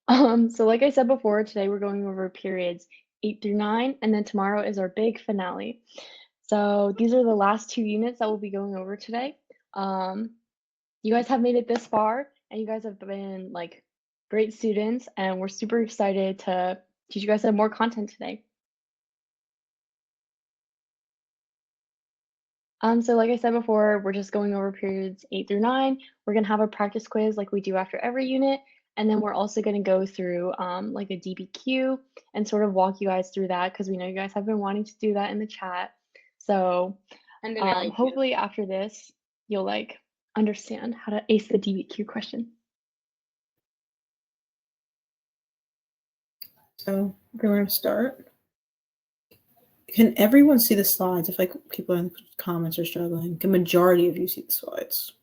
So like I said before, today we're going over periods 8 through 9, and then tomorrow is our big finale. So these are the last 2 units that we'll be going over today. You guys have made it this far, and you guys have been like great students, and we're super excited to teach you guys some more content today. So like I said before, we're just going over periods 8 through 9. We're gonna have a practice quiz like we do after every unit, and then we're also gonna go through like a DBQ and sort of walk you guys through that because we know you guys have been wanting to do that in the chat. So And then hopefully after this, you'll like understand how to ace the DBQ question. So we're going to start. Can everyone see the slides? If like people in the comments are struggling, can majority of you see the slides?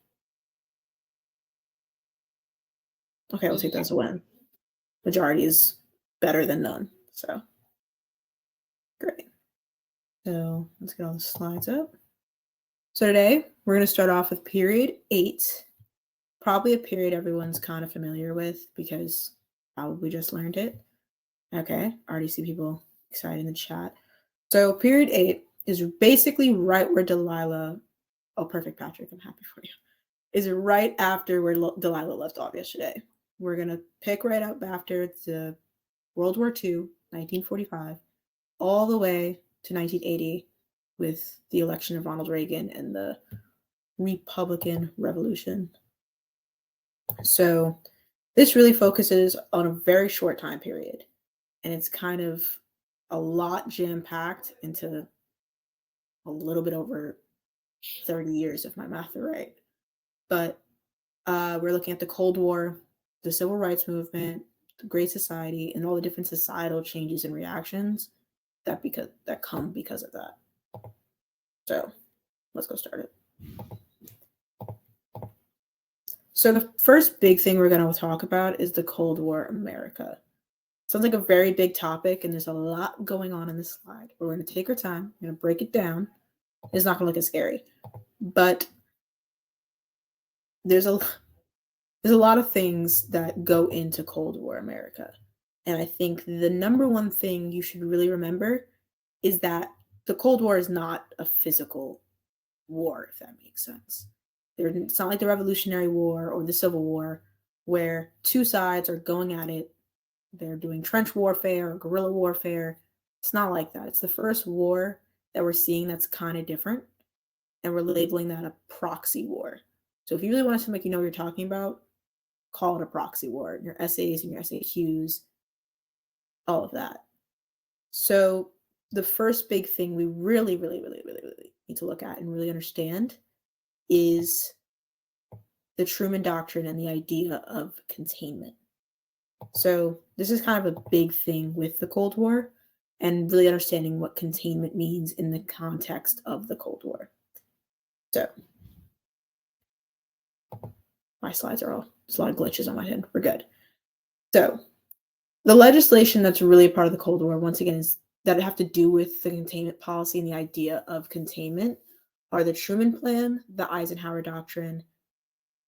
Okay, I'll take that as a win. Majority is better than none. So great. So let's get all the slides up. So today we're going to start off with period 8. Probably a period everyone's kind of familiar with because probably just learned it. Okay, already see people excited in the chat. So period 8 is basically right where Delilah, oh perfect Patrick, I'm happy for you, is right after where Delilah left off yesterday. We're going to pick right up after the World War II, 1945, all the way to 1980 with the election of Ronald Reagan and the Republican Revolution. So this really focuses on a very short time period, and it's kind of a lot jam-packed into a little bit over 30 years, if my math is right. But we're looking at the Cold War, the Civil Rights Movement, the Great Society, and all the different societal changes and reactions that come because of that. So let's go start it. So the first big thing we're going to talk about is the Cold War America. Sounds like a very big topic, and there's a lot going on in this slide. We're going to take our time. We're going to break it down. It's not going to look as scary, but there's a lot of things that go into Cold War America. And I think the number one thing you should really remember is that the Cold War is not a physical war, if that makes sense. It's not like the Revolutionary War or the Civil War, where two sides are going at it. They're doing trench warfare or guerrilla warfare. It's not like that. It's the first war that we're seeing that's kind of different, and we're labeling that a proxy war. So if you really want to make you know what you're talking about, call it a proxy war. Your essays and your SAQs, all of that. So the first big thing we really need to look at and really understand is the Truman Doctrine and the idea of containment. So this is kind of a big thing with the Cold War and really understanding what containment means in the context of the Cold War. So my slides are all, there's a lot of glitches on my head. We're good. So the legislation that's really a part of the Cold War, once again, is that have to do with the containment policy and the idea of containment are the Truman Plan, the Eisenhower Doctrine,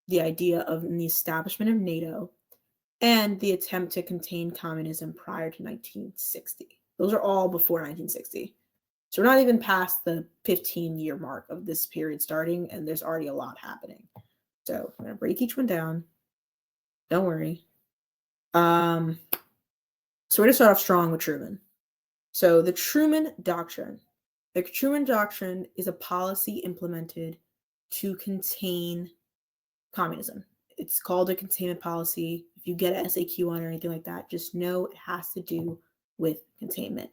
the idea of the establishment of NATO, and the attempt to contain communism prior to 1960. Those are all before 1960. So we're not even past the 15-year mark of this period starting, and there's already a lot happening. So I'm going to break each one down. Don't worry. So we're going to start off strong with Truman. So the Truman Doctrine. The Truman Doctrine is a policy implemented to contain communism. It's called a containment policy. If you get an SAQ on or anything like that, just know it has to do with containment.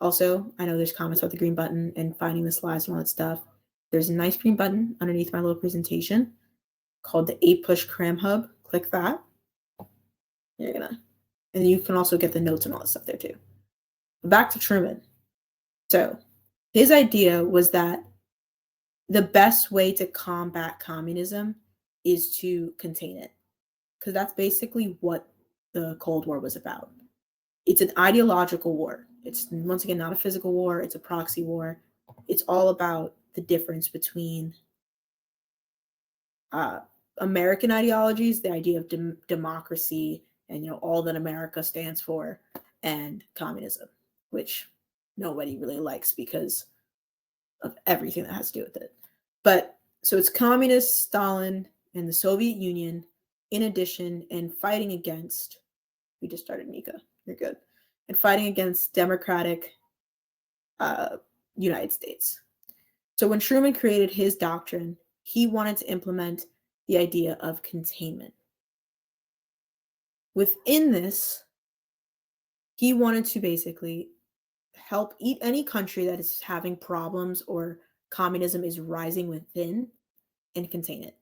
Also, I know there's comments about the green button and finding the slides and all that stuff. There's a nice green button underneath my little presentation called the APUSH Cram Hub. Click that. And you can also get the notes and all that stuff there too. Back to Truman. So his idea was that the best way to combat communism is to contain it, because that's basically what the Cold War was about. It's an ideological war. It's, once again, not a physical war. It's a proxy war. It's all about the difference between American ideologies, the idea of democracy and all that America stands for, and communism, which nobody really likes because of everything that has to do with it. But so it's communist Stalin and the Soviet Union, in addition, and fighting against, we just started, Mika, you're good, and fighting against democratic United States. So when Truman created his doctrine, he wanted to implement the idea of containment. Within this, he wanted to basically help any country that is having problems or communism is rising within and contain it.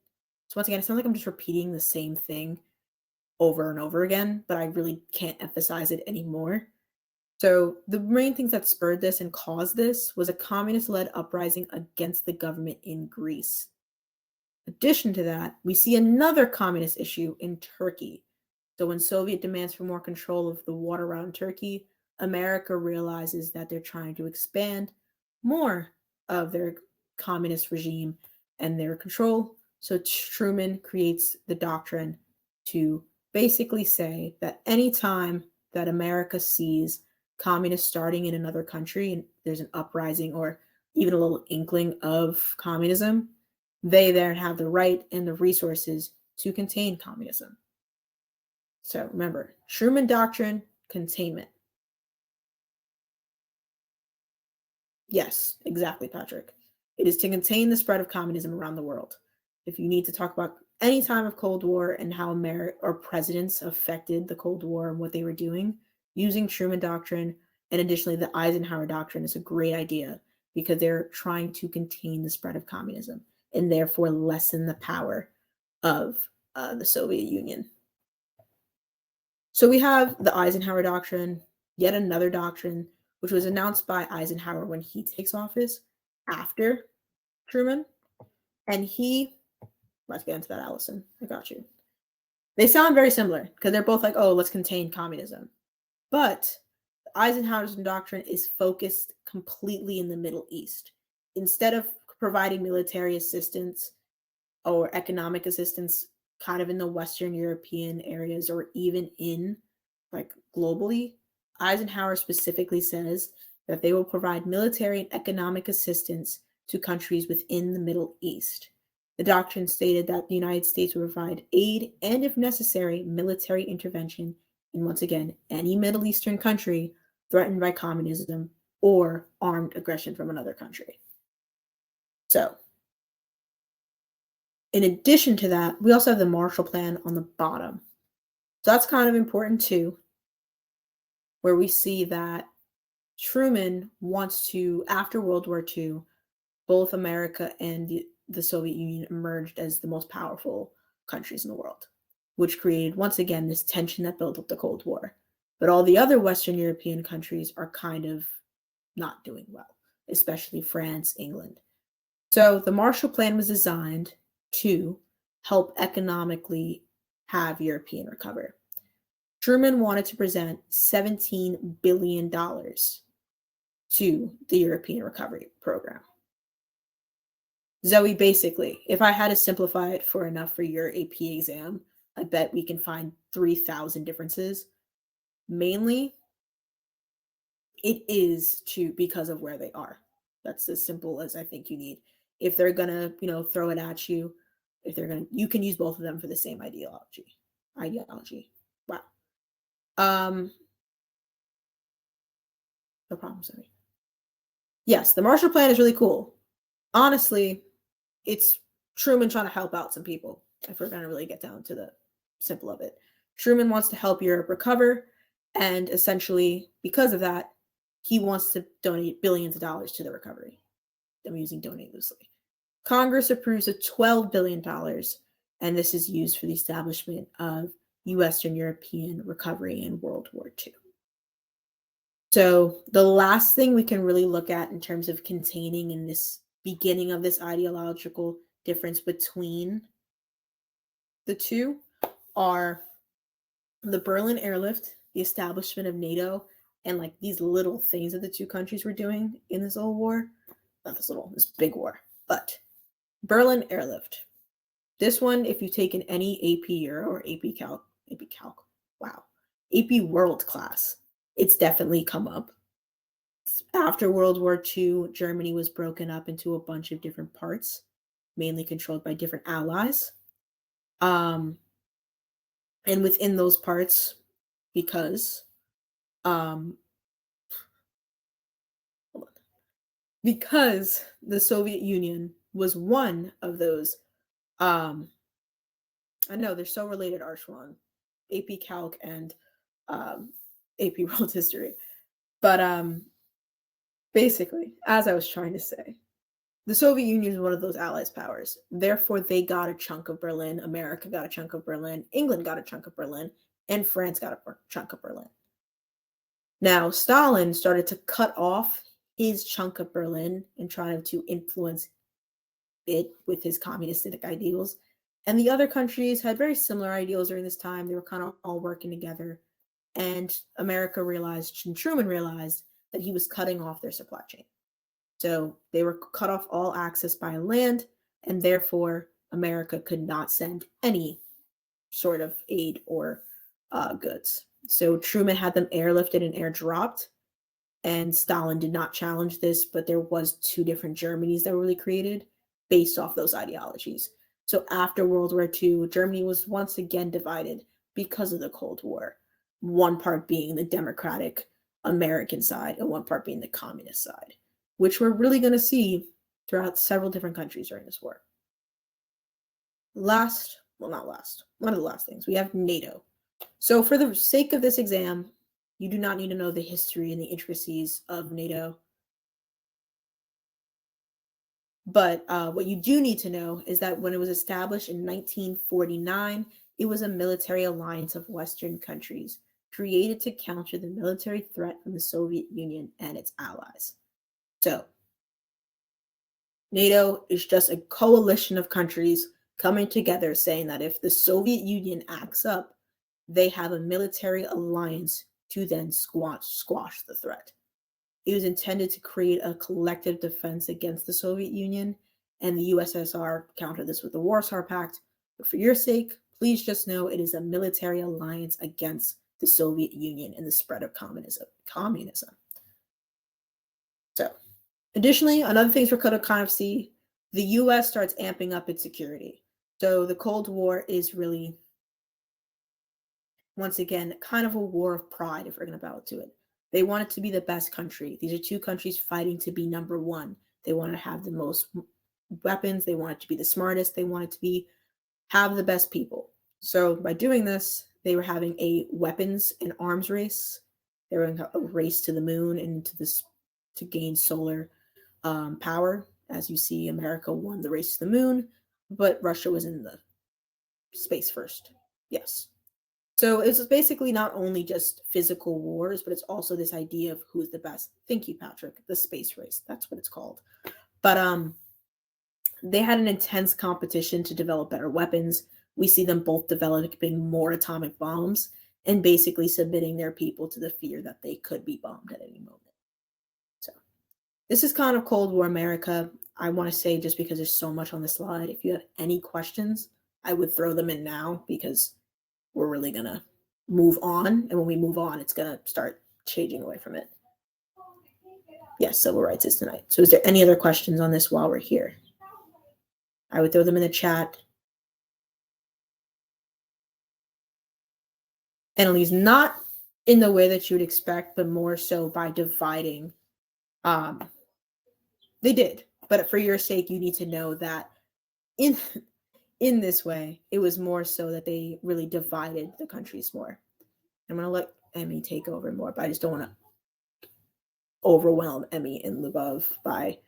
So once again, it sounds like I'm just repeating the same thing over and over again, but I really can't emphasize it anymore. So the main things that spurred this and caused this was a communist-led uprising against the government in Greece. In addition to that, we see another communist issue in Turkey. So when Soviet demands for more control of the water around Turkey, America realizes that they're trying to expand more of their communist regime and their control. So Truman creates the doctrine to basically say that anytime that America sees communists starting in another country and there's an uprising or even a little inkling of communism, they then have the right and the resources to contain communism. So remember, Truman Doctrine, containment. Yes, exactly, Patrick. It is to contain the spread of communism around the world. If you need to talk about any time of Cold War and how America or presidents affected the Cold War and what they were doing, using Truman Doctrine and additionally the Eisenhower Doctrine is a great idea because they're trying to contain the spread of communism and therefore lessen the power of the Soviet Union. So we have the Eisenhower Doctrine, yet another doctrine, which was announced by Eisenhower when he takes office after Truman. And let's get into that, Allison. I got you. They sound very similar because they're both like, oh, let's contain communism. But Eisenhower's doctrine is focused completely in the Middle East. Instead of providing military assistance or economic assistance kind of in the Western European areas or even in like globally, Eisenhower specifically says that they will provide military and economic assistance to countries within the Middle East. The doctrine stated that the United States will provide aid and, if necessary, military intervention in, once again, any Middle Eastern country threatened by communism or armed aggression from another country. So, in addition to that, we also have the Marshall Plan on the bottom. So that's kind of important too, where we see that Truman wants to, after World War II, both America and the Soviet Union emerged as the most powerful countries in the world, which created, once again, this tension that built up the Cold War. But all the other Western European countries are kind of not doing well, especially France, England. So the Marshall Plan was designed to help economically have European recover. Truman wanted to present $17 billion to the European Recovery Program. Zoe, basically, if I had to simplify it for enough for your AP exam, I bet we can find 3,000 differences. Mainly, it is because of where they are. That's as simple as I think you need. If they're gonna, throw it at you, you can use both of them for the same ideology. Wow. No problem, sorry. Yes, the Marshall Plan is really cool. Honestly, it's Truman trying to help out some people, if we're going to really get down to the simple of it. Truman wants to help Europe recover, and essentially, because of that, he wants to donate billions of dollars to the recovery. I'm using donate loosely. Congress approves of $12 billion, and this is used for the establishment of Western European recovery in World War II. So the last thing we can really look at in terms of containing in this beginning of this ideological difference between the two are the Berlin Airlift, the establishment of NATO, and like these little things that the two countries were doing in this little war. Not this little, this big war. But Berlin Airlift. This one, if you've taken any AP Euro or AP Calc, AP World class, it's definitely come up. After World War II, Germany was broken up into a bunch of different parts, mainly controlled by different allies. And within those parts, because the Soviet Union was one of those, I know they're so related, Arshwan, AP Calc and AP World History. But basically, as I was trying to say, the Soviet Union is one of those allies powers. Therefore, they got a chunk of Berlin. America got a chunk of Berlin. England got a chunk of Berlin. And France got a chunk of Berlin. Now, Stalin started to cut off his chunk of Berlin and trying to influence it with his communistic ideals. And the other countries had very similar ideals during this time. They were kind of all working together. And America realized, and Truman realized, that he was cutting off their supply chain. So they were cut off all access by land, and therefore America could not send any sort of aid or goods. So Truman had them airlifted and airdropped, and Stalin did not challenge this, but there was two different Germanys that were really created based off those ideologies. So after World War II, Germany was once again divided because of the Cold War, one part being the democratic American side and one part being the communist side, which we're really going to see throughout several different countries during this war. One of the last things, we have NATO. So for the sake of this exam, you do not need to know the history and the intricacies of NATO. But what you do need to know is that when it was established in 1949, it was a military alliance of Western countries created to counter the military threat from the Soviet Union and its allies. So, NATO is just a coalition of countries coming together saying that if the Soviet Union acts up, they have a military alliance to then squash the threat. It was intended to create a collective defense against the Soviet Union, and the USSR countered this with the Warsaw Pact. But for your sake, please just know it is a military alliance against the Soviet Union and the spread of communism. So, additionally, another thing we're going to kind of see, the US starts amping up its security. So the Cold War is really, once again, kind of a war of pride, if we're going to bow to it. They want it to be the best country. These are two countries fighting to be number one. They want to have the most weapons. They want it to be the smartest. They want it to have the best people. So by doing this, they were having a weapons and arms race. They were in a race to the moon and to gain solar power. As you see, America won the race to the moon, but Russia was in the space first. Yes. So it's basically not only just physical wars, but it's also this idea of who's the best. Thank you, Patrick. The space race. That's what it's called. But they had an intense competition to develop better weapons. We see them both developing more atomic bombs and basically submitting their people to the fear that they could be bombed at any moment. So this is kind of Cold War America. I want to say, just because there's so much on the slide, if you have any questions, I would throw them in now, because we're really going to move on. And when we move on, it's going to start changing away from it. Yes, civil rights is tonight. So is there any other questions on this while we're here? I would throw them in the chat. Annalise, not in the way that you would expect, but more so by dividing. They did. But for your sake, you need to know that in this way, it was more so that they really divided the countries more. I'm going to let Emmy take over more, but I just don't want to overwhelm Emmy and Lubov by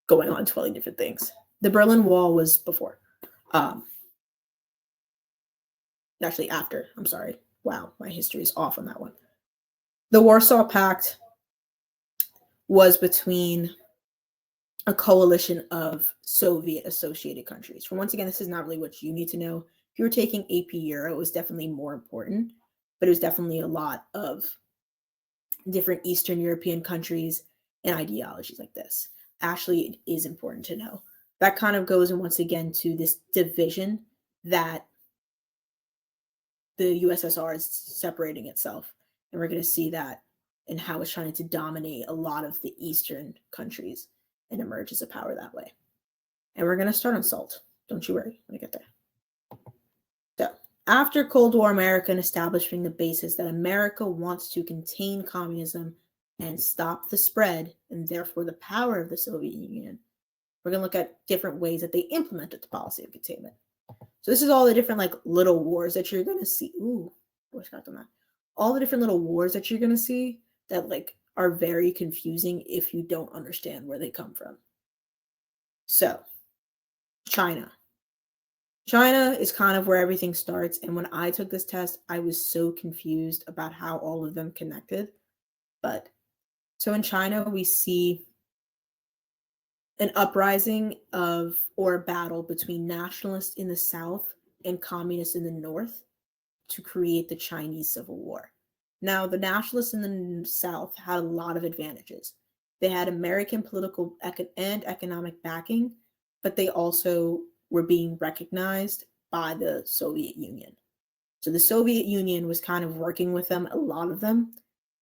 going on 20 different things. The Berlin Wall was before. Actually, after. I'm sorry. Wow, my history is off on that one. The Warsaw Pact was between a coalition of Soviet-associated countries. For once again, this is not really what you need to know. If you were taking AP Euro, it was definitely more important, but it was definitely a lot of different Eastern European countries and ideologies like this. Actually, it is important to know that kind of goes, and once again, to this division that the USSR is separating itself. And we're going to see that and how it's trying to dominate a lot of the Eastern countries and emerge as a power that way. And we're going to start on SALT. Don't you worry when I get there. So, after Cold War America and establishing the basis that America wants to contain communism and stop the spread, and therefore the power of the Soviet Union, we're going to look at different ways that they implemented the policy of containment. So this is all the different like little wars that you're going to see. Ooh, I wish I got them that. All the different little wars that you're going to see that like are very confusing if you don't understand where they come from. So, China. China is kind of where everything starts. And when I took this test, I was so confused about how all of them connected. But so in China, we see an uprising of or a battle between nationalists in the south and communists in the north to create the Chinese Civil War. Now, the nationalists in the south had a lot of advantages. They had American political and economic backing, but they also were being recognized by the Soviet Union. So the Soviet Union was kind of working with them, a lot of them,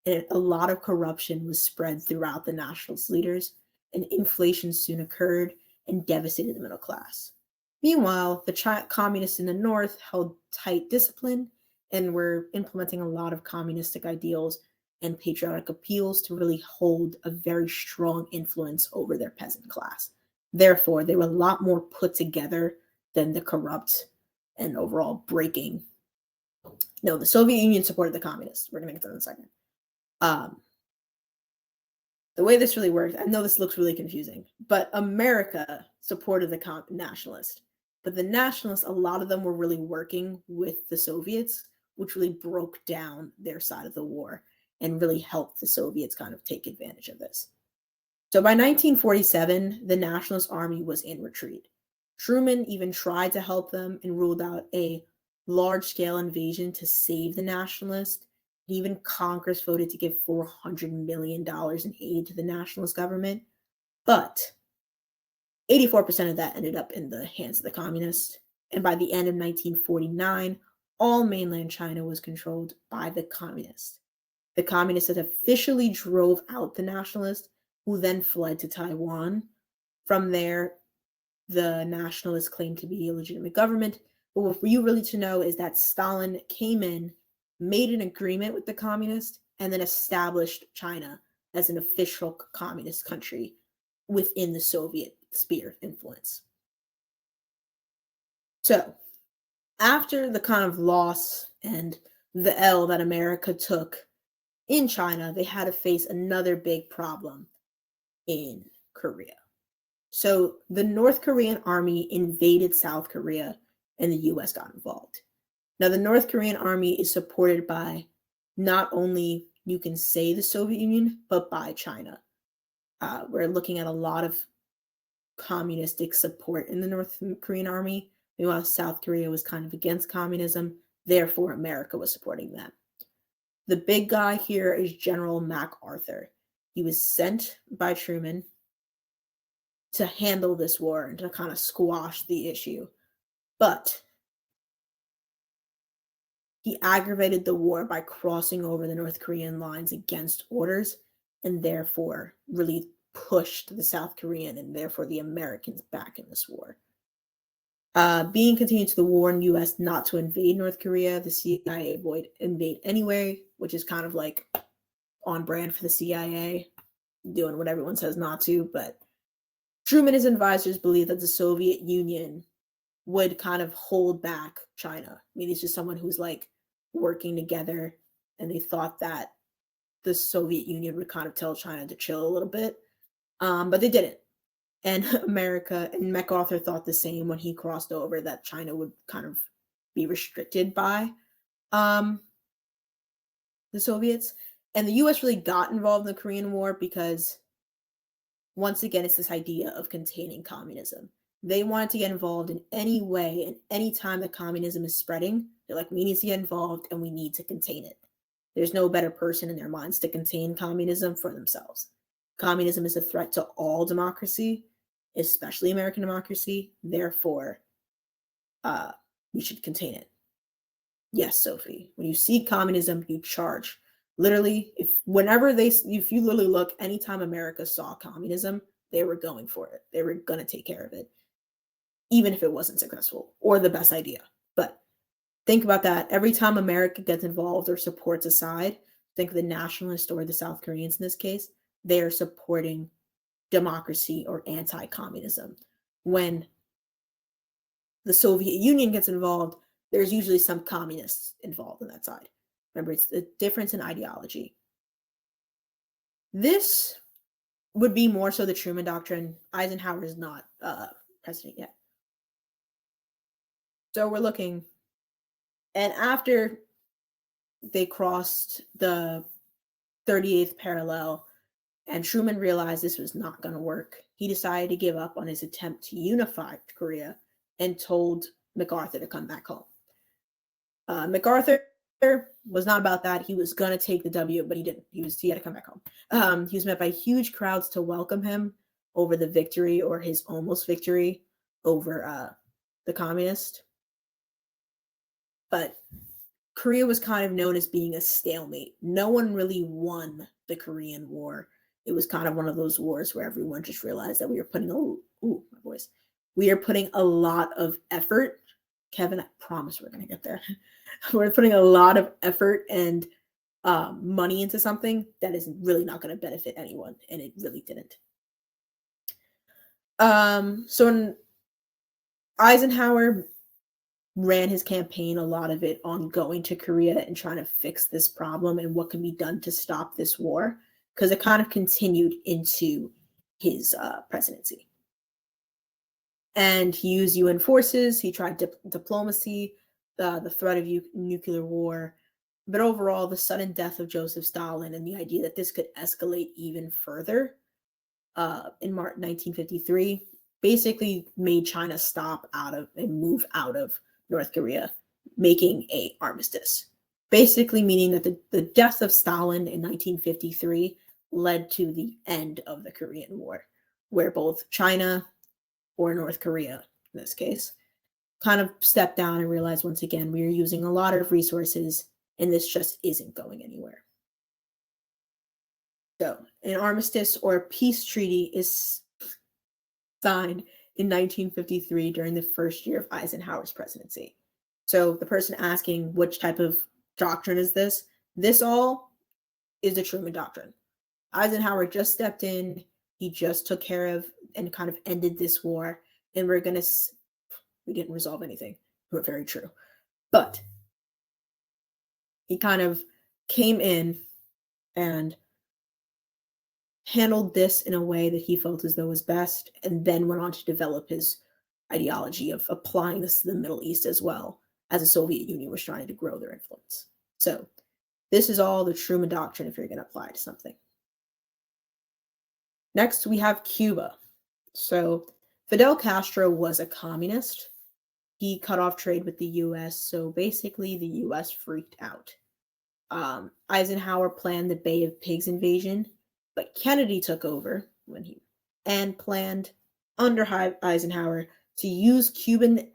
and a lot of corruption was spread throughout the nationalist leaders, and inflation soon occurred and devastated the middle class. Meanwhile, the communists in the north held tight discipline and were implementing a lot of communistic ideals and patriotic appeals to really hold a very strong influence over their peasant class. Therefore, they were a lot more put together than the corrupt and overall breaking. No, the Soviet Union supported the communists. We're going to get to that in a second. The way this really worked, I know this looks really confusing, but America supported the nationalists. But the nationalists, a lot of them were really working with the Soviets, which really broke down their side of the war and really helped the Soviets kind of take advantage of this. So by 1947, the nationalist army was in retreat. Truman even tried to help them and ruled out a large-scale invasion to save the nationalists. Even Congress voted to give $400 million in aid to the nationalist government. But 84% of that ended up in the hands of the communists. And by the end of 1949, all mainland China was controlled by the communists. The communists had officially drove out the nationalists, who then fled to Taiwan. From there, the nationalists claimed to be a legitimate government. But what you really to know is that Stalin came in, made an agreement with the communists, and then established China as an official communist country within the Soviet sphere of influence. So, after the kind of loss and the L that America took in China, they had to face another big problem in Korea. So, the North Korean army invaded South Korea, and the US got involved. Now, the North Korean army is supported by not only, you can say, the Soviet Union, but by China. We're looking at a lot of communistic support in the North Korean army. Meanwhile, South Korea was kind of against communism. Therefore, America was supporting them. The big guy here is General MacArthur. He was sent by Truman to handle this war and to kind of squash the issue. But he aggravated the war by crossing over the North Korean lines against orders, and therefore really pushed the South Korean and therefore the Americans back in this war. Being continued to the war in the U.S. not to invade North Korea, the CIA would invade anyway, which is kind of like on brand for the CIA, doing what everyone says not to. But Truman and his advisors believed that the Soviet Union would kind of hold back China. I mean, it's just someone who's like working together, and they thought that the Soviet Union would kind of tell China to chill a little bit, but they didn't. And America and MacArthur thought the same when he crossed over, that China would kind of be restricted by the Soviets. And the US really got involved in the Korean War because, once again, it's this idea of containing communism. They wanted to get involved in any way, and any time that communism is spreading, they're like, we need to get involved and we need to contain it. There's no better person in their minds to contain communism for themselves. Communism is a threat to all democracy, especially American democracy. Therefore, we should contain it. Yes, Sophie. When you see communism, you charge. Literally, if you literally look, anytime America saw communism, they were going for it. They were going to take care of it, even if it wasn't successful or the best idea. But think about that. Every time America gets involved or supports a side, think of the nationalists or the South Koreans in this case, they are supporting democracy or anti-communism. When the Soviet Union gets involved, there's usually some communists involved on that side. Remember, it's the difference in ideology. This would be more so the Truman Doctrine. Eisenhower is not president yet. So we're looking, and after they crossed the 38th parallel and Truman realized this was not going to work, he decided to give up on his attempt to unify Korea and told MacArthur to come back home. MacArthur was not about that. He was going to take the W, but he didn't. He had to come back home. He was met by huge crowds to welcome him over the victory, or his almost victory, over the communist. But Korea was kind of known as being a stalemate. No one really won the Korean War. It was kind of one of those wars where everyone just realized that we were putting we are putting a lot of effort. Kevin, I promise we're going to get there. We're putting a lot of effort and money into something that is really not going to benefit anyone, and it really didn't. So Eisenhower ran his campaign, a lot of it, on going to Korea and trying to fix this problem and what can be done to stop this war, because it kind of continued into his presidency. And he used UN forces. He tried diplomacy, the threat of nuclear war. But overall, the sudden death of Joseph Stalin and the idea that this could escalate even further in March 1953 basically made China stop out of and move out of North Korea, making an armistice. Basically meaning that the death of Stalin in 1953 led to the end of the Korean War, where both China, or North Korea in this case, kind of stepped down and realized once again we are using a lot of resources and this just isn't going anywhere. So an armistice or a peace treaty is signed in 1953 during the first year of Eisenhower's presidency. So the person asking which type of doctrine is this? This all is the Truman Doctrine. Eisenhower just stepped in. He just took care of and kind of ended this war. And we didn't resolve anything. We're very true. But he kind of came in and handled this in a way that he felt as though was best, and then went on to develop his ideology of applying this to the Middle East as well, as the Soviet Union was trying to grow their influence. So this is all the Truman Doctrine if you're going to apply it to something. Next, we have Cuba. So Fidel Castro was a communist. He cut off trade with the U.S., so basically the U.S. freaked out. Eisenhower planned the Bay of Pigs invasion, but Kennedy took over and planned under Eisenhower to use Cuban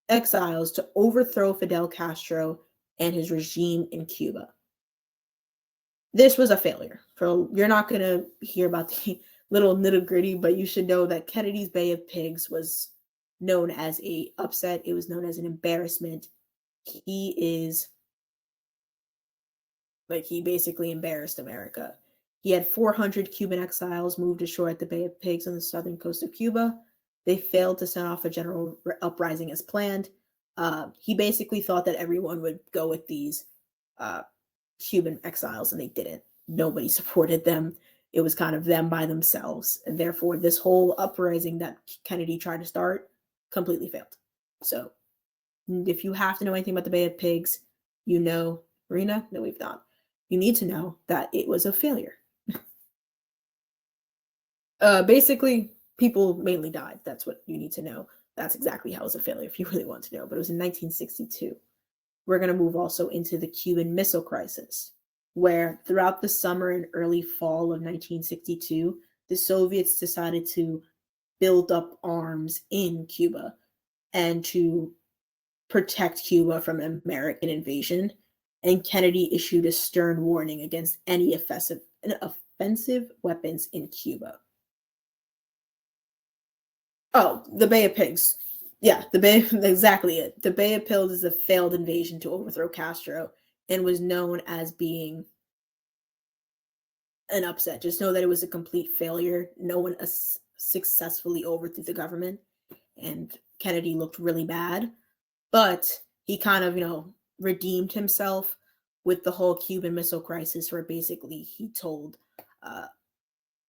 exiles to overthrow Fidel Castro and his regime in Cuba. This was a failure. You're not going to hear about the little nitty-gritty, but you should know that Kennedy's Bay of Pigs was known as an upset. It was known as an embarrassment. He basically embarrassed America. He had 400 Cuban exiles moved ashore at the Bay of Pigs on the southern coast of Cuba. They failed to send off a general uprising as planned. He basically thought that everyone would go with these Cuban exiles, and they didn't. Nobody supported them. It was kind of them by themselves. And therefore, this whole uprising that Kennedy tried to start completely failed. So if you have to know anything about the Bay of Pigs, you know, Marina, no, we've not. You need to know that it was a failure. Basically, people mainly died. That's what you need to know. That's exactly how it was a failure if you really want to know. But it was in 1962. We're going to move also into the Cuban Missile Crisis, where throughout the summer and early fall of 1962, the Soviets decided to build up arms in Cuba and to protect Cuba from American invasion. And Kennedy issued a stern warning against any offensive weapons in Cuba. Oh, the Bay of Pigs. Yeah, exactly it. The Bay of Pigs is a failed invasion to overthrow Castro and was known as being an upset. Just know that it was a complete failure. No one successfully overthrew the government, and Kennedy looked really bad. But he kind of, redeemed himself with the whole Cuban Missile Crisis, where basically he told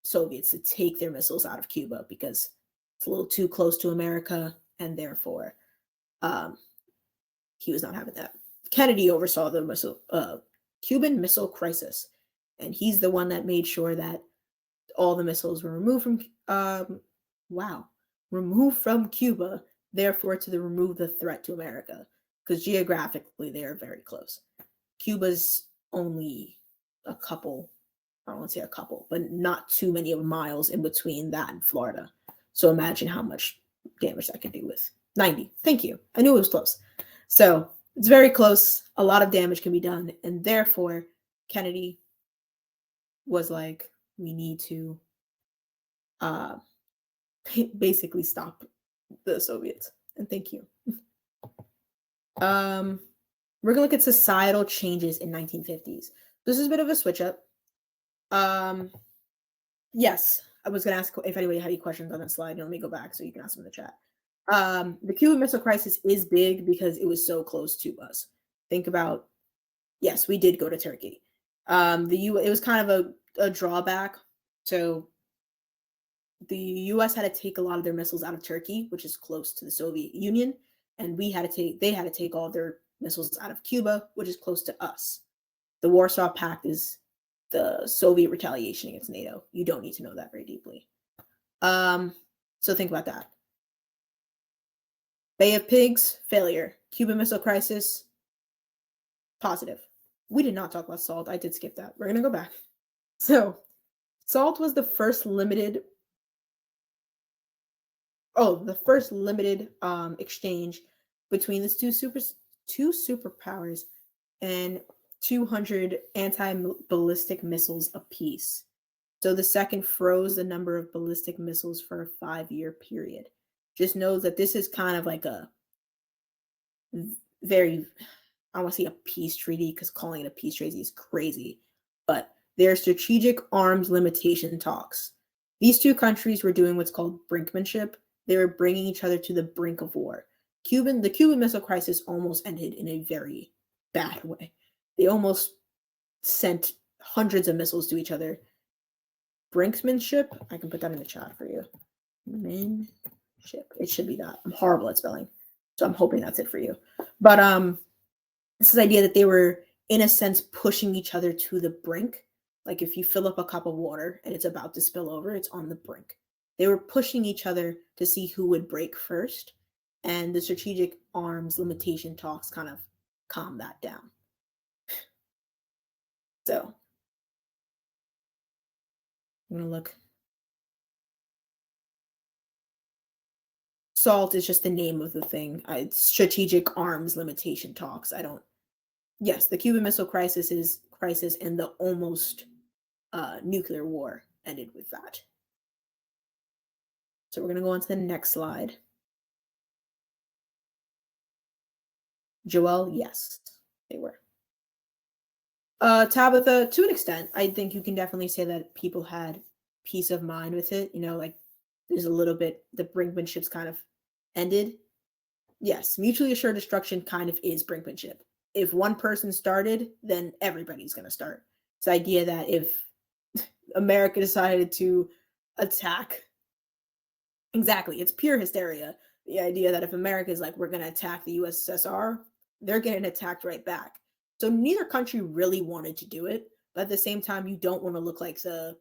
Soviets to take their missiles out of Cuba because it's a little too close to America, and therefore he was not having that. Kennedy oversaw the Cuban Missile Crisis, and he's the one that made sure that all the missiles were removed from Cuba, therefore to remove the threat to America, because geographically they are very close. Cuba's only a couple, I don't want to say a couple, but not too many miles in between that and Florida. So imagine how much damage that could do with 90. Thank you. I knew it was close. So it's very close. A lot of damage can be done. And therefore, Kennedy was like, we need to basically stop the Soviets. And thank you. We're going to look at societal changes in 1950s. This is a bit of a switch up. Yes, I was going to ask if anybody had any questions on that slide. Let me go back so you can ask them in the chat. The Cuban Missile Crisis is big because it was so close to us. Think about, yes, we did go to Turkey. It was kind of a drawback. So the U.S. had to take a lot of their missiles out of Turkey, which is close to the Soviet Union, and they had to take all their missiles out of Cuba, which is close to us. The Warsaw Pact is the Soviet retaliation against NATO. You don't need to know that very deeply. So think about that. Bay of Pigs, failure. Cuban Missile Crisis, positive. We did not talk about SALT. I did skip that. We're going to go back. So SALT was the first limited exchange between the two superpowers and 200 anti-ballistic missiles apiece. So the second froze the number of ballistic missiles for a 5-year period. Just know that this is kind of like a very, I don't want to say a peace treaty because calling it a peace treaty is crazy, but they're strategic arms limitation talks. These two countries were doing what's called brinkmanship. They were bringing each other to the brink of war. The Cuban Missile Crisis almost ended in a very bad way. They almost sent hundreds of missiles to each other. Brinksmanship, I can put that in the chat for you. It should be that. I'm horrible at spelling, so I'm hoping that's it for you. But this idea that they were, in a sense, pushing each other to the brink. Like if you fill up a cup of water and it's about to spill over, it's on the brink. They were pushing each other to see who would break first, and the strategic arms limitation talks kind of calm that down. So I'm going to look. SALT is just the name of the thing. It's strategic arms limitation talks. Yes, the Cuban Missile Crisis and the almost nuclear war ended with that. So we're going to go on to the next slide. Joelle, yes, they were. Tabitha, to an extent, I think you can definitely say that people had peace of mind with it. Like there's a little bit, the brinkmanship's kind of ended. Yes, mutually assured destruction kind of is brinkmanship. If one person started, then everybody's going to start. It's the idea that if America decided to attack, exactly, it's pure hysteria. The idea that if America is like, we're going to attack the USSR, they're getting attacked right back. So neither country really wanted to do it, but at the same time, you don't want to look like I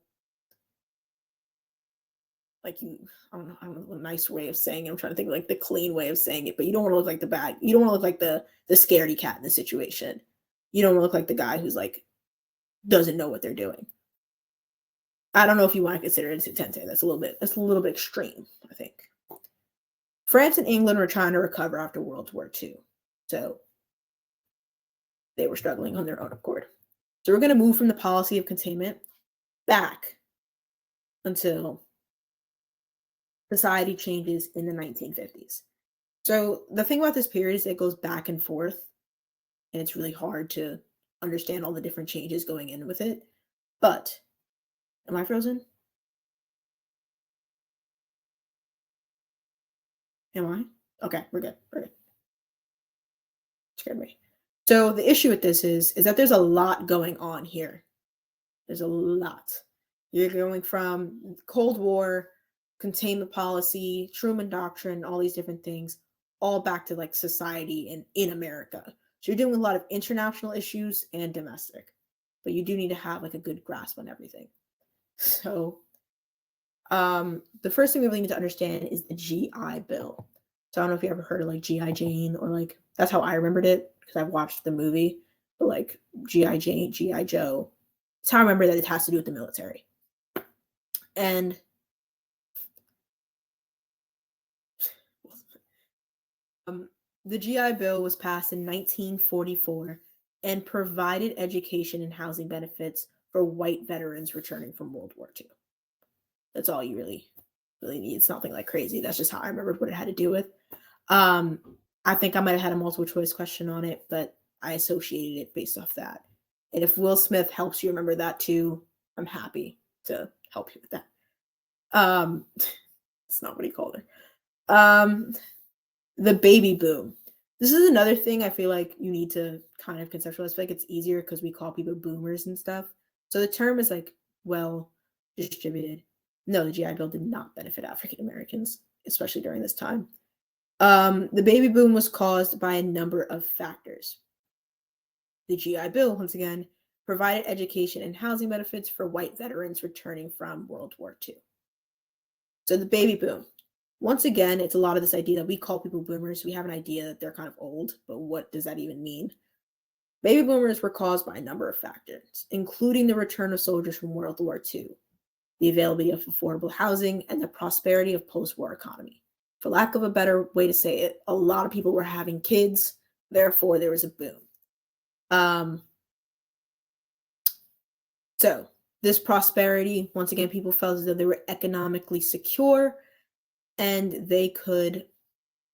don't know a nice way of saying it. I'm trying to think of like the clean way of saying it, but you don't want to look like you don't want to look like the scaredy cat in the situation. You don't want to look like the guy who's like, doesn't know what they're doing. I don't know if you want to consider it a tente. That's a little bit extreme, I think. France and England were trying to recover after World War II. So they were struggling on their own accord. So we're going to move from the policy of containment back until society changes in the 1950s. So the thing about this period is it goes back and forth, and it's really hard to understand all the different changes going in with it. But, am I frozen? Am I? Okay, we're good. Scared me. So the issue with this is that there's a lot going on here. There's a lot. You're going from Cold War, containment policy, Truman Doctrine, all these different things, all back to like society in America. So you're dealing with a lot of international issues and domestic, but you do need to have like a good grasp on everything. So the first thing we really need to understand is the GI Bill. So I don't know if you ever heard of like G.I. Jane, or like, that's how I remembered it because I've watched the movie, but like G.I. Jane, G.I. Joe. It's how I remember that it has to do with the military. And the GI Bill was passed in 1944 and provided education and housing benefits for white veterans returning from World War II. That's all you really need. It's nothing like crazy. That's just how I remembered what it had to do with. I think I might have had a multiple choice question on it, but I associated it based off that. And if Will Smith helps you remember that too, I'm happy to help you with that. That's not what he called her. The baby boom. This is another thing I feel like you need to kind of conceptualize. I feel like it's easier because we call people boomers and stuff. So the term is like well distributed. No, the GI Bill did not benefit African Americans, especially during this time. The baby boom was caused by a number of factors. The GI Bill, once again, provided education and housing benefits for white veterans returning from World War II. So the baby boom. Once again, it's a lot of this idea that we call people boomers. We have an idea that they're kind of old, but what does that even mean? Baby boomers were caused by a number of factors, including the return of soldiers from World War II, the availability of affordable housing, and the prosperity of post-war economy. For lack of a better way to say it, a lot of people were having kids, therefore there was a boom. So this prosperity, once again, people felt as though they were economically secure and they could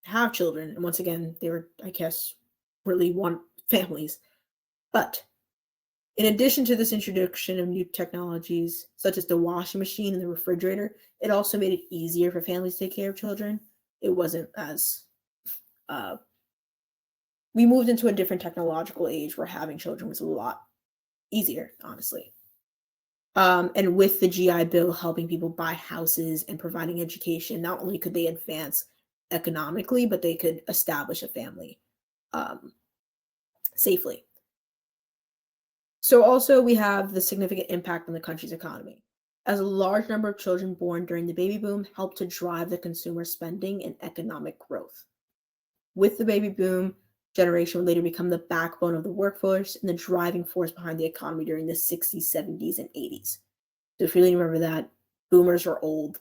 have children. And once again, they were, I guess, really want families. But in addition to this introduction of new technologies, such as the washing machine and the refrigerator, it also made it easier for families to take care of children. It wasn't as, we moved into a different technological age where having children was a lot easier, honestly. And with the GI Bill helping people buy houses and providing education, not only could they advance economically, but they could establish a family safely. So also we have the significant impact on the country's economy, as a large number of children born during the baby boom helped to drive the consumer spending and economic growth. With the baby boom, generation would later become the backbone of the workforce and the driving force behind the economy during the 60s, 70s, and 80s. So if you really remember that, boomers are old.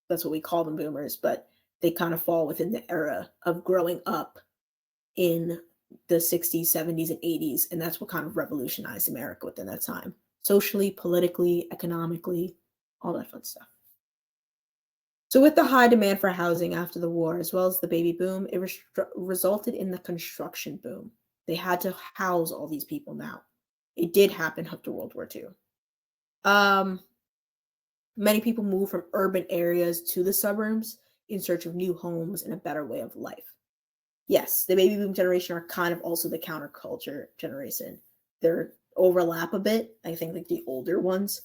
That's what we call them, boomers, but they kind of fall within the era of growing up in the 60s, 70s, and 80s, and that's what kind of revolutionized America within that time. Socially, politically, economically, all that fun stuff. So with the high demand for housing after the war, as well as the baby boom, it resulted in the construction boom. They had to house all these people now. It did happen after World War II. Many people moved from urban areas to the suburbs in search of new homes and a better way of life. Yes, the baby boom generation are kind of also the counterculture generation. They're overlap a bit, I think, like the older ones,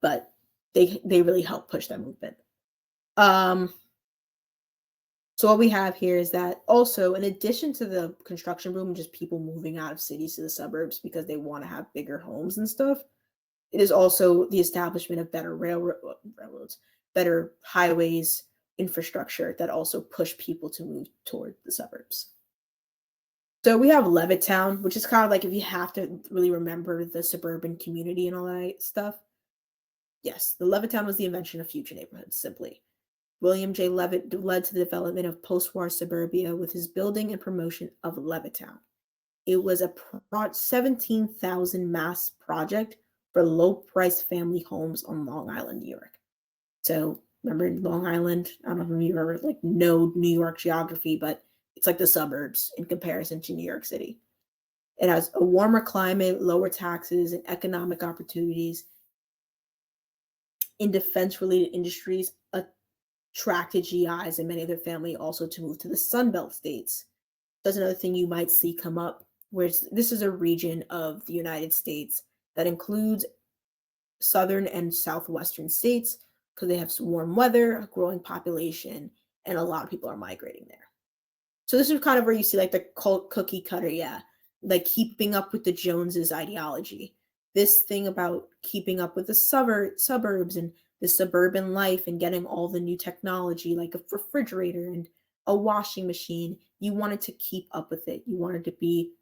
but they really help push that movement. So what we have here is that also, in addition to the construction boom and just people moving out of cities to the suburbs because they want to have bigger homes and stuff, it is also the establishment of better railroads, better highways, infrastructure that also push people to move toward the suburbs. So we have Levittown, which is kind of like if you have to really remember the suburban community and all that stuff. Yes, the Levittown was the invention of future neighborhoods, simply. William J. Levitt led to the development of post-war suburbia with his building and promotion of Levittown. It was a 17,000 mass project for low-priced family homes on Long Island, New York. So remember Long Island? I don't know if you ever know New York geography, but it's like the suburbs in comparison to New York City. It has a warmer climate, lower taxes, and economic opportunities in defense-related industries attracted GIs and many of their family also to move to the Sun Belt states. That's another thing you might see come up, where this is a region of the United States that includes southern and southwestern states because they have warm weather, a growing population, and a lot of people are migrating there. So this is kind of where you see like the cookie cutter, like keeping up with the Joneses ideology. This thing about keeping up with the suburbs and the suburban life and getting all the new technology like a refrigerator and a washing machine, you wanted to keep up with it. You wanted to be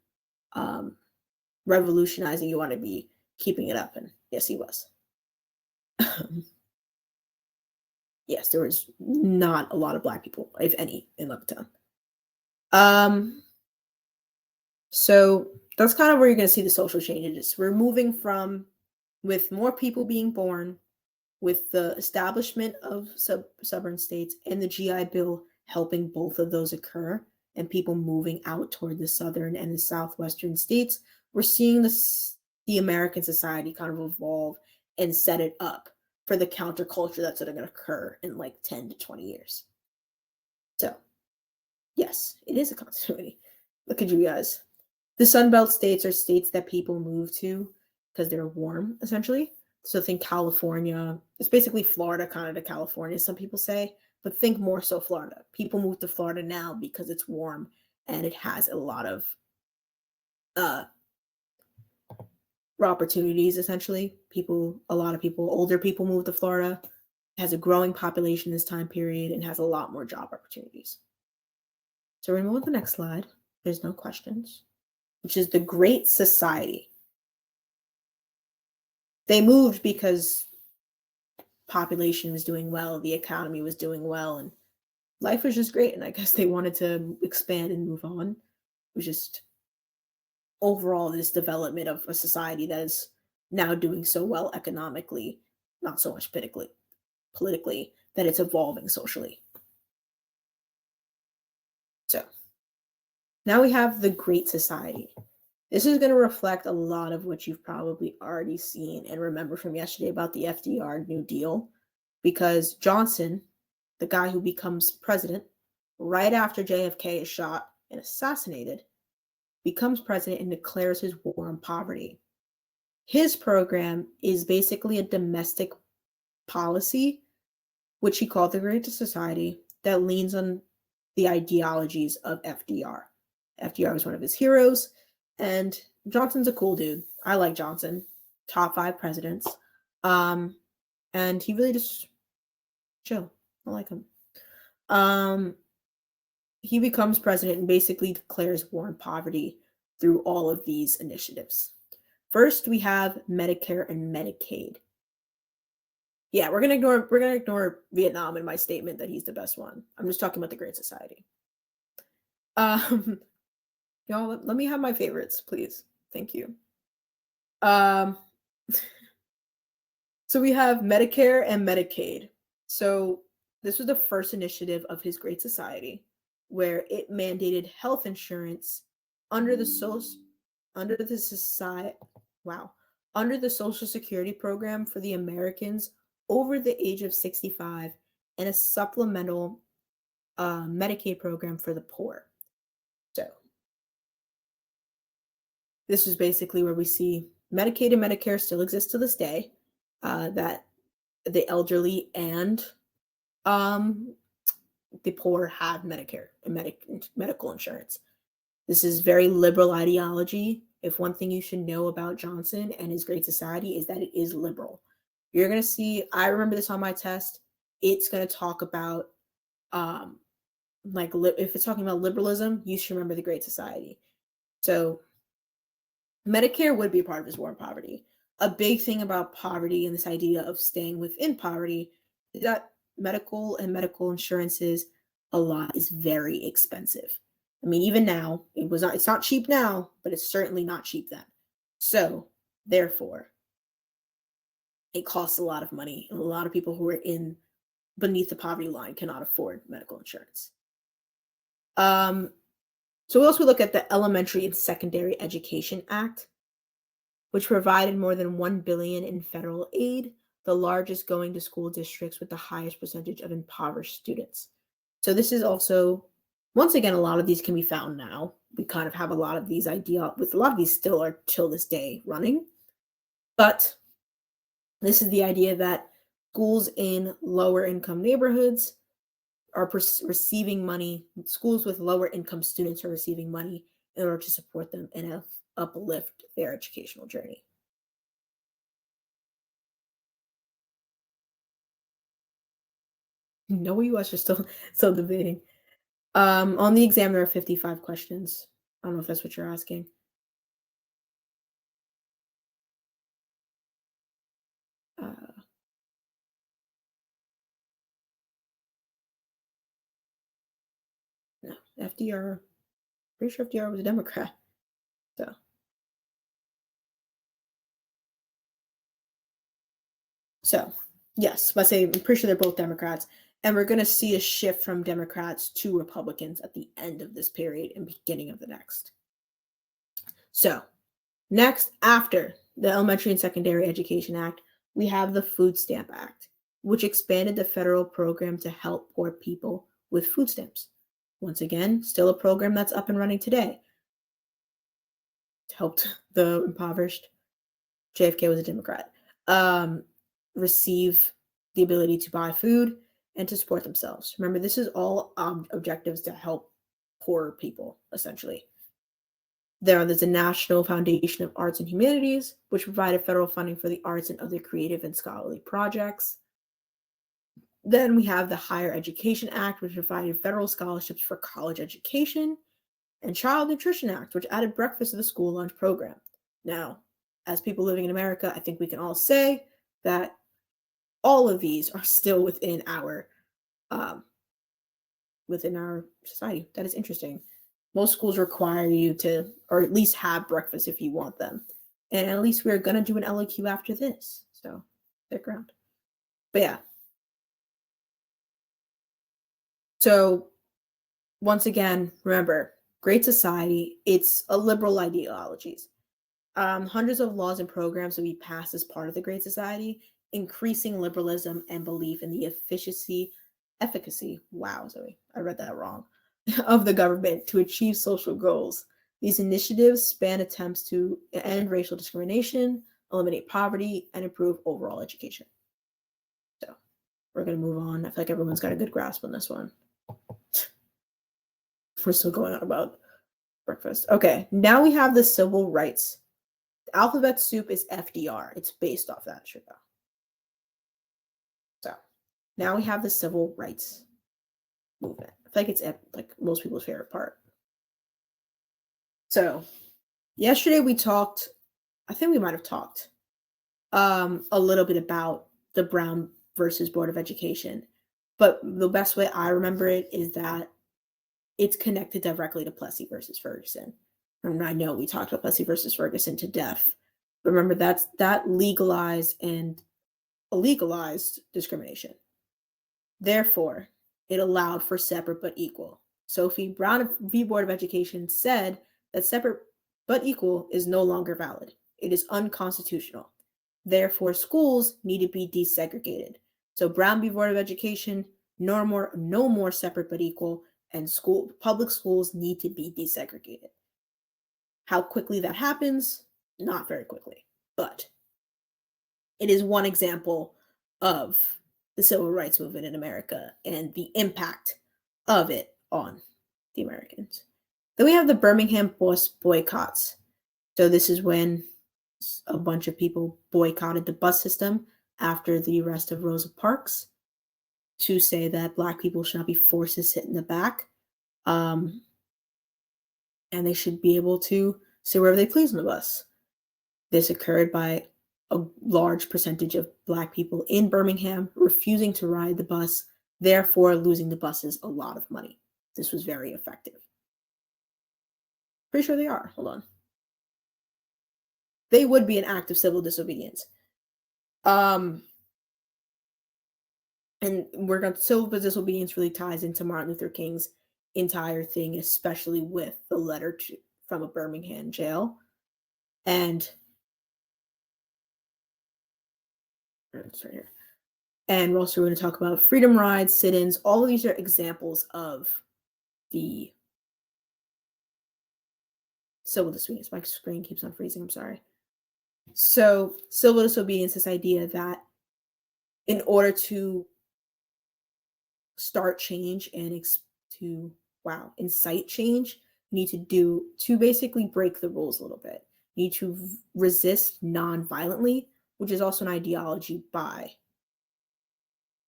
revolutionizing. You want to be keeping it up. And yes, he was. Yes, there was not a lot of Black people, if any, in Levittown. So that's kind of where you're going to see the social changes. We're moving from, with more people being born, with the establishment of southern states and the GI Bill helping both of those occur, and people moving out toward the southern and the southwestern states, we're seeing the American society kind of evolve and set it up for the counterculture that's going to occur in like 10 to 20 years. So, yes, it is a continuity. Look at you guys. The Sun Belt states are states that people move to because they're warm, essentially. So think California. It's basically Florida, kind of to California, some people say, but think more so Florida. People move to Florida now because it's warm and it has a lot of opportunities, essentially. A lot of people, older people move to Florida. It has a growing population this time period and has a lot more job opportunities. So we're going to move on to the next slide. There's no questions, which is the Great Society. They moved because population was doing well, the economy was doing well, and life was just great. And I guess they wanted to expand and move on. It was just overall this development of a society that is now doing so well economically, not so much politically, that it's evolving socially. So now we have the Great Society. This is going to reflect a lot of what you've probably already seen and remember from yesterday about the FDR New Deal, because Johnson, the guy who becomes president right after JFK is shot and assassinated, becomes president and declares his war on poverty. His program is basically a domestic policy, which he called the Great Society, that leans on the ideologies of FDR. FDR was one of his heroes, and Johnson's a cool dude. I like Johnson, top 5 presidents. And he really just chill. I like him. He becomes president and basically declares war on poverty through all of these initiatives. First, we have Medicare and Medicaid. Yeah, we're gonna ignore Vietnam in my statement that he's the best one. I'm just talking about the Great Society. Y'all, let me have my favorites, please. Thank you. So we have Medicare and Medicaid. So this was the first initiative of his Great Society, where it mandated health insurance under the Social Security program for the Americans over the age of 65 and a supplemental Medicaid program for the poor. So this is basically where we see Medicaid and Medicare still exist to this day, that the elderly and the poor have Medicare and medical insurance. This is very liberal ideology. If one thing you should know about Johnson and his Great Society is that it is liberal. You're going to see, I remember this on my test, it's going to talk about, if it's talking about liberalism, you should remember the Great Society. So Medicare would be a part of his war on poverty. A big thing about poverty and this idea of staying within poverty is that medical and medical insurances, a lot is very expensive. I mean, even now, it's not cheap now, but it's certainly not cheap then. So, therefore, it costs a lot of money, and a lot of people who are beneath the poverty line cannot afford medical insurance. So we also look at the Elementary and Secondary Education Act, which provided more than $1 billion in federal aid, the largest going to school districts with the highest percentage of impoverished students. So this is also, once again, a lot of these can be found now. We kind of have a lot of these with a lot of these still are till this day running. But this is the idea that schools in lower income neighborhoods are receiving money. Schools with lower income students are receiving money in order to support them and uplift their educational journey. No, you guys are still debating. On the exam, there are 55 questions. I don't know if that's what you're asking. No, FDR, pretty sure FDR was a Democrat. So yes, I'm pretty sure they're both Democrats. And we're going to see a shift from Democrats to Republicans at the end of this period and beginning of the next. So next, after the Elementary and Secondary Education Act, we have the Food Stamp Act, which expanded the federal program to help poor people with food stamps. Once again, still a program that's up and running today. Helped the impoverished. JFK was a Democrat. Receive the ability to buy food and to support themselves. Remember, this is all objectives to help poor people, essentially. There's a National Foundation of Arts and Humanities, which provided federal funding for the arts and other creative and scholarly projects. Then we have the Higher Education Act, which provided federal scholarships for college education, and Child Nutrition Act, which added breakfast to the school lunch program. Now, as people living in America, I think we can all say that all of these are still within our society. That is interesting. Most schools require you to, or at least have breakfast if you want them. And at least we're going to do an LAQ after this. So stick around. But yeah. So once again, remember, Great Society, it's a liberal ideologies. Hundreds of laws and programs will be passed as part of the Great Society, increasing liberalism and belief in the efficacy, wow, Zoe, I read that wrong, of the government to achieve social goals. These initiatives span attempts to end racial discrimination, eliminate poverty, and improve overall education. So we're going to move on. I feel like everyone's got a good grasp on this one. We're still going on about breakfast. Okay, now we have the civil rights. The alphabet soup is FDR. It's based off that shit though. So now we have the civil rights movement. I feel like it's like most people's favorite part. So yesterday we talked, I think we might have talked a little bit about the Brown versus Board of Education. But the best way I remember it is that it's connected directly to Plessy versus Ferguson. And I know we talked about Plessy versus Ferguson to death. Remember, that legalized and illegalized discrimination. Therefore, it allowed for separate but equal. Sophie Brown v. Board of Education said that separate but equal is no longer valid. It is unconstitutional. Therefore, schools need to be desegregated. So Brown v. Board of Education, no more separate but equal, and public schools need to be desegregated. How quickly that happens? Not very quickly, but it is one example of the civil rights movement in America and the impact of it on the Americans. Then we have the Birmingham bus boycotts. So this is when a bunch of people boycotted the bus system after the arrest of Rosa Parks to say that Black people should not be forced to sit in the back. And they should be able to sit wherever they please on the bus. This occurred by a large percentage of Black people in Birmingham refusing to ride the bus, therefore losing the buses a lot of money. This was very effective. Pretty sure they are. Hold on. They would be an act of civil disobedience. And civil disobedience really ties into Martin Luther King's entire thing, especially with the letter from a Birmingham jail. And it's right here. And we're also going to talk about freedom rides, sit-ins. All of these are examples of the civil disobedience. My screen keeps on freezing. I'm sorry. So civil disobedience, this idea that in order to start change and to incite change, you need to basically break the rules a little bit. You need to resist non-violently, which is also an ideology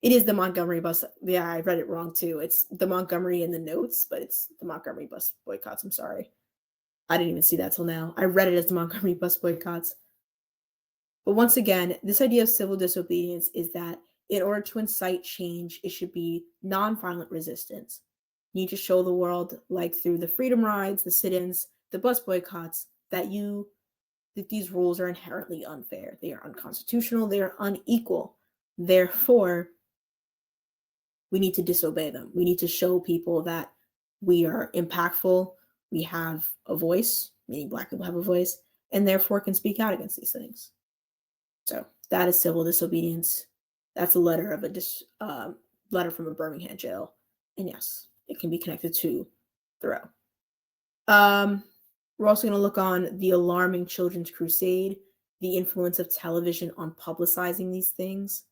it is the Montgomery bus. Yeah, I read it wrong too. It's the Montgomery in the notes, but it's the Montgomery bus boycotts. I'm sorry. I didn't even see that till now. I read it as the Montgomery bus boycotts. But once again, this idea of civil disobedience is that in order to incite change, it should be nonviolent resistance. You need to show the world, like through the freedom rides, the sit-ins, the bus boycotts, that these rules are inherently unfair. They are unconstitutional. They are unequal. Therefore, we need to disobey them. We need to show people that we are impactful. We have a voice, meaning Black people have a voice, and therefore can speak out against these things. So that is civil disobedience. That's a letter of letter from a Birmingham jail, and yes, it can be connected to Thoreau. We're also going to look on the alarming children's crusade, the influence of television on publicizing these things.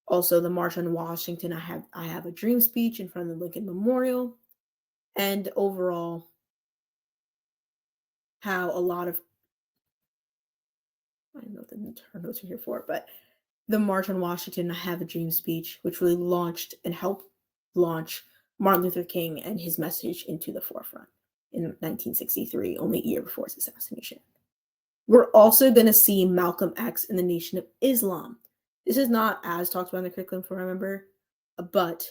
Also, the March on Washington, I have a dream speech in front of the Lincoln Memorial, and overall, how a lot of I don't know what the notes are here for, but the March on Washington, I have a dream speech, which really launched and helped launch Martin Luther King and his message into the forefront in 1963, only a year before his assassination. We're also going to see Malcolm X and the Nation of Islam. This is not as talked about in the curriculum, if I remember, but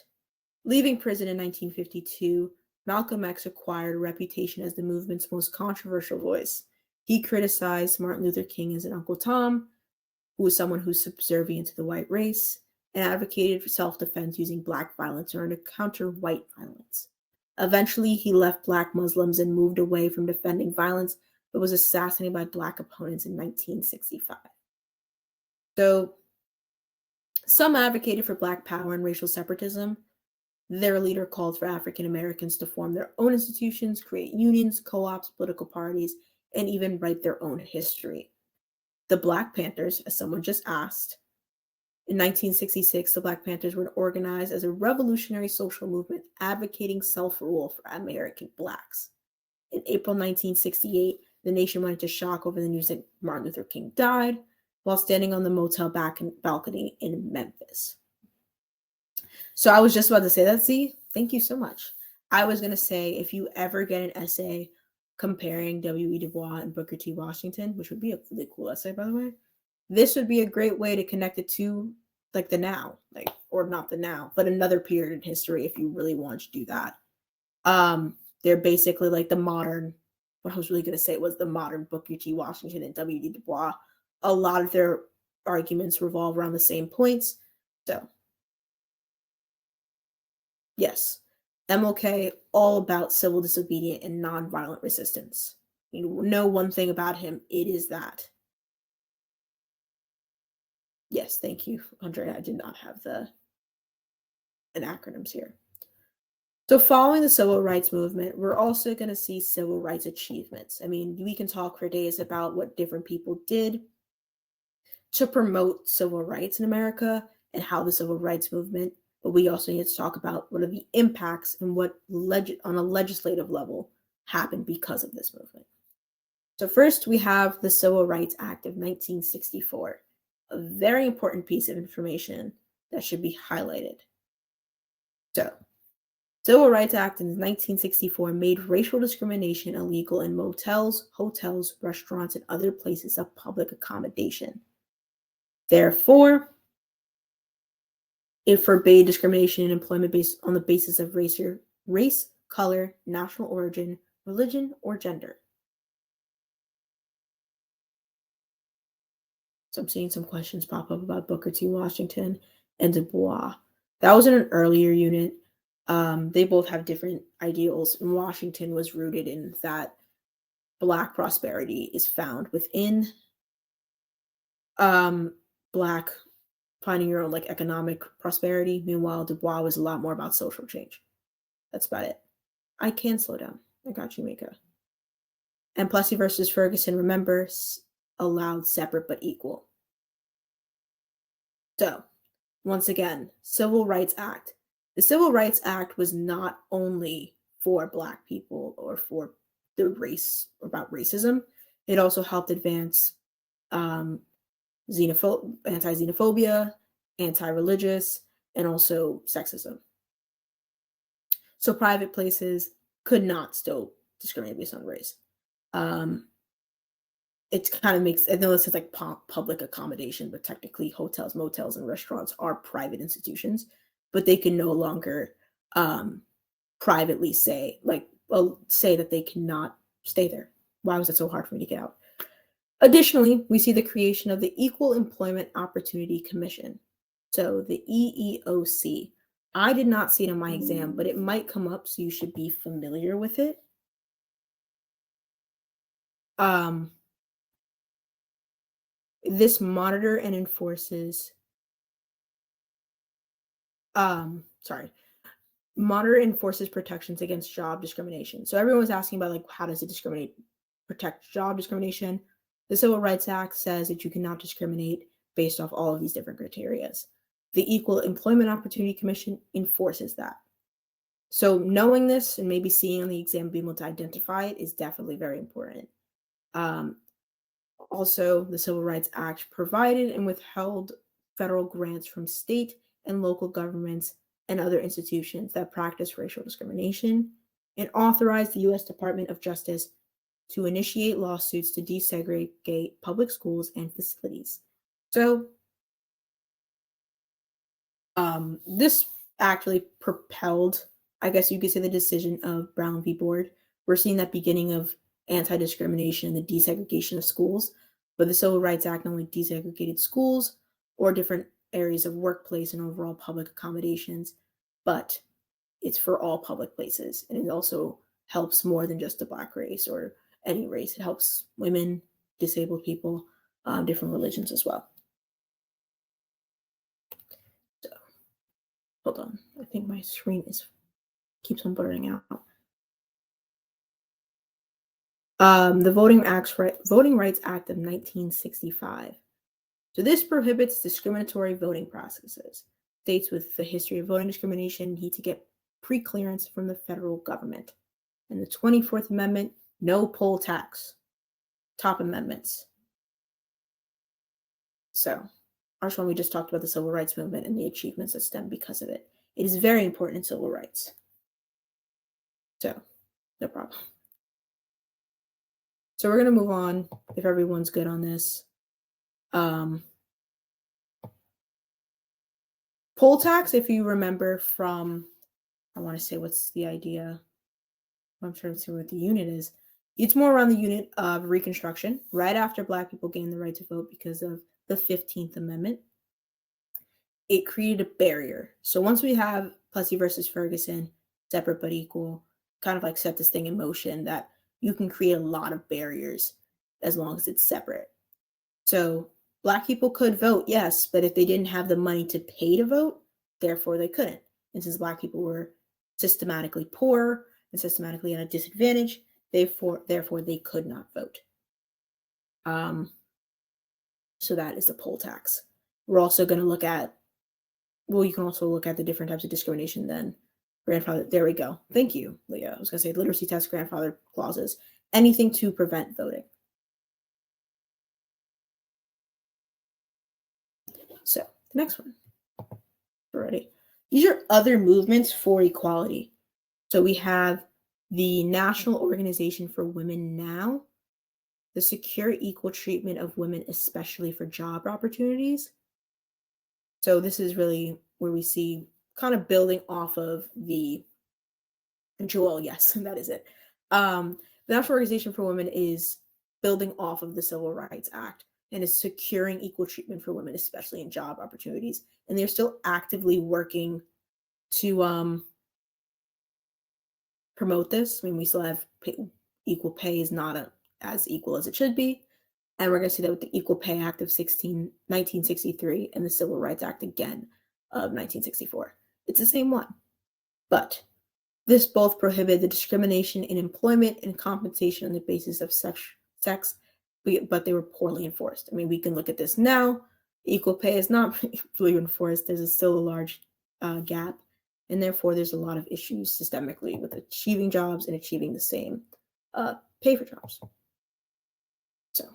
leaving prison in 1952, Malcolm X acquired a reputation as the movement's most controversial voice. He criticized Martin Luther King as an Uncle Tom, who was someone who's subservient to the white race, and advocated for self-defense using Black violence in order to counter white violence. Eventually, he left Black Muslims and moved away from defending violence, but was assassinated by Black opponents in 1965. So, some advocated for Black power and racial separatism. Their leader called for African Americans to form their own institutions, create unions, co-ops, political parties, and even write their own history. The Black Panthers, as someone just asked, in 1966, the Black Panthers were organized as a revolutionary social movement advocating self-rule for American Blacks. In April 1968, the nation went into shock over the news that Martin Luther King died while standing on the motel balcony in Memphis. So I was just about to say that, Z. Thank you so much. I was going to say, if you ever get an essay comparing W.E. Du Bois and Booker T. Washington, which would be a really cool essay, by the way, this would be a great way to connect it to like the now, or not the now, but another period in history if you really want to do that. They're basically like the modern, what I was really going to say was the modern Booker T. Washington and W.E. Du Bois. A lot of their arguments revolve around the same points. So, yes, MLK, all about civil disobedience and nonviolent resistance. You know one thing about him, it is that. Yes, thank you, Andrea. I did not have an acronyms here. So following the civil rights movement, we're also going to see civil rights achievements. I mean, we can talk for days about what different people did to promote civil rights in America and how the civil rights movement, but we also need to talk about what are the impacts and what on a legislative level happened because of this movement. So first, we have the Civil Rights Act of 1964, a very important piece of information that should be highlighted. So Civil Rights Act in 1964 made racial discrimination illegal in motels, hotels, restaurants, and other places of public accommodation. Therefore, it forbade discrimination in employment based on the basis of race, color, national origin, religion, or gender. So I'm seeing some questions pop up about Booker T. Washington and Du Bois. That was in an earlier unit. They both have different ideals, and Washington was rooted in that Black prosperity is found within Black finding your own like economic prosperity. Meanwhile, Du Bois was a lot more about social change. That's about it. I can slow down. I got you, Mika. And Plessy versus Ferguson, remember, allowed separate but equal. So, once again, Civil Rights Act. The Civil Rights Act was not only for Black people or for the race, about racism. It also helped advance anti-xenophobia, anti-religious, and also sexism. So private places could not still discriminate based on race. It kind of makes, I know this is like public accommodation, but technically hotels, motels, and restaurants are private institutions, but they can no longer privately say that they cannot stay there. Why was it so hard for me to get out? Additionally, we see the creation of the Equal Employment Opportunity Commission. So the EEOC. I did not see it on my exam, but it might come up, so you should be familiar with it. This monitor and enforces protections against job discrimination. So everyone was asking about like how does it protect job discrimination? The Civil Rights Act says that you cannot discriminate based off all of these different criteria. The Equal Employment Opportunity Commission enforces that. So knowing this and maybe seeing on the exam being able to identify it is definitely very important. Also, the Civil Rights Act provided and withheld federal grants from state and local governments and other institutions that practice racial discrimination, and authorized the U.S. Department of Justice to initiate lawsuits to desegregate public schools and facilities. So, this actually propelled, I guess you could say, the decision of Brown v. Board. We're seeing that beginning of anti-discrimination and the desegregation of schools, but the Civil Rights Act not only desegregated schools or different areas of workplace and overall public accommodations, but it's for all public places, and it also helps more than just the Black race or any race. It helps women, disabled people, different religions as well. So, hold on. I think my screen keeps on blurring out. The Voting Rights Act of 1965. So this prohibits discriminatory voting practices. States with the history of voting discrimination need to get pre-clearance from the federal government. And the 24th Amendment, no poll tax. Top amendments. So, Arshwan, we just talked about the civil rights movement and the achievements that stem because of it. It is very important in civil rights. So, no problem. So we're going to move on, if everyone's good on this. Poll tax, if you remember from, I want to say what's the idea. I'm trying to see what the unit is. It's more around the unit of Reconstruction, right after Black people gained the right to vote because of the 15th Amendment. It created a barrier. So once we have Plessy versus Ferguson, separate but equal, kind of like set this thing in motion that you can create a lot of barriers as long as it's separate. So Black people could vote, yes, but if they didn't have the money to pay to vote, therefore they couldn't. And since Black people were systematically poor and systematically at a disadvantage, therefore they could not vote. So that is the poll tax. We're also going to look at, well, you can also look at the different types of discrimination then. Grandfather, there we go. Thank you, Leah. I was going to say literacy test, grandfather clauses, anything to prevent voting. So the next one. We're ready. These are other movements for equality. So we have the National Organization for Women Now, the Secure Equal Treatment of Women, especially for job opportunities. So this is really where we see kind of building off of the Joel, yes, that is it. The National Organization for Women is building off of the Civil Rights Act and is securing equal treatment for women, especially in job opportunities. And they're still actively working to promote this. I mean, we still have equal pay is not as equal as it should be. And we're going to see that with the Equal Pay Act of 1963 and the Civil Rights Act again of 1964. It's the same one. But this both prohibited the discrimination in employment and compensation on the basis of sex, but they were poorly enforced. I mean, we can look at this now. Equal pay is not fully enforced. There's still a large gap, and therefore there's a lot of issues systemically with achieving jobs and achieving the same pay for jobs. So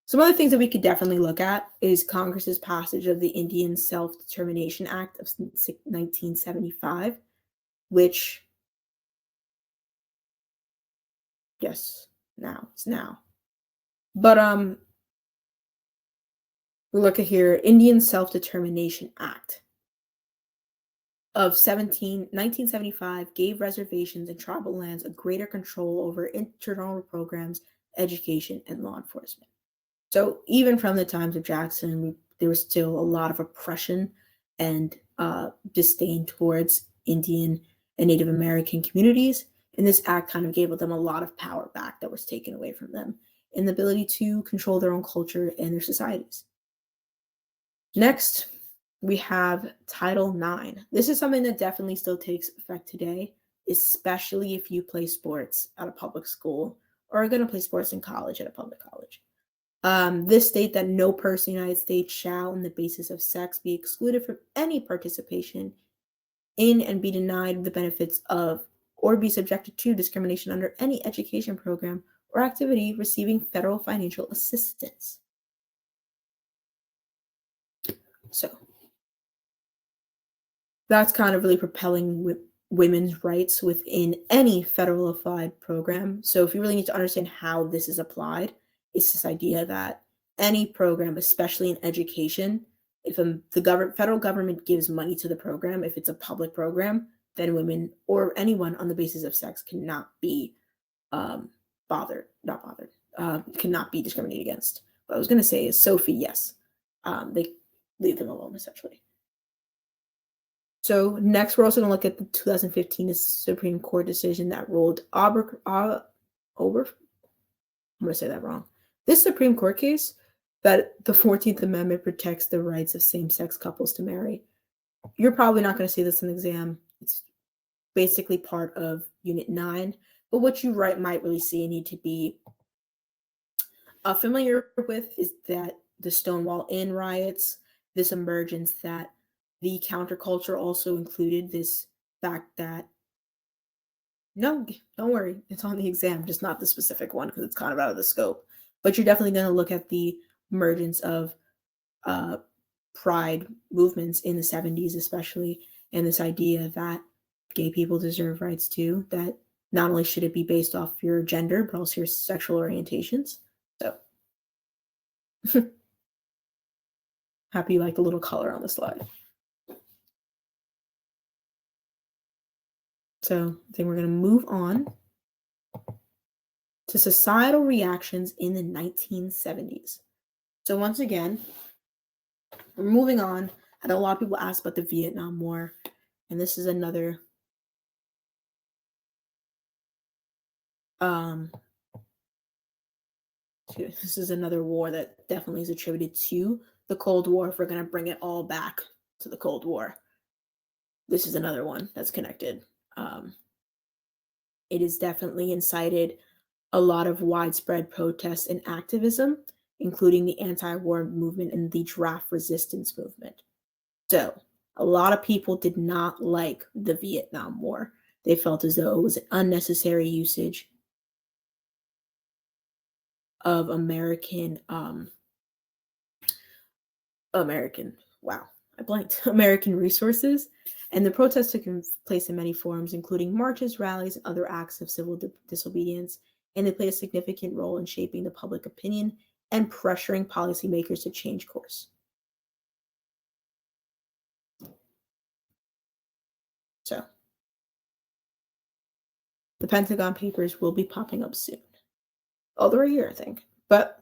some other things that we could definitely look at is Congress's passage of the Indian Self-Determination Act of 1975, which, yes, it's now. But we look at here, Indian Self-Determination Act of 1975 gave reservations and tribal lands a greater control over internal programs, education, and law enforcement. So even from the times of Jackson, there was still a lot of oppression and disdain towards Indian and Native American communities. And this act kind of gave them a lot of power back that was taken away from them and the ability to control their own culture and their societies. Next, we have Title IX. This is something that definitely still takes effect today, especially if you play sports at a public school or are going to play sports in college at a public college. This state that no person in the United States shall, on the basis of sex, be excluded from any participation in and be denied the benefits of or be subjected to discrimination under any education program or activity receiving federal financial assistance. So that's kind of really propelling women's rights within any federal applied program. So if you really need to understand how this is applied, it's this idea that any program, especially in education, if the federal government gives money to the program, if it's a public program, then women or anyone on the basis of sex cannot be cannot be discriminated against. What I was going to say is Sophie, yes, they leave them alone essentially. So next, we're also going to look at the 2015 Supreme Court decision that ruled I'm going to say that wrong. This Supreme Court case that the 14th Amendment protects the rights of same-sex couples to marry. You're probably not going to see this in the exam. It's basically part of Unit 9. But what you might really see and need to be familiar with is that the Stonewall Inn riots, this emergence that the counterculture also included this fact that, no, don't worry, it's on the exam, just not the specific one because it's kind of out of the scope. But you're definitely going to look at the emergence of pride movements in the 70s especially, and this idea that gay people deserve rights too, that not only should it be based off your gender, but also your sexual orientations. So happy you like the little color on the slide. So I think we're going to move on to societal reactions in the 1970s. So once again, we're moving on. I know a lot of people ask about the Vietnam War, and this is another war that definitely is attributed to the Cold War. If we're going to bring it all back to the Cold War, this is another one that's connected. It has definitely incited a lot of widespread protests and activism, including the anti-war movement and the draft resistance movement. So a lot of people did not like the Vietnam War. They felt as though it was an unnecessary usage of American, wow, I blanked, American resources. And the protests took place in many forms, including marches, rallies, and other acts of civil disobedience. And they played a significant role in shaping the public opinion and pressuring policymakers to change course. So, the Pentagon Papers will be popping up soon. Oh, they're a year, I think. But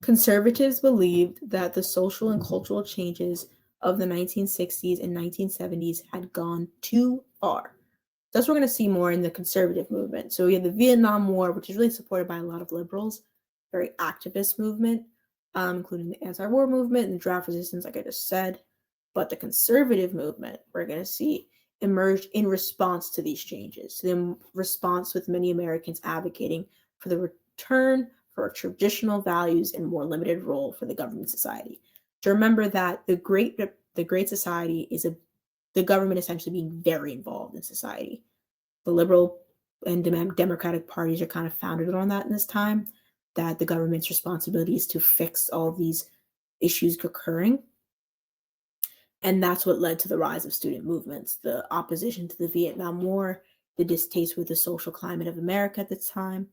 conservatives believed that the social and cultural changes of the 1960s and 1970s had gone too far. That's what we're going to see more in the conservative movement. So we have the Vietnam War, which is really supported by a lot of liberals, very activist movement, including the anti-war movement and the draft resistance, like I just said. But the conservative movement, we're going to see, emerged in response to these changes, the response with many Americans advocating for the return for traditional values and more limited role for the government society. To remember that the Great Society is the government essentially being very involved in society. The liberal and democratic parties are kind of founded on that in this time, that the government's responsibility is to fix all these issues occurring. And that's what led to the rise of student movements, the opposition to the Vietnam War, the distaste with the social climate of America at the time.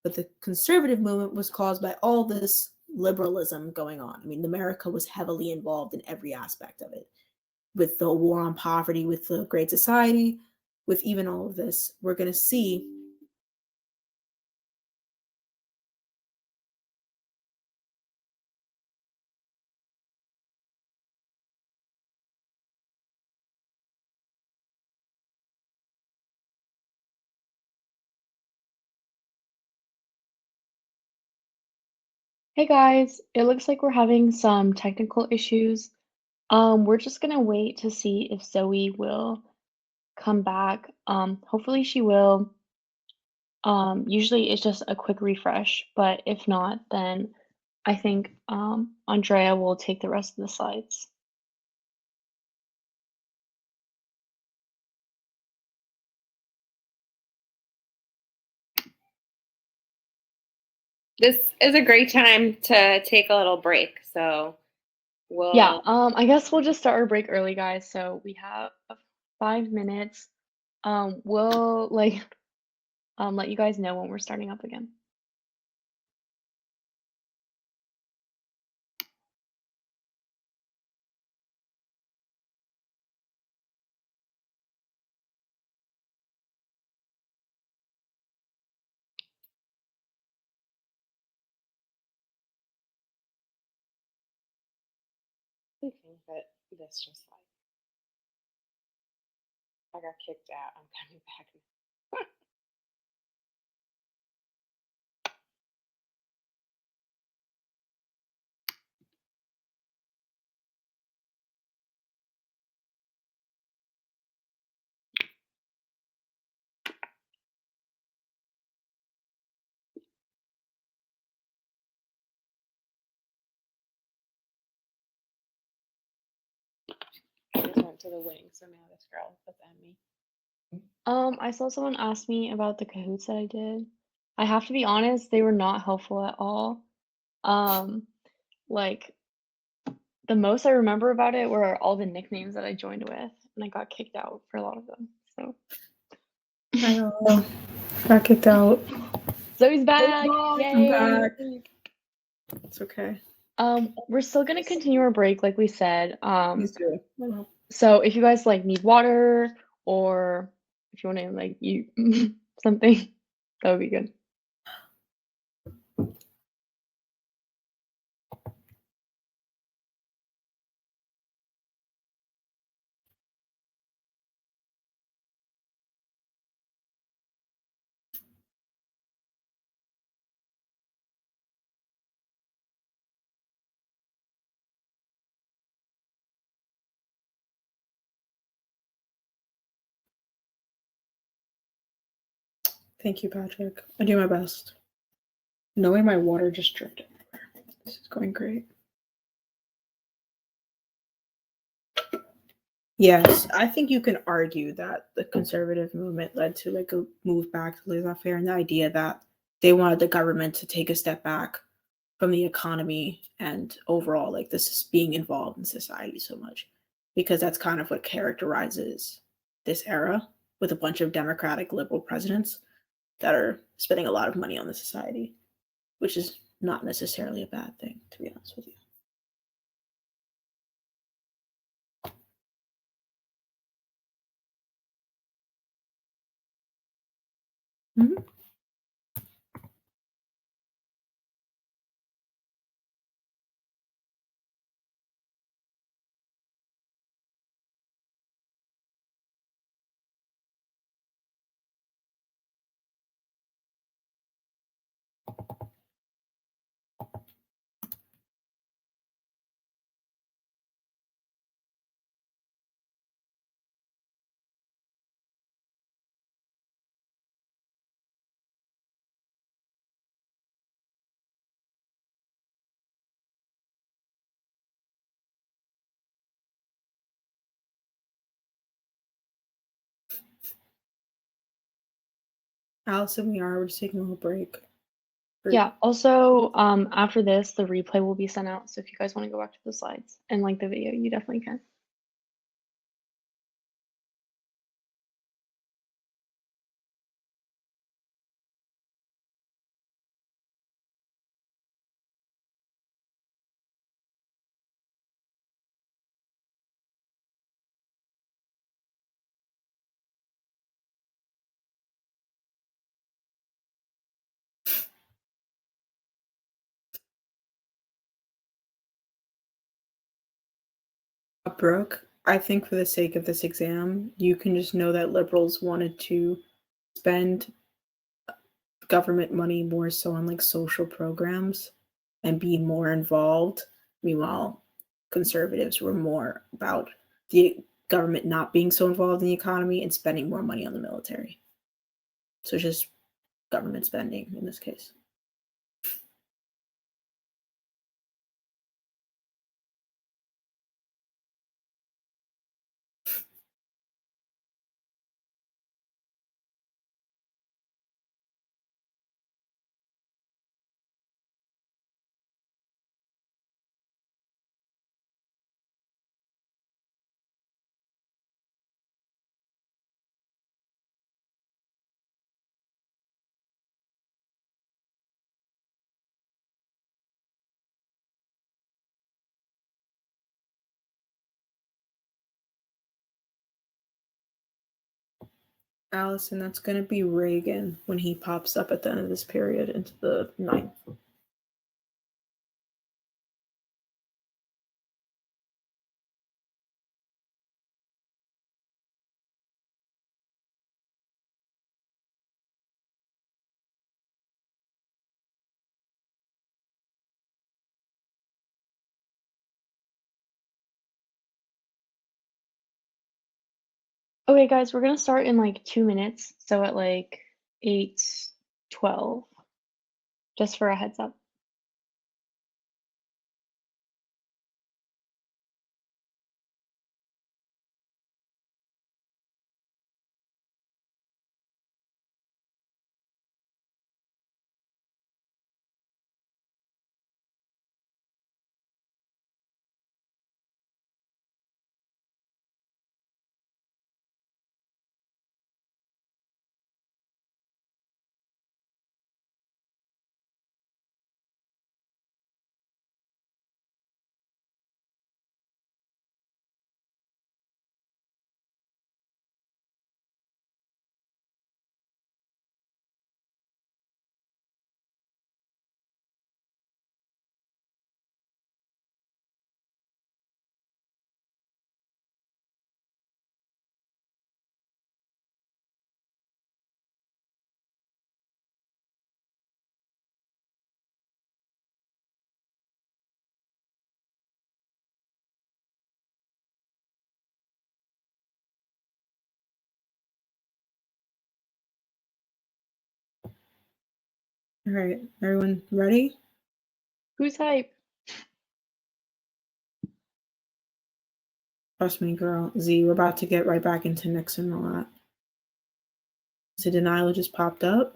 But the conservative movement was caused by all this liberalism going on. I mean, America was heavily involved in every aspect of it. With the war on poverty, with the Great Society, with even all of this, we're going to see Hey guys, it looks like we're having some technical issues. We're just gonna wait to see if Zoe will come back. Hopefully she will. Usually it's just a quick refresh, but if not, then I think Andrea will take the rest of the slides. This is a great time to take a little break, so Yeah, I guess we'll just start our break early, guys. So we have 5 minutes. We'll let you guys know when we're starting up again. I think that this just like I got kicked out. I'm coming back now. I just went to the wing, so now this girl is at me. I saw someone ask me about the Kahoots that I did. I have to be honest, they were not helpful at all. Like the most I remember about it were all the nicknames that I joined with, and I got kicked out for a lot of them. So I know. Got kicked out. Zoe's back. I'm Yay! back. It's okay. We're still gonna continue our break, like we said. Please do. So if you guys need water or if you want to eat something, that would be good. Thank you, Patrick. I do my best. Knowing my water just dripped everywhere. This is going great. Yes, I think you can argue that the conservative movement led to a move back to laissez-faire and the idea that they wanted the government to take a step back from the economy and overall, like, this is being involved in society so much, because that's kind of what characterizes this era, with a bunch of democratic liberal presidents that are spending a lot of money on the society, which is not necessarily a bad thing, to be honest with you. Mhm. Allison, we're just taking a little break. Yeah, also, after this, the replay will be sent out, so if you guys want to go back to the slides and like the video, you definitely can. Brooke, I think for the sake of this exam, you can just know that liberals wanted to spend government money more so on like social programs and be more involved. Meanwhile, conservatives were more about the government not being so involved in the economy and spending more money on the military. So it's just government spending in this case. Allison, that's going to be Reagan when he pops up at the end of this period into the 9th. Okay, guys, we're gonna start in like 2 minutes, so at like 8:12, just for a heads up. All right, everyone ready? Who's hype? Trust me, girl. Z, we're about to get right back into Nixon and all that. So denial just popped up.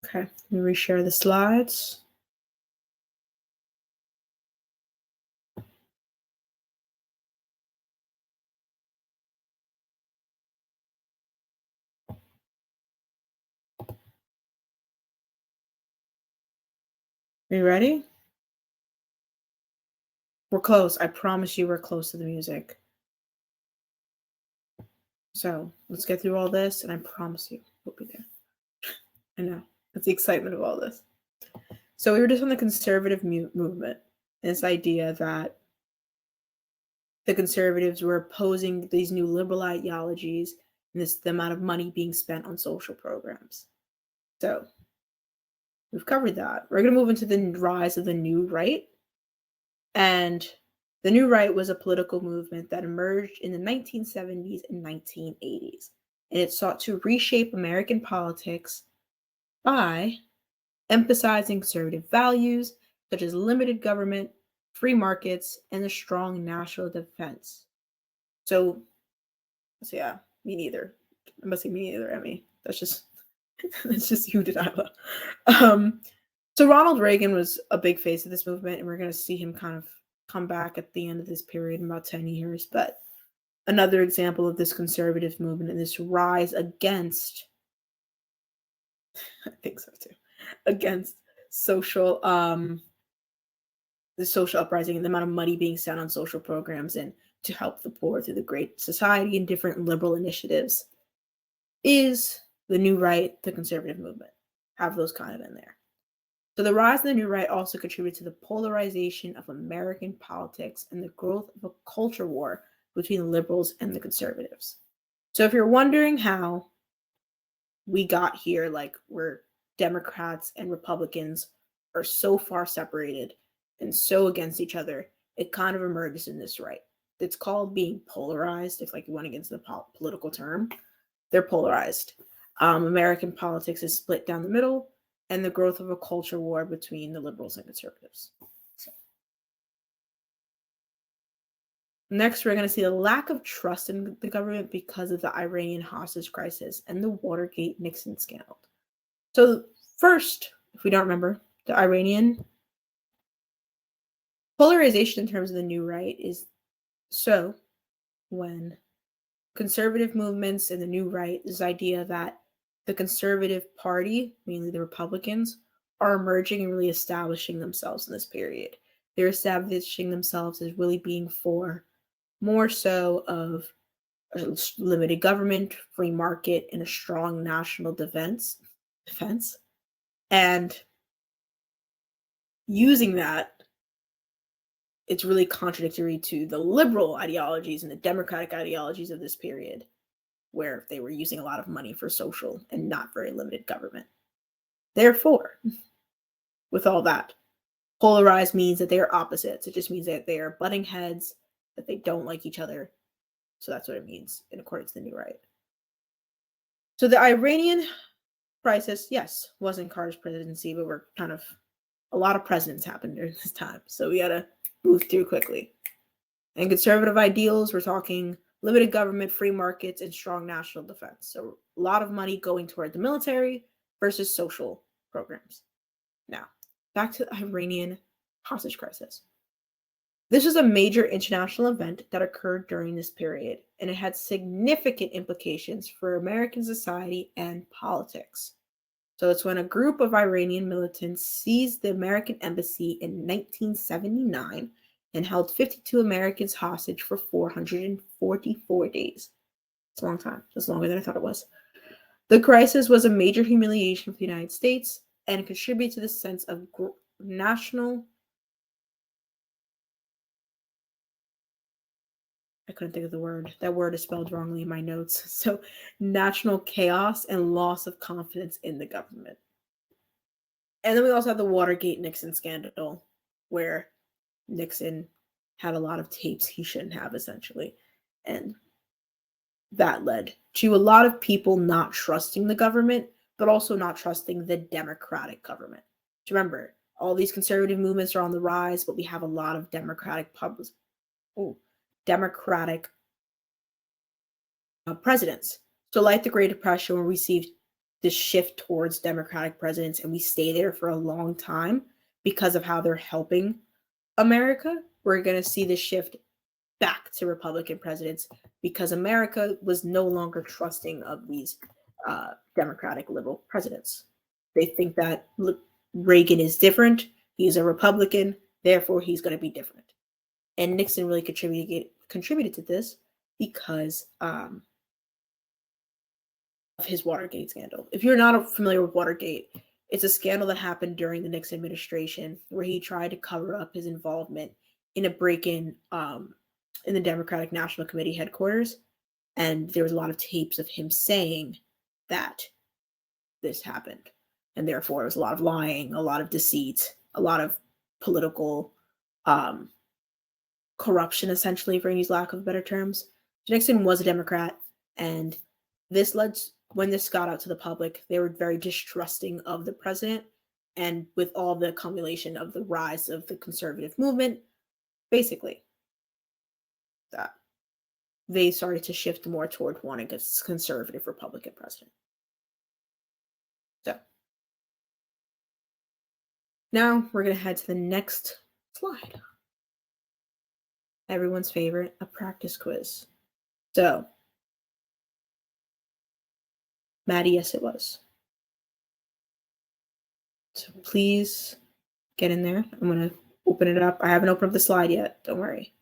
Okay, let me reshare the slides. Are you ready? We're close. I promise you we're close to the music. So let's get through all this, and I promise you we'll be there. I know. That's the excitement of all this. So we were just on the conservative movement. This idea that the conservatives were opposing these new liberal ideologies and the amount of money being spent on social programs. So we've covered that. We're going to move into the rise of the new right. And the new right was a political movement that emerged in the 1970s and 1980s. And it sought to reshape American politics by emphasizing conservative values such as limited government, free markets, and a strong national defense. So yeah, me neither. I must say me neither, Emmy. That's just you, Delilah. So Ronald Reagan was a big face of this movement, and we're going to see him kind of come back at the end of this period in about 10 years. But another example of this conservative movement and this rise against, I think so too, against social, the social uprising and the amount of money being spent on social programs and to help the poor through the Great Society and different liberal initiatives is the new right, the conservative movement. Have those kind of in there. So the rise of the new right also contributed to the polarization of American politics and the growth of a culture war between the liberals and the conservatives. So if you're wondering how we got here, like where Democrats and Republicans are so far separated and so against each other, it kind of emerges in this right. It's called being polarized, if like you want to get into the political term. They're polarized. American politics is split down the middle, and the growth of a culture war between the liberals and conservatives. So. Next, we're going to see the lack of trust in the government because of the Iranian hostage crisis and the Watergate-Nixon scandal. So first, if we don't remember, the Iranian polarization in terms of the new right is so when conservative movements and the new right, this idea that the conservative party, mainly the Republicans, are emerging and really establishing themselves in this period. They're establishing themselves as really being for more so of a limited government, free market, and a strong national defense. And using that, it's really contradictory to the liberal ideologies and the democratic ideologies of this period, where they were using a lot of money for social and not very limited government. Therefore, with all that, polarized means that they are opposites. It just means that they are butting heads, that they don't like each other. So that's what it means in accordance to the new right. So the Iranian crisis, yes, wasn't Carter's presidency, but we're kind of, a lot of presidents happened during this time. So we got to move through quickly. And conservative ideals, we're talking limited government, free markets, and strong national defense. So a lot of money going toward the military versus social programs. Now, back to the Iranian hostage crisis. This was a major international event that occurred during this period, and it had significant implications for American society and politics. So it's when a group of Iranian militants seized the American embassy in 1979 and held 52 Americans hostage for 444 days. It's a long time. It's longer than I thought it was. The crisis was a major humiliation for the United States and contributed to the sense of national... I couldn't think of the word. That word is spelled wrongly in my notes. So national chaos and loss of confidence in the government. And then we also have the Watergate-Nixon scandal, where Nixon had a lot of tapes he shouldn't have, essentially. And that led to a lot of people not trusting the government, but also not trusting the democratic government. Remember, all these conservative movements are on the rise, but we have a lot of democratic presidents. So like the Great Depression, we see this shift towards democratic presidents, and we stay there for a long time because of how they're helping America. We're going to see this shift back to Republican presidents because America was no longer trusting of these democratic liberal presidents. They think that Reagan is different. He's a Republican, therefore he's going to be different. And Nixon really contributed to this because of his Watergate scandal. If you're not familiar with Watergate, it's a scandal that happened during the Nixon administration where he tried to cover up his involvement in a break-in in the Democratic National Committee headquarters. And there was a lot of tapes of him saying that this happened. And therefore, it was a lot of lying, a lot of deceit, a lot of political corruption, essentially, for any lack of better terms. Nixon was a Democrat, and this led, when this got out to the public, they were very distrusting of the president. And with all the accumulation of the rise of the conservative movement, basically, that they started to shift more toward wanting a conservative Republican president. So now we're going to head to the next slide. Everyone's favorite, a practice quiz. So, Maddie, yes, it was. So please get in there. I'm going to open it up. I haven't opened up the slide yet. Don't worry.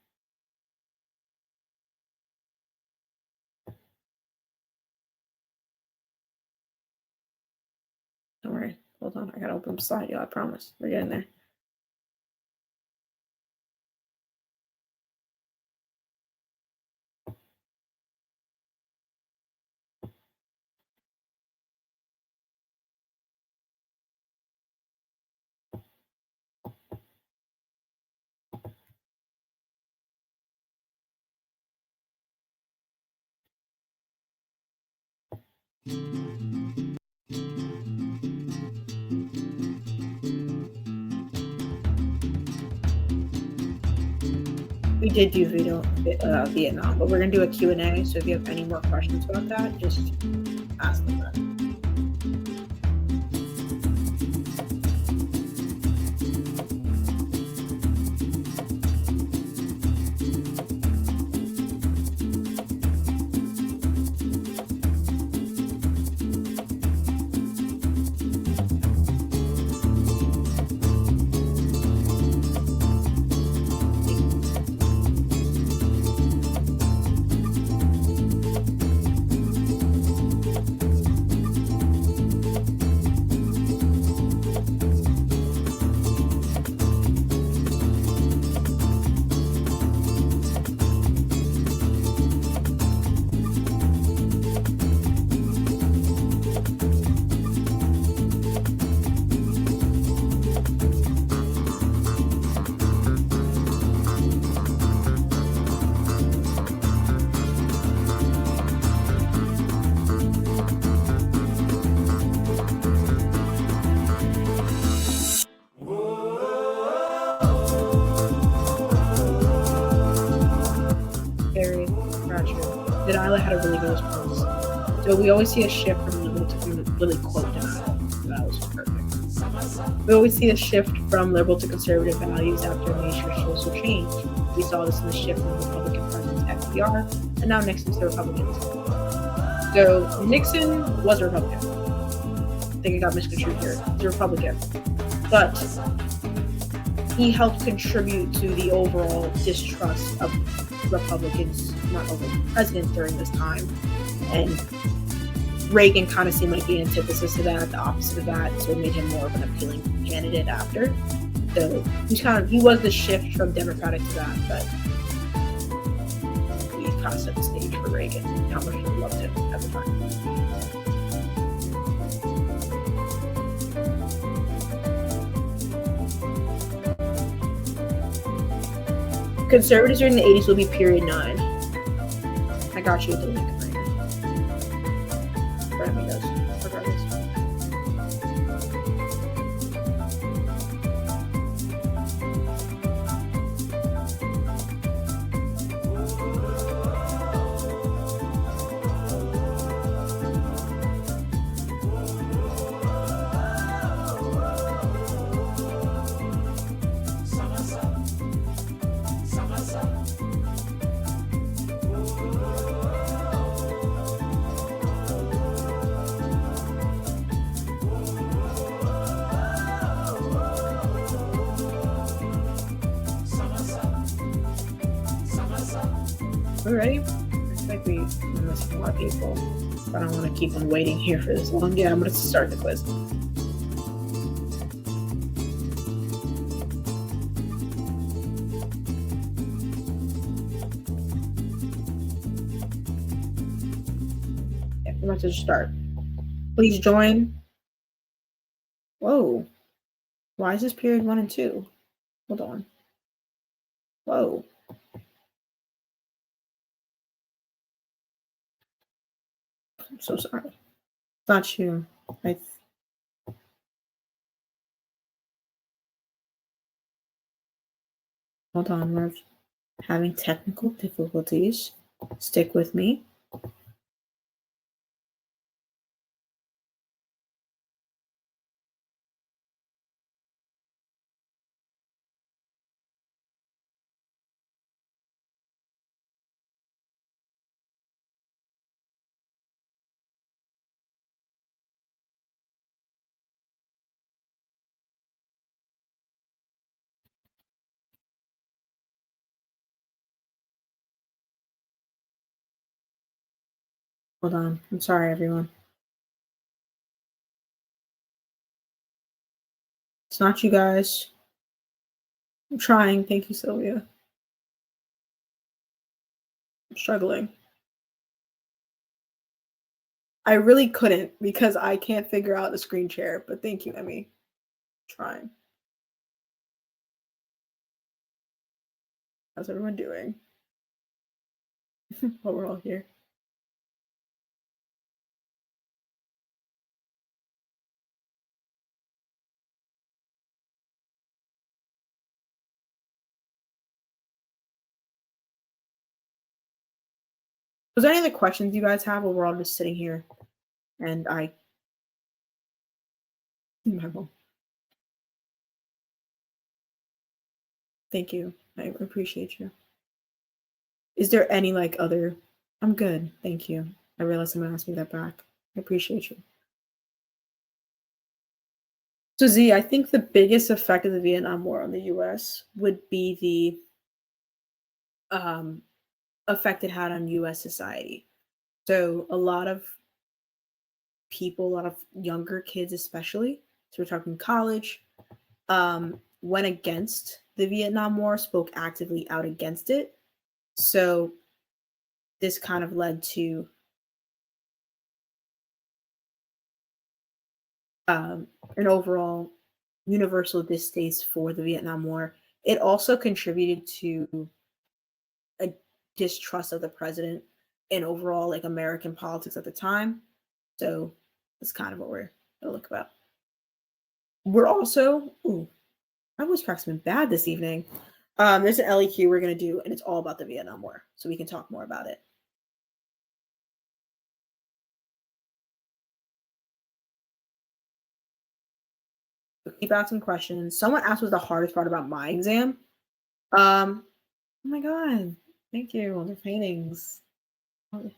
Don't worry. Hold on. I got to open up the slide, y'all. I promise. We're getting there. We did do Vietnam, but we're going to do a Q&A, so if you have any more questions about that, just ask them that. Denial had a really good response. So we always see a shift from liberal to really quote denial. That was perfect. We always see a shift from liberal to conservative values after a major social change. We saw this in the shift from Republican president to FDR, and now Nixon's the Republican. So Nixon was a Republican. I think it got misconstrued here. He's a Republican. But he helped contribute to the overall distrust of Republicans, not over the president during this time. And Reagan kind of seemed like the antithesis of that, the opposite of that, so it made him more of an appealing candidate after. So he was the shift from Democratic to that, but he kind of set the stage for Reagan, how much he loved him at the time. Conservatives during the 80s will be period 9. I got you with the link right here. Grab me those, regardless. we ready? Looks like we're missing a lot of people. I don't want to keep them waiting here for this long. Yeah, I'm going to start the quiz. Yeah, we're about to start. Please join. Whoa. Why is this period 1 and 2? Hold on. Whoa. I'm so sorry. It's not you. Hold on, we're having technical difficulties. Stick with me. Hold on. I'm sorry, everyone. It's not you guys. I'm trying. Thank you, Sylvia. I'm struggling. I really couldn't because I can't figure out the screen share, but thank you, Emmy. I'm trying. How's everyone doing? Well, we're all here. Was there any other questions you guys have, or we're all just sitting here and I Thank you. I appreciate you. Is there any other? I'm good. Thank you. I realized someone asked me that back. I appreciate you. So Z, I think the biggest effect of the Vietnam War on the US would be the effect it had on US society. So a lot of people, a lot of younger kids especially, so we're talking college, went against the Vietnam War, spoke actively out against it. So this kind of led to an overall universal distaste for the Vietnam War. It also contributed to a distrust of the president and overall American politics at the time. So that's kind of what we're gonna look about. We're also, my voice crack's been bad this evening. There's an LEQ we're gonna do, and it's all about the Vietnam War, so we can talk more about it. So keep asking questions. Someone asked what's the hardest part about my exam. Oh my god, thank you. The paintings. I'm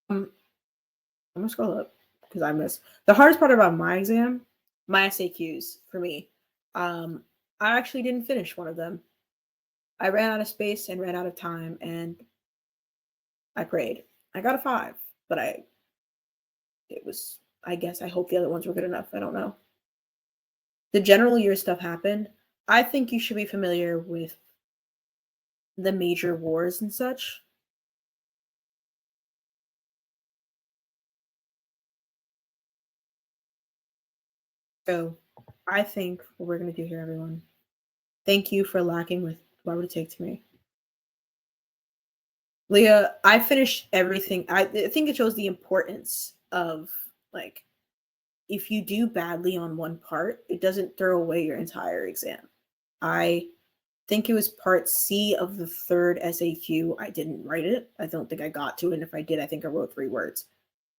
gonna scroll up because I missed the hardest part about my exam. My SAQs for me. I actually didn't finish one of them. I ran out of space and ran out of time, and I prayed. I got a 5, but I guess I hope the other ones were good enough. I don't know. The general year stuff happened. I think you should be familiar with the major wars and such. So I think what we're going to do here, everyone. Thank you for lacking with what would it take to me. Leah, I finished everything. I think it shows the importance of if you do badly on one part, it doesn't throw away your entire exam. I think it was part C of the 3rd SAQ. I didn't write it. I don't think I got to it. And if I did, I think I wrote 3 words.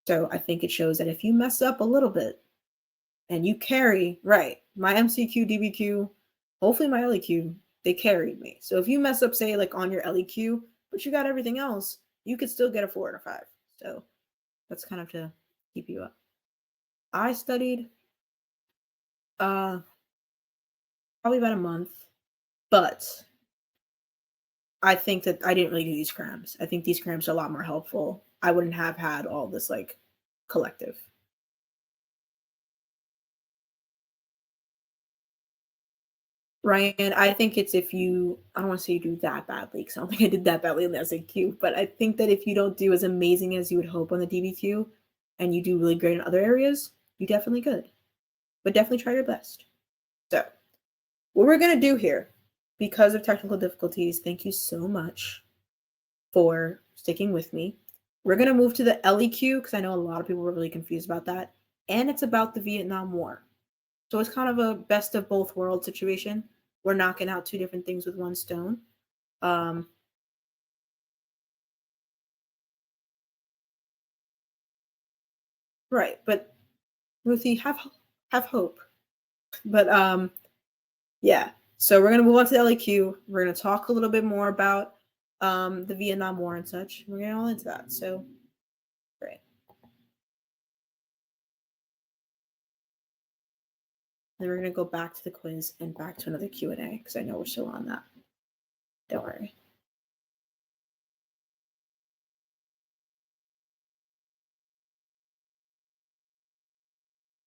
So I think it shows that if you mess up a little bit and you carry, right, my MCQ, DBQ, hopefully my LEQ, they carried me. So if you mess up, say, on your LEQ, but you got everything else, you could still get a 4 or a 5. So that's kind of to keep you up. I studied probably about a month, but I think that I didn't really do these crams. I think these crams are a lot more helpful. I wouldn't have had all this like collective. Ryan, I think it's if you, I don't want to say you do that badly because I don't think I did that badly in the SAQ, but I think that if you don't do as amazing as you would hope on the DBQ and you do really great in other areas, you definitely could. But definitely try your best. So, what we're going to do here, because of technical difficulties, thank you so much for sticking with me. We're going to move to the LEQ because I know a lot of people were really confused about that. And it's about the Vietnam War. So it's kind of a best of both worlds situation. We're knocking out two different things with one stone. Right, but Ruthie, have hope. But yeah. So we're gonna move on to the LEQ. We're gonna talk a little bit more about the Vietnam War and such. We're getting all into that. So great. Then we're gonna go back to the quiz and back to another Q&A because I know we're still on that. Don't worry.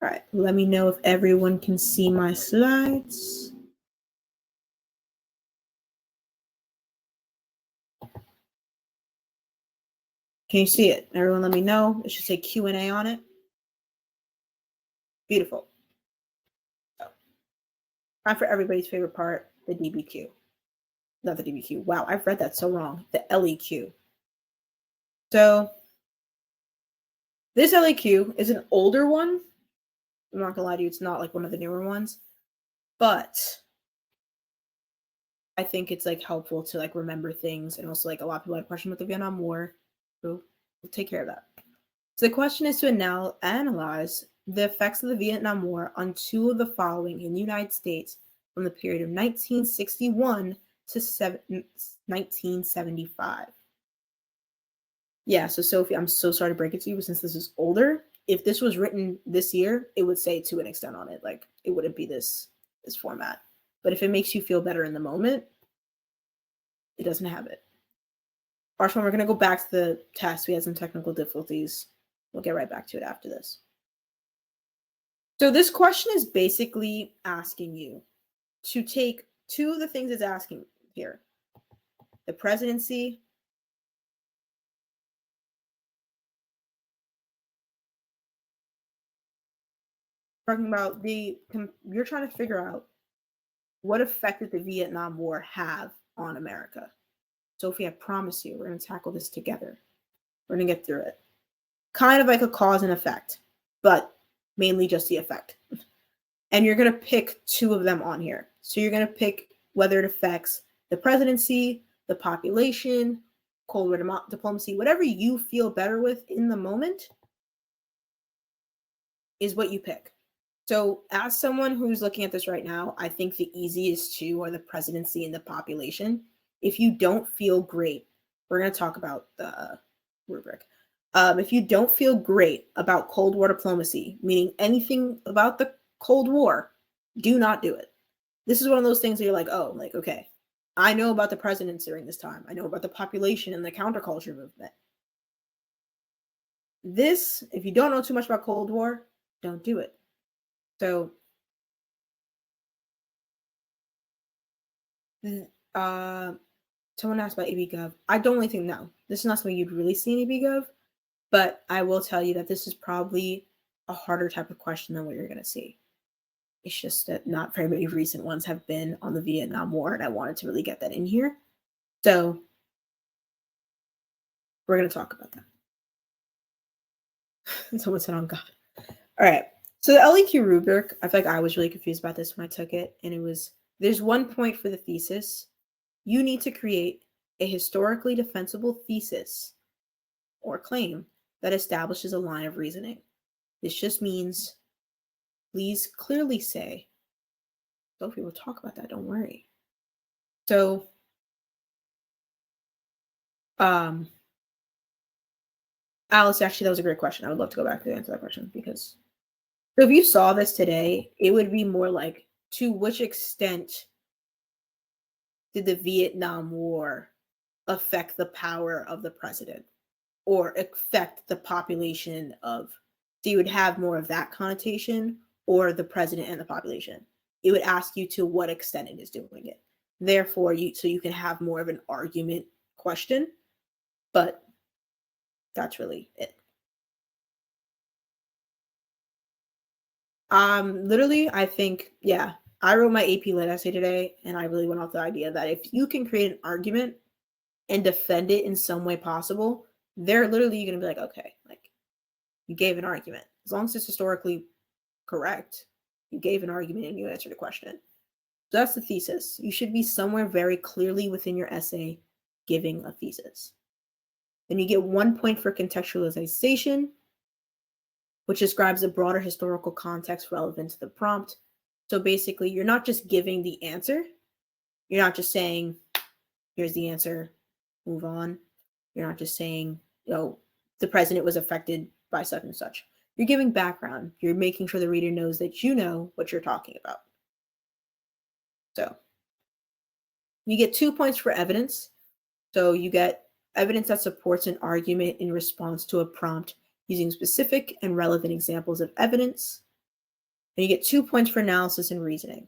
All right, let me know if everyone can see my slides. Can you see it? Everyone let me know. It should say Q&A on it. Beautiful. So, time for everybody's favorite part, the DBQ. Not the DBQ. Wow, I've read that so wrong. The LEQ. So, this LEQ is an older one. I'm not gonna lie to you, it's not like one of the newer ones. But I think it's like helpful to like remember things, and also like a lot of people have questions about the Vietnam War. So we'll take care of that. So the question is to analyze the effects of the Vietnam War on two of the following in the United States from the period of 1961 to 1975. Yeah, so Sophie, I'm so sorry to break it to you, but since this is older, if this was written this year, it would say to an extent on it. Like, it wouldn't be this format. But if it makes you feel better in the moment, it doesn't have it. Arshman, we're going to go back to the test. We had some technical difficulties. We'll get right back to it after this. So this question is basically asking you to take two of the things it's asking here. The presidency talking about you're trying to figure out what effect did the Vietnam War have on America. Sophie, I promise you, we're going to tackle this together. We're going to get through it. Kind of like a cause and effect, but mainly just the effect. And you're going to pick two of them on here. So you're going to pick whether it affects the presidency, the population, Cold War diplomacy, whatever you feel better with in the moment is what you pick. So as someone who's looking at this right now, I think the easiest two are the presidency and the population. If you don't feel great, we're going to talk about the rubric. If you don't feel great about Cold War diplomacy, meaning anything about the Cold War, do not do it. This is one of those things that you're like, oh, like, okay, I know about the presidents during this time. I know about the population and the counterculture movement. This, if you don't know too much about Cold War, don't do it. So, someone asked about ABGov. I don't really think, no, this is not something you'd really see in ABGov, but I will tell you that this is probably a harder type of question than what you're going to see. It's just that not very many recent ones have been on the Vietnam War, and I wanted to really get that in here. So, we're going to talk about that. Someone said, on God. All right. So the LEQ rubric, I feel like I was really confused about this when I took it. And it was, there's 1 point for the thesis. You need to create a historically defensible thesis or claim that establishes a line of reasoning. This just means, please clearly say, Sophie, we'll talk about that, don't worry. So, Alice, actually, that was a great question. I would love to go back to answer that question because so if you saw this today, it would be more like, to which extent did the Vietnam War affect the power of the president or affect the population of, so you would have more of that connotation, or the president and the population. It would ask you to what extent it is doing it. Therefore, so you can have more of an argument question, but that's really it. Literally, I think, yeah, I wrote my AP Lit essay today, and I really went off the idea that if you can create an argument and defend it in some way possible, they're literally going to be like, okay, like, you gave an argument. As long as it's historically correct, you gave an argument and you answered a question. So that's the thesis. You should be somewhere very clearly within your essay giving a thesis. Then you get 1 point for contextualization, which describes a broader historical context relevant to the prompt. So basically, you're not just giving the answer. You're not just saying, here's the answer, move on. You're not just saying, the president was affected by such and such. You're giving background. You're making sure the reader knows that you know what you're talking about. So you get 2 points for evidence. So you get evidence that supports an argument in response to a prompt using specific and relevant examples of evidence. And you get 2 points for analysis and reasoning.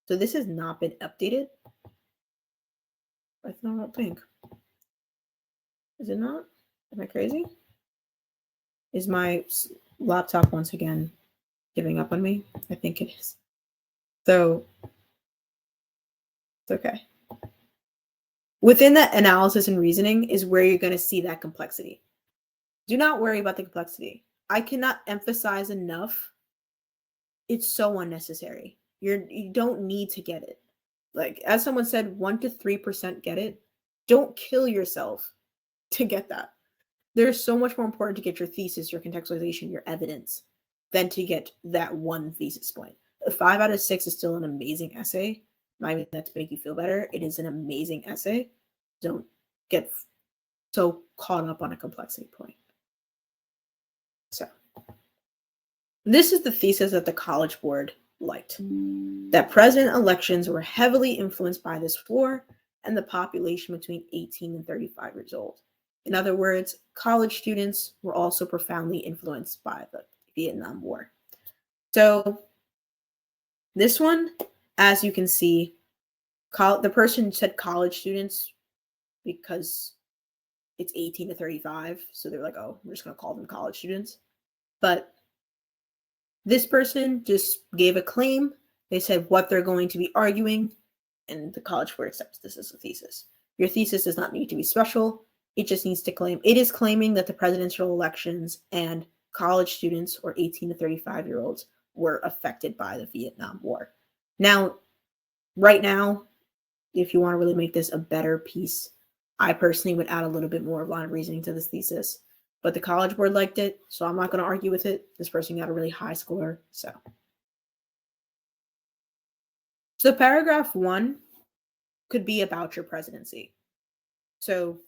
So this has not been updated. I don't think. Is it not? Am I crazy? Is my laptop once again giving up on me? I think it is. So it's okay. Within that analysis and reasoning is where you're going to see that complexity. Do not worry about the complexity. I cannot emphasize enough. It's so unnecessary. You don't need to get it. Like, as someone said, 1 to 3% get it. Don't kill yourself to get that. There's so much more important to get your thesis, your contextualization, your evidence, than to get that one thesis point. A 5 out of 6 is still an amazing essay. Not even that to make you feel better. It is an amazing essay. Don't get so caught up on a complexity point. So, this is the thesis that the College Board liked. That president elections were heavily influenced by this war and the population between 18 and 35 years old. In other words, college students were also profoundly influenced by the Vietnam War. So this one, as you can see, the person said college students because it's 18 to 35. So they're like, oh, we're just going to call them college students. But this person just gave a claim. They said what they're going to be arguing, and the College Board accepts this as a thesis. Your thesis does not need to be special. It just needs to claim. It is claiming that the presidential elections and college students, or 18 to 35-year-olds, were affected by the Vietnam War. Now, right now, if you want to really make this a better piece, I personally would add a little bit more of line of reasoning to this thesis. But the College Board liked it, so I'm not going to argue with it. This person got a really high score, so. So paragraph 1 could be about your presidency. So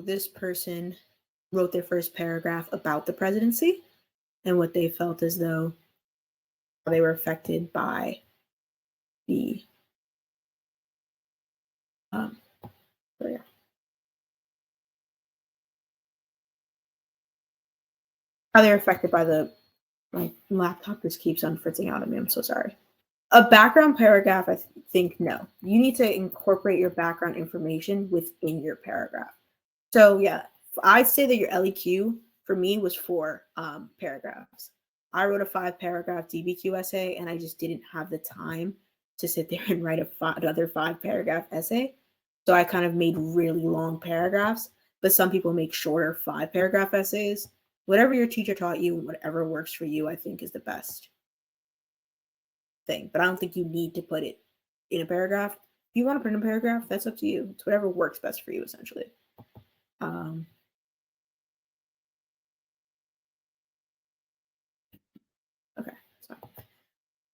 this person wrote their first paragraph about the presidency and what they felt as though they were affected by the how they're affected by my laptop just keeps on fritzing out on me. I'm so sorry. A background paragraph, I think, no. You need to incorporate your background information within your paragraph. So yeah, I'd say that your LEQ for me was 4 paragraphs. I wrote a 5-paragraph DBQ essay, and I just didn't have the time to sit there and write another 5-paragraph essay. So I kind of made really long paragraphs, but some people make shorter 5-paragraph essays. Whatever your teacher taught you, whatever works for you, I think is the best thing. But I don't think you need to put it in a paragraph. If you want to put in a paragraph, that's up to you. It's whatever works best for you, essentially. Okay.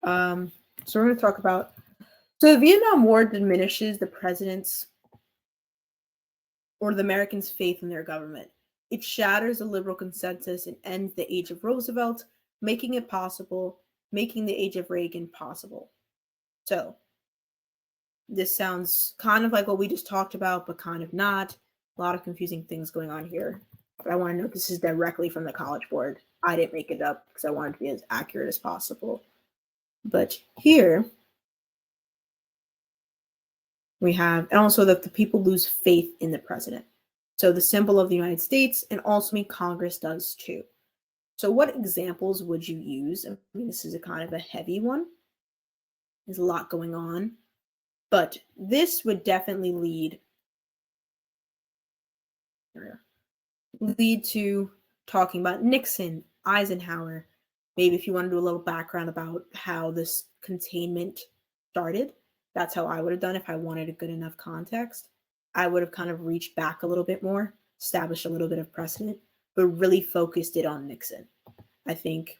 So we're going to talk about, so the Vietnam War diminishes the president's or the Americans' faith in their government. It shatters the liberal consensus and ends the age of Roosevelt, making it possible making the age of Reagan possible. So this sounds kind of like what we just talked about, but kind of not. A lot of confusing things going on here. But I want to note this is directly from the College Board. I didn't make it up because I wanted to be as accurate as possible. But here we have, and also that the people lose faith in the president. So the symbol of the United States, and also Congress does too. So what examples would you use? I mean, this is a kind of a heavy one. There's a lot going on, but this would definitely lead to talking about Nixon, Eisenhower. Maybe if you want to do a little background about how this containment started, that's how I would have done if I wanted a good enough context. I would have kind of reached back a little bit more, established a little bit of precedent, but really focused it on Nixon. I think,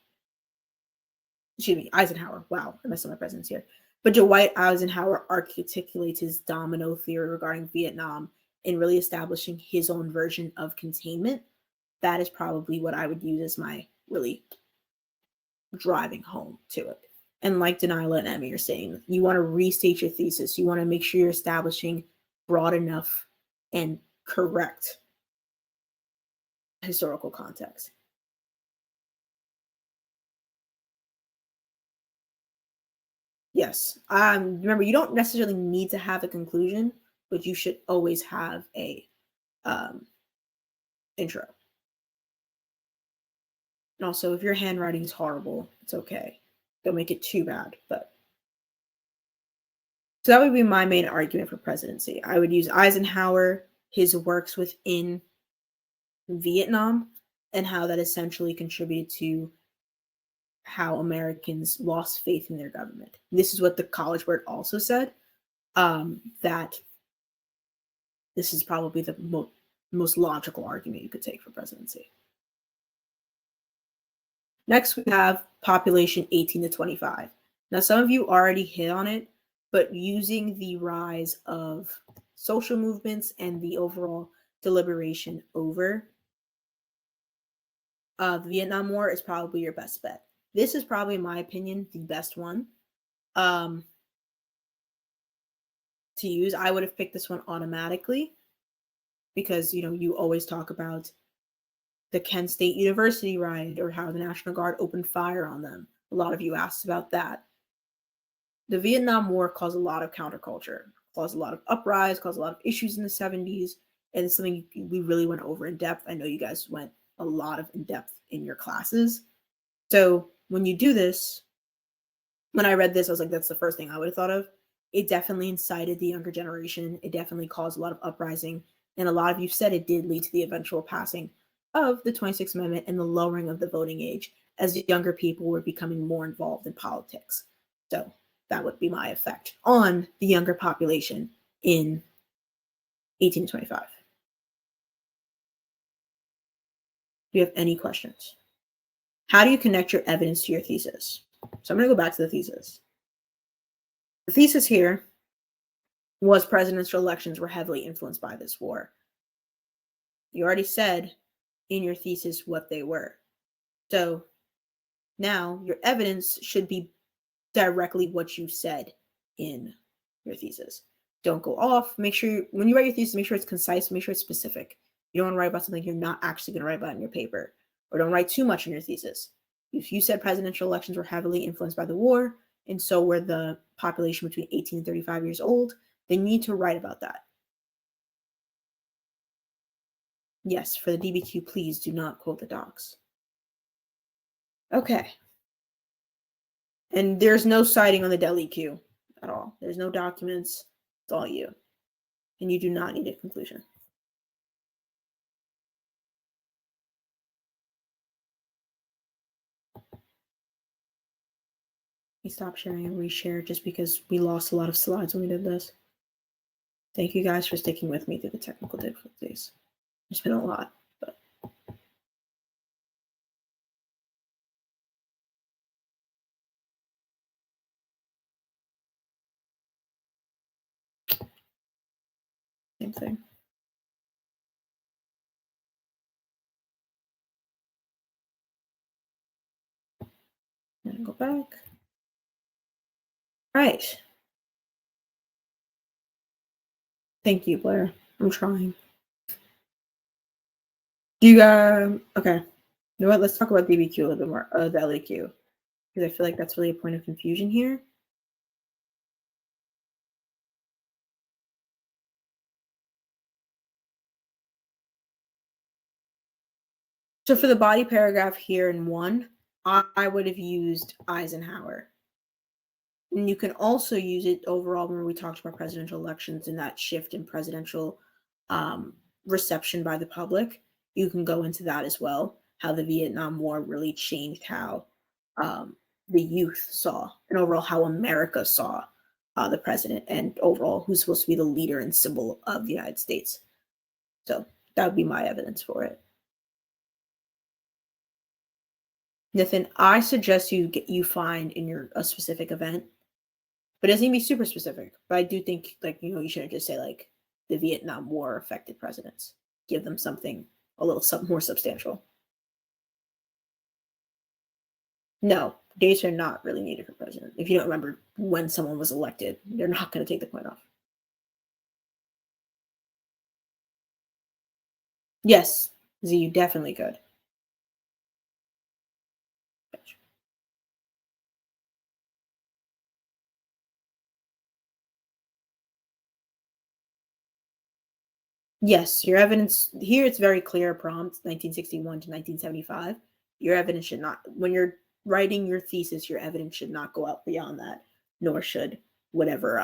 Eisenhower. Wow, I messed up my presidents here. But Dwight Eisenhower articulates his domino theory regarding Vietnam and really establishing his own version of containment. That is probably what I would use as my really driving home to it. And like Daniela and Emmy are saying, you want to restate your thesis. You want to make sure you're establishing broad enough and correct historical context. Yes. Remember, you don't necessarily need to have a conclusion, but you should always have a intro. And also, if your handwriting is horrible, it's okay. Don't make it too bad. But so that would be my main argument for presidency. I would use Eisenhower, his works within Vietnam, and how that essentially contributed to how Americans lost faith in their government. This is what the College Board also said, that this is probably the most logical argument you could take for presidency. Next, we have population 18 to 25. Now, some of you already hit on it, but using the rise of social movements and the overall deliberation over the Vietnam War is probably your best bet. This is probably, in my opinion, the best one to use. I would have picked this one automatically because, you always talk about the Kent State University riot or how the National Guard opened fire on them. A lot of you asked about that. The Vietnam War caused a lot of counterculture, caused a lot of uprise, caused a lot of issues in the 70s, and it's something we really went over in depth. I know you guys went a lot of in depth in your classes. So when you do this, when I read this, I was like, that's the first thing I would have thought of. It definitely incited the younger generation. It definitely caused a lot of uprising. And a lot of you said it did lead to the eventual passing of the 26th Amendment and the lowering of the voting age as the younger people were becoming more involved in politics. So that would be my effect on the younger population in 18 to 25. Do you have any questions? How do you connect your evidence to your thesis? So I'm going to go back to the thesis. The thesis here was presidential elections were heavily influenced by this war. You already said in your thesis what they were. So now your evidence should be directly what you said in your thesis. Don't go off. Make sure when you write your thesis, make sure it's concise, make sure it's specific. You don't want to write about something you're not actually going to write about in your paper, or don't write too much in your thesis. If you said presidential elections were heavily influenced by the war, and so were the population between 18 and 35 years old, they need to write about that. Yes, for the DBQ, please do not quote the docs. Okay. And there's no citing on the DBQ at all. There's no documents. It's all you. And you do not need a conclusion. We stopped sharing and reshare just because we lost a lot of slides when we did this. Thank you guys for sticking with me through the technical difficulties. There's been a lot, but same thing. Yeah. ahead and go back. All right. Thank you, Blair. I'm trying. Do you okay. You know what? Let's talk about DBQ a little bit more, the LAQ, because I feel like that's really a point of confusion here. So for the body paragraph here in 1, I would have used Eisenhower. And you can also use it overall when we talked about presidential elections and that shift in presidential reception by the public. You can go into that as well, how the Vietnam War really changed how the youth saw and overall how America saw the president and overall who's supposed to be the leader and symbol of the United States. So that would be my evidence for it. Nathan, I suggest you find in a specific event, but it doesn't need to be super specific. But I do think, like, you shouldn't just say like the Vietnam War affected presidents. Give them something a little more substantial. No, dates are not really needed for president. If you don't remember when someone was elected, they're not going to take the point off. Yes, Z, you definitely could. Yes, your evidence here, it's very clear prompt 1961 to 1975. Your evidence should not, when you're writing your thesis, your evidence should not go out beyond that, nor should whatever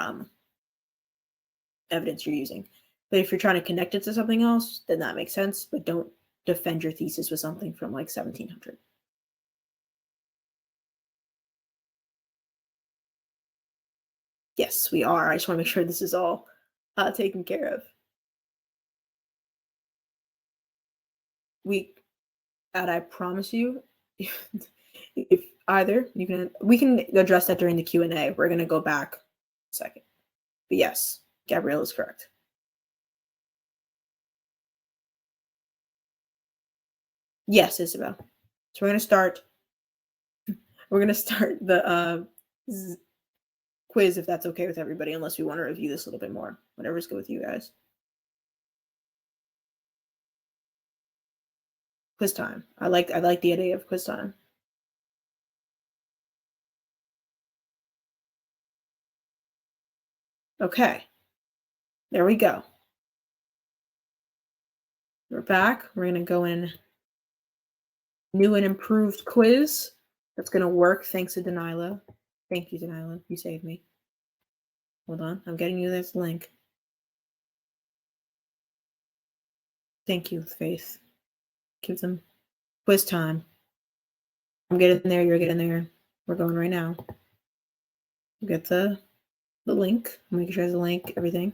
evidence you're using. But if you're trying to connect it to something else, then that makes sense, but don't defend your thesis with something from like 1700. Yes, we are. I just want to make sure this is all taken care of. And I promise you, if either we can address that during the Q&A. We're going to go back a second. But yes, Gabrielle is correct. Yes, Isabel. So we're going to start the quiz, if that's okay with everybody, unless we want to review this a little bit more. Whatever's good with you guys. Quiz time. I like the idea of quiz time. Okay. There we go. We're back. We're going to go in new and improved quiz. That's going to work thanks to Denilah. Thank you, Denilah. You saved me. Hold on. I'm getting you this link. Thank you, Faith. Give them quiz time. I'm getting there. You're getting there. We're going right now. Get the link. Make sure there's a link. Everything.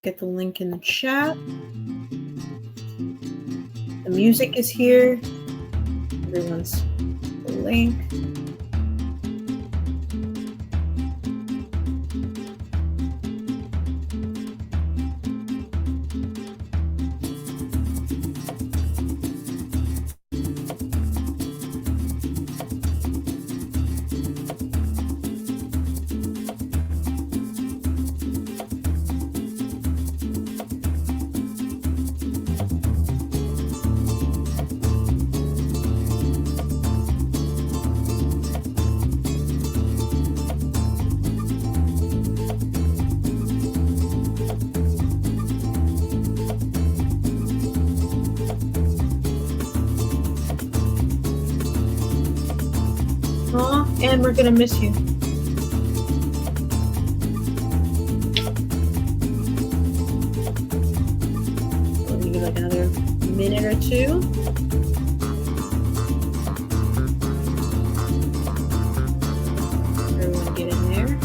Get the link in the chat. The music is here. Everyone's the link. And we're gonna miss you. We'll give it like another minute or two. Everyone get in there.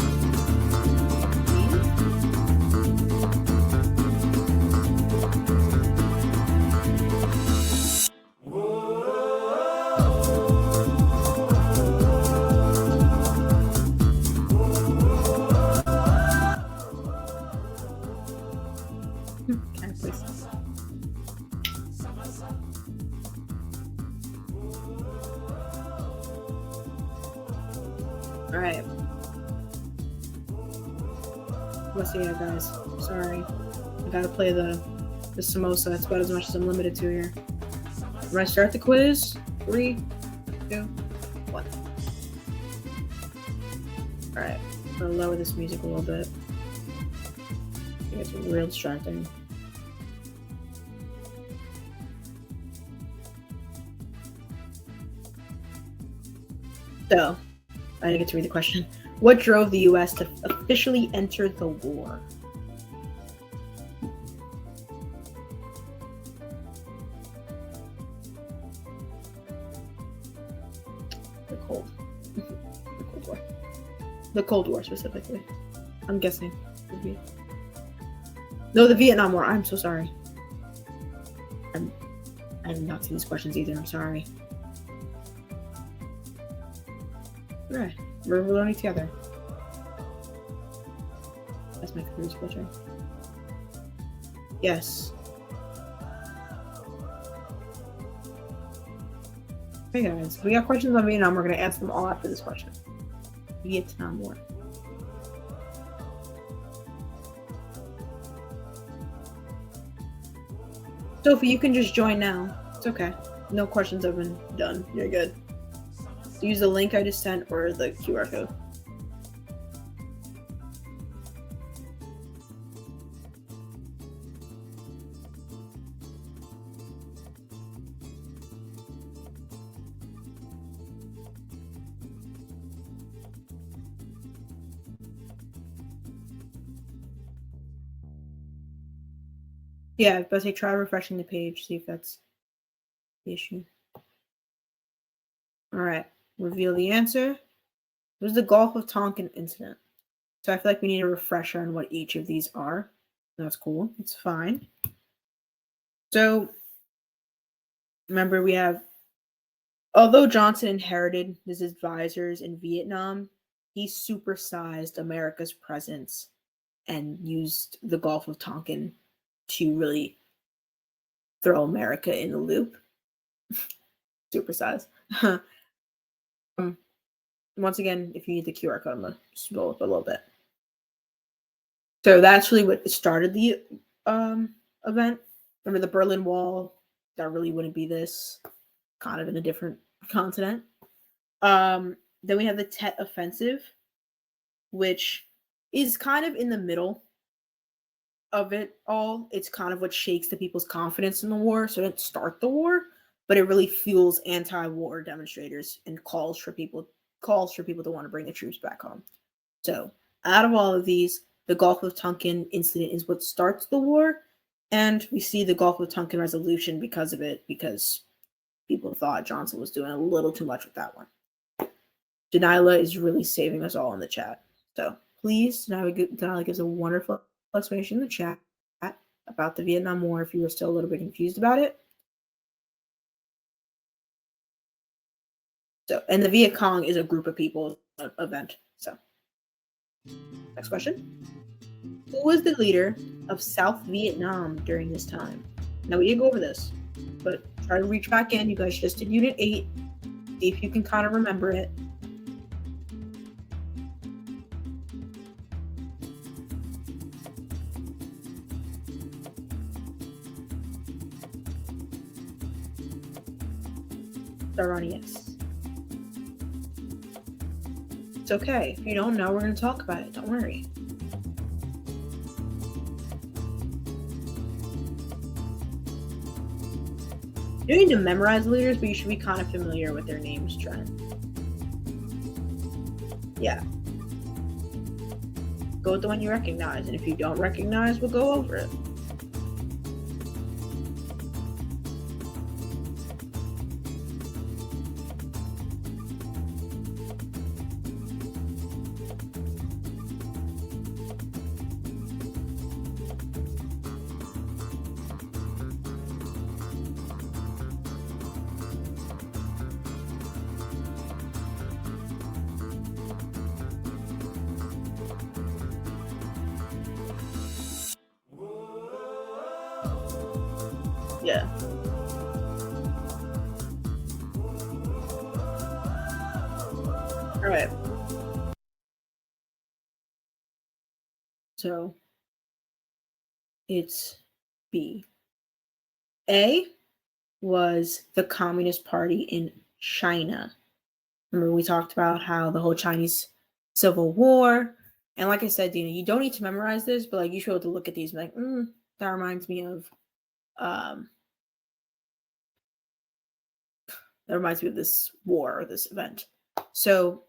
What's the guys? Sorry. I gotta play the samosa. That's about as much as I'm limited to here. When I start the quiz, 3, 2, 1. Alright, I'm gonna lower this music a little bit. It's real distracting. So, I didn't get to read the question. What drove the U.S. to officially enter the war? The Cold War. The Cold War, specifically. I'm guessing. No, the Vietnam War. I'm so sorry. I have not seen these questions either. I'm sorry. Alright, we're learning together. That's my computer's filtering. Yes. Hey guys, we got questions on Vietnam. We're going to answer them all after this question. Vietnam War. Sophie, you can just join now. It's okay. No questions have been done. You're good. Use the link I just sent or the QR code. Yeah, but say try refreshing the page, see if that's the issue. All right, reveal the answer. It was the Gulf of Tonkin incident. So I feel like we need a refresher on what each of these are. That's cool. It's fine. So remember, we have, although Johnson inherited his advisors in Vietnam, he supersized America's presence and used the Gulf of Tonkin to really throw America in the loop. Supersize. Once again, if you need the QR code, I'm going to scroll up a little bit. So that's really what started the event. Remember the Berlin Wall? That really wouldn't be this. Kind of in a different continent. Then we have the Tet Offensive, which is kind of in the middle of it all. It's kind of what shakes the people's confidence in the war. So it didn't start the war, but it really fuels anti-war demonstrators and calls for people to want to bring the troops back home. So out of all of these, the Gulf of Tonkin incident is what starts the war, and we see the Gulf of Tonkin resolution because of it, because people thought Johnson was doing a little too much with that one. Denila is really saving us all in the chat. So please, Denila gives a wonderful explanation in the chat about the Vietnam War if you were still a little bit confused about it. So, and the Viet Cong is a group of people event. So, next question. Who was the leader of South Vietnam during this time? Now, we did go over this, but try to reach back in. You guys just did Unit 8. See if you can kind of remember it. Start on yes. It's okay. If you don't know, we're going to talk about it. Don't worry. You don't need to memorize the leaders, but you should be kind of familiar with their names, Trent. Yeah. Go with the one you recognize, and if you don't recognize, we'll go over it. Yeah. All right. So it's B. A was the Communist Party in China. Remember, we talked about how the whole Chinese Civil War, and like I said, Dina, you don't need to memorize this, but like you should be able to look at these and be like, that reminds me of this war or this event. So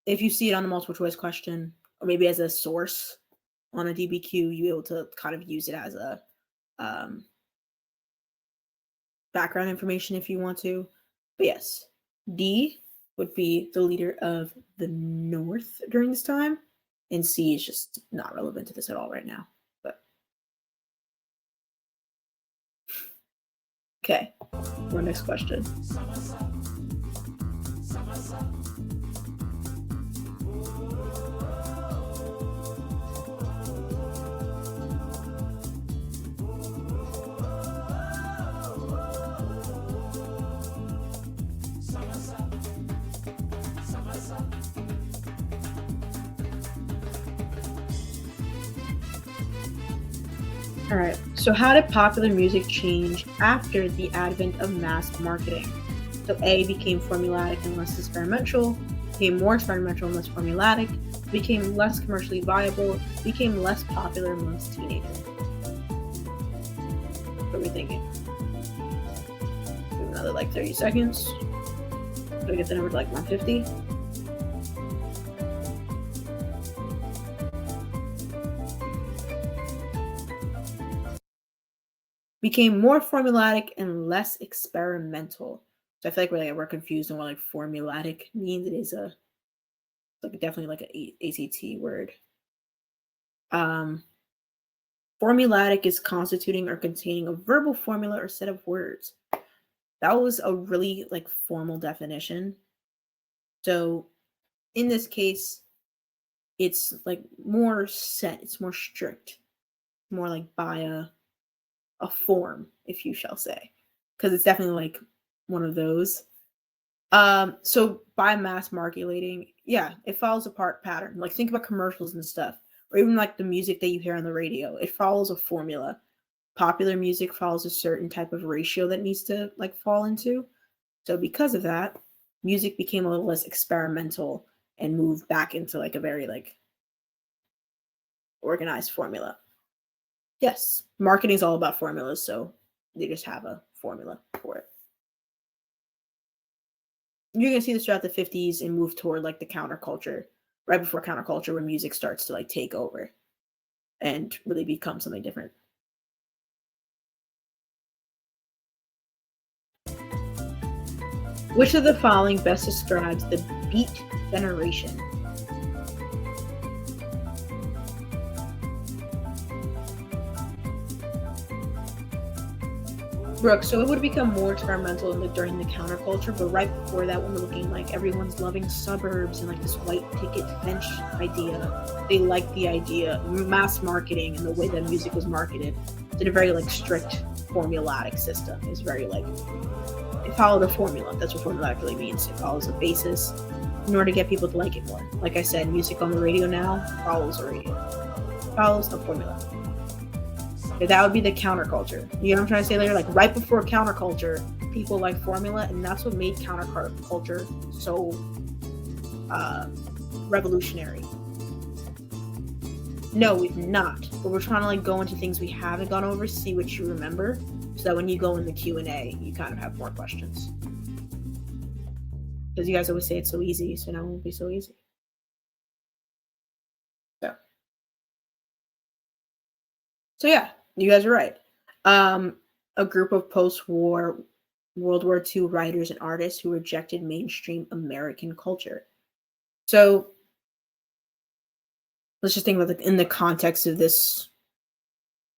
if you see it on the multiple choice question, or maybe as a source on a DBQ, you'll be able to kind of use it as a background information if you want to. But yes, D would be the leader of the North during this time, and C is just not relevant to this at all right now. But okay, our next question. All right, so how did popular music change after the advent of mass marketing? So A, became formulaic and less experimental, became more experimental and less formulaic, became less commercially viable, became less popular amongst teenagers. What are we thinking? Give another like 30 seconds. Do I get the number to like 150? Became more formulaic and less experimental. So I feel like we're confused on what like formulaic means. It is definitely like an ACT word. Formulaic is constituting or containing a verbal formula or set of words. That was a really like formal definition. So in this case, it's like more set, it's more strict, more like by a form, if you shall say, because it's definitely like one of those. So by mass marketing, yeah, it follows a pattern. Like think about commercials and stuff, or even like the music that you hear on the radio. It follows a formula. Popular music follows a certain type of ratio that needs to like fall into. So because of that, music became a little less experimental and moved back into like a very like organized formula. Yes, marketing is all about formulas, so they just have a formula for it. You're gonna see this throughout the 50s and move toward like the counterculture, right before counterculture, where music starts to like take over and really become something different. Which of the following best describes the Beat generation? Brooke, so it would become more experimental during the counterculture, but right before that, when we're looking like everyone's loving suburbs and like this white picket fence idea, they liked the idea, mass marketing and the way that music was marketed did a very like strict formulaic system. It's very like, it followed a formula. That's what formulaic really means. It follows a basis in order to get people to like it more. Like I said, music on the radio now follows a radio, follows a formula. That would be the counterculture. You know what I'm trying to say later? Like right before counterculture, people like formula, and that's what made counterculture so revolutionary. No, we've not. But we're trying to like go into things we haven't gone over, see what you remember, so that when you go in the Q&A, you kind of have more questions. Because you guys always say it's so easy, so now it won't be so easy. So yeah, you guys are right. A group of post-war World War II writers and artists who rejected mainstream American culture. So let's just think about in the context of this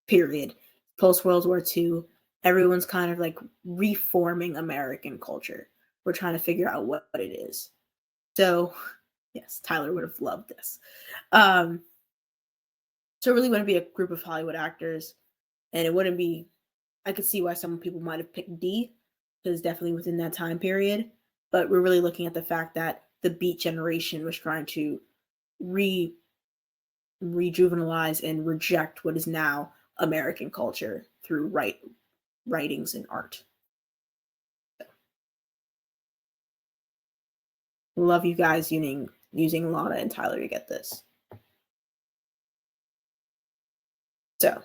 period, post-World War II, everyone's kind of like reforming American culture. We're trying to figure out what it is. So yes, Tyler would have loved this. So it really wouldn't be a group of Hollywood actors, and it wouldn't be, I could see why some people might have picked D, because definitely within that time period, but we're really looking at the fact that the Beat generation was trying to rejuvenalize and reject what is now American culture through writings and art. Love you guys using Lana and Tyler to get this. So,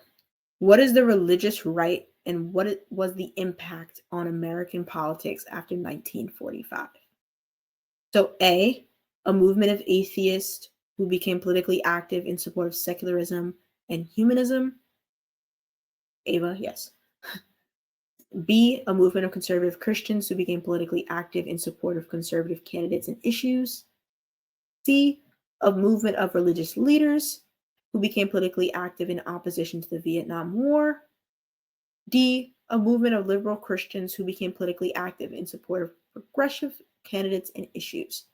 what is the religious right and what was the impact on American politics after 1945? So, A movement of atheists who became politically active in support of secularism and humanism. Ava, yes. B, a movement of conservative Christians who became politically active in support of conservative candidates and issues. C, a movement of religious leaders who became politically active in opposition to the Vietnam War. D, a movement of liberal Christians who became politically active in support of progressive candidates and issues.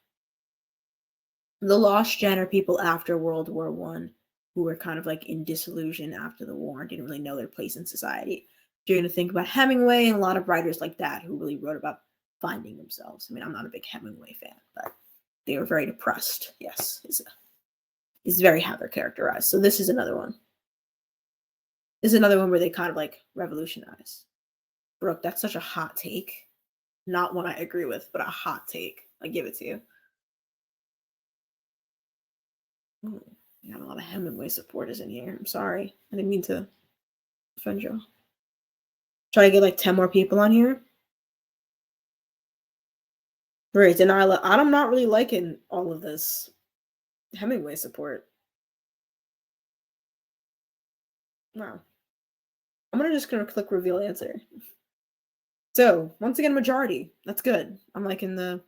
The lost gen are people after World War I who were kind of like in disillusion after the war and didn't really know their place in society. You're going to think about Hemingway and a lot of writers like that who really wrote about finding themselves. I mean, I'm not a big Hemingway fan, but they were very depressed. Yes, is very how they're characterized. So this is another one. This is another one where they kind of like revolutionize. Brooke, that's such a hot take. Not one I agree with, but a hot take. I give it to you. Ooh, we got a lot of Hemingway supporters in here. I'm sorry. I didn't mean to offend you. Try to get like 10 more people on here. Right, Denial. I'm not really liking all of this Hemingway support. Wow. I'm just gonna click reveal answer. So once again, majority. That's good. I'm liking the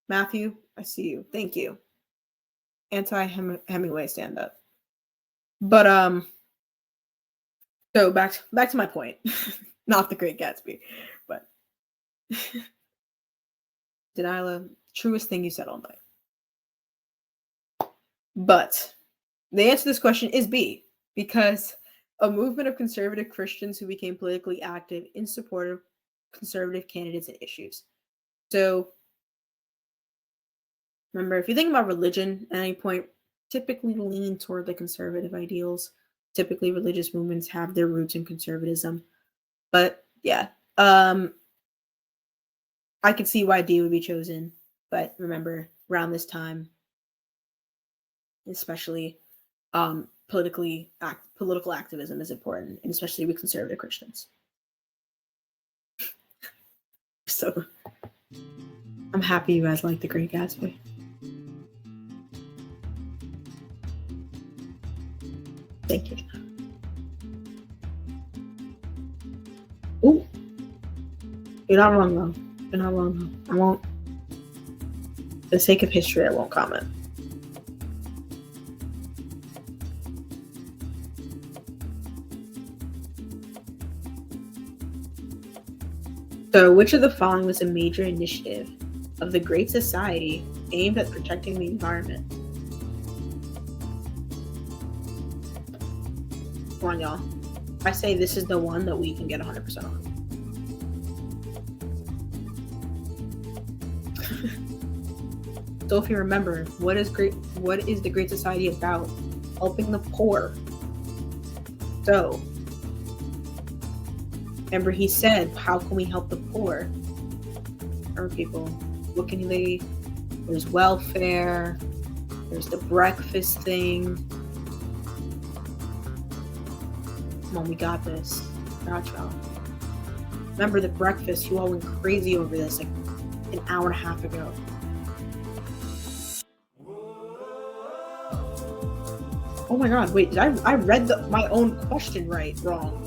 Matthew. I see you. Thank you. Anti-Hemingway stand up. But so back to my point. Not The Great Gatsby, but Delilah, truest thing you said all night. But the answer to this question is B, because a movement of conservative Christians who became politically active in support of conservative candidates and issues. So remember, if you think about religion at any point, typically lean toward the conservative ideals. Typically, religious movements have their roots in conservatism. But yeah, I could see why D would be chosen. But remember, around this time, especially political activism is important, and especially with conservative Christians. So I'm happy you guys like The Great Gatsby. Thank you. Ooh. You're not wrong though. You're not wrong though. I won't. For the sake of history, I won't comment. So, which of the following was a major initiative of the Great Society aimed at protecting the environment? Come on, y'all. I say this is the one that we can get 100% on. So if you remember, what is the Great Society about? Helping the poor. So, remember he said, how can we help the poor? Remember people, what can they, there's welfare, there's the breakfast thing. Come on, we got this. Gotcha. Remember the breakfast, you all went crazy over this like an hour and a half ago. Oh my god, wait, did I read my own question wrong.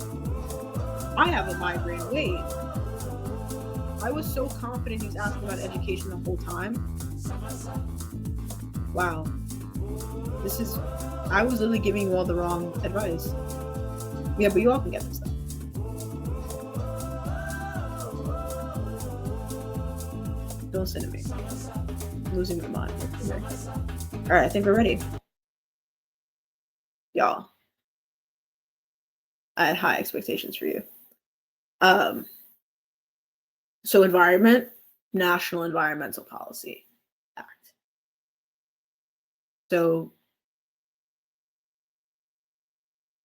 I have a migraine, wait. I was so confident he was asking about education the whole time. Wow. I was literally giving you all the wrong advice. Yeah, but you all can get this stuff. Don't listen to me. I'm losing my mind. Alright, I think we're ready. Y'all, I had high expectations for you. So environment, National Environmental Policy Act. So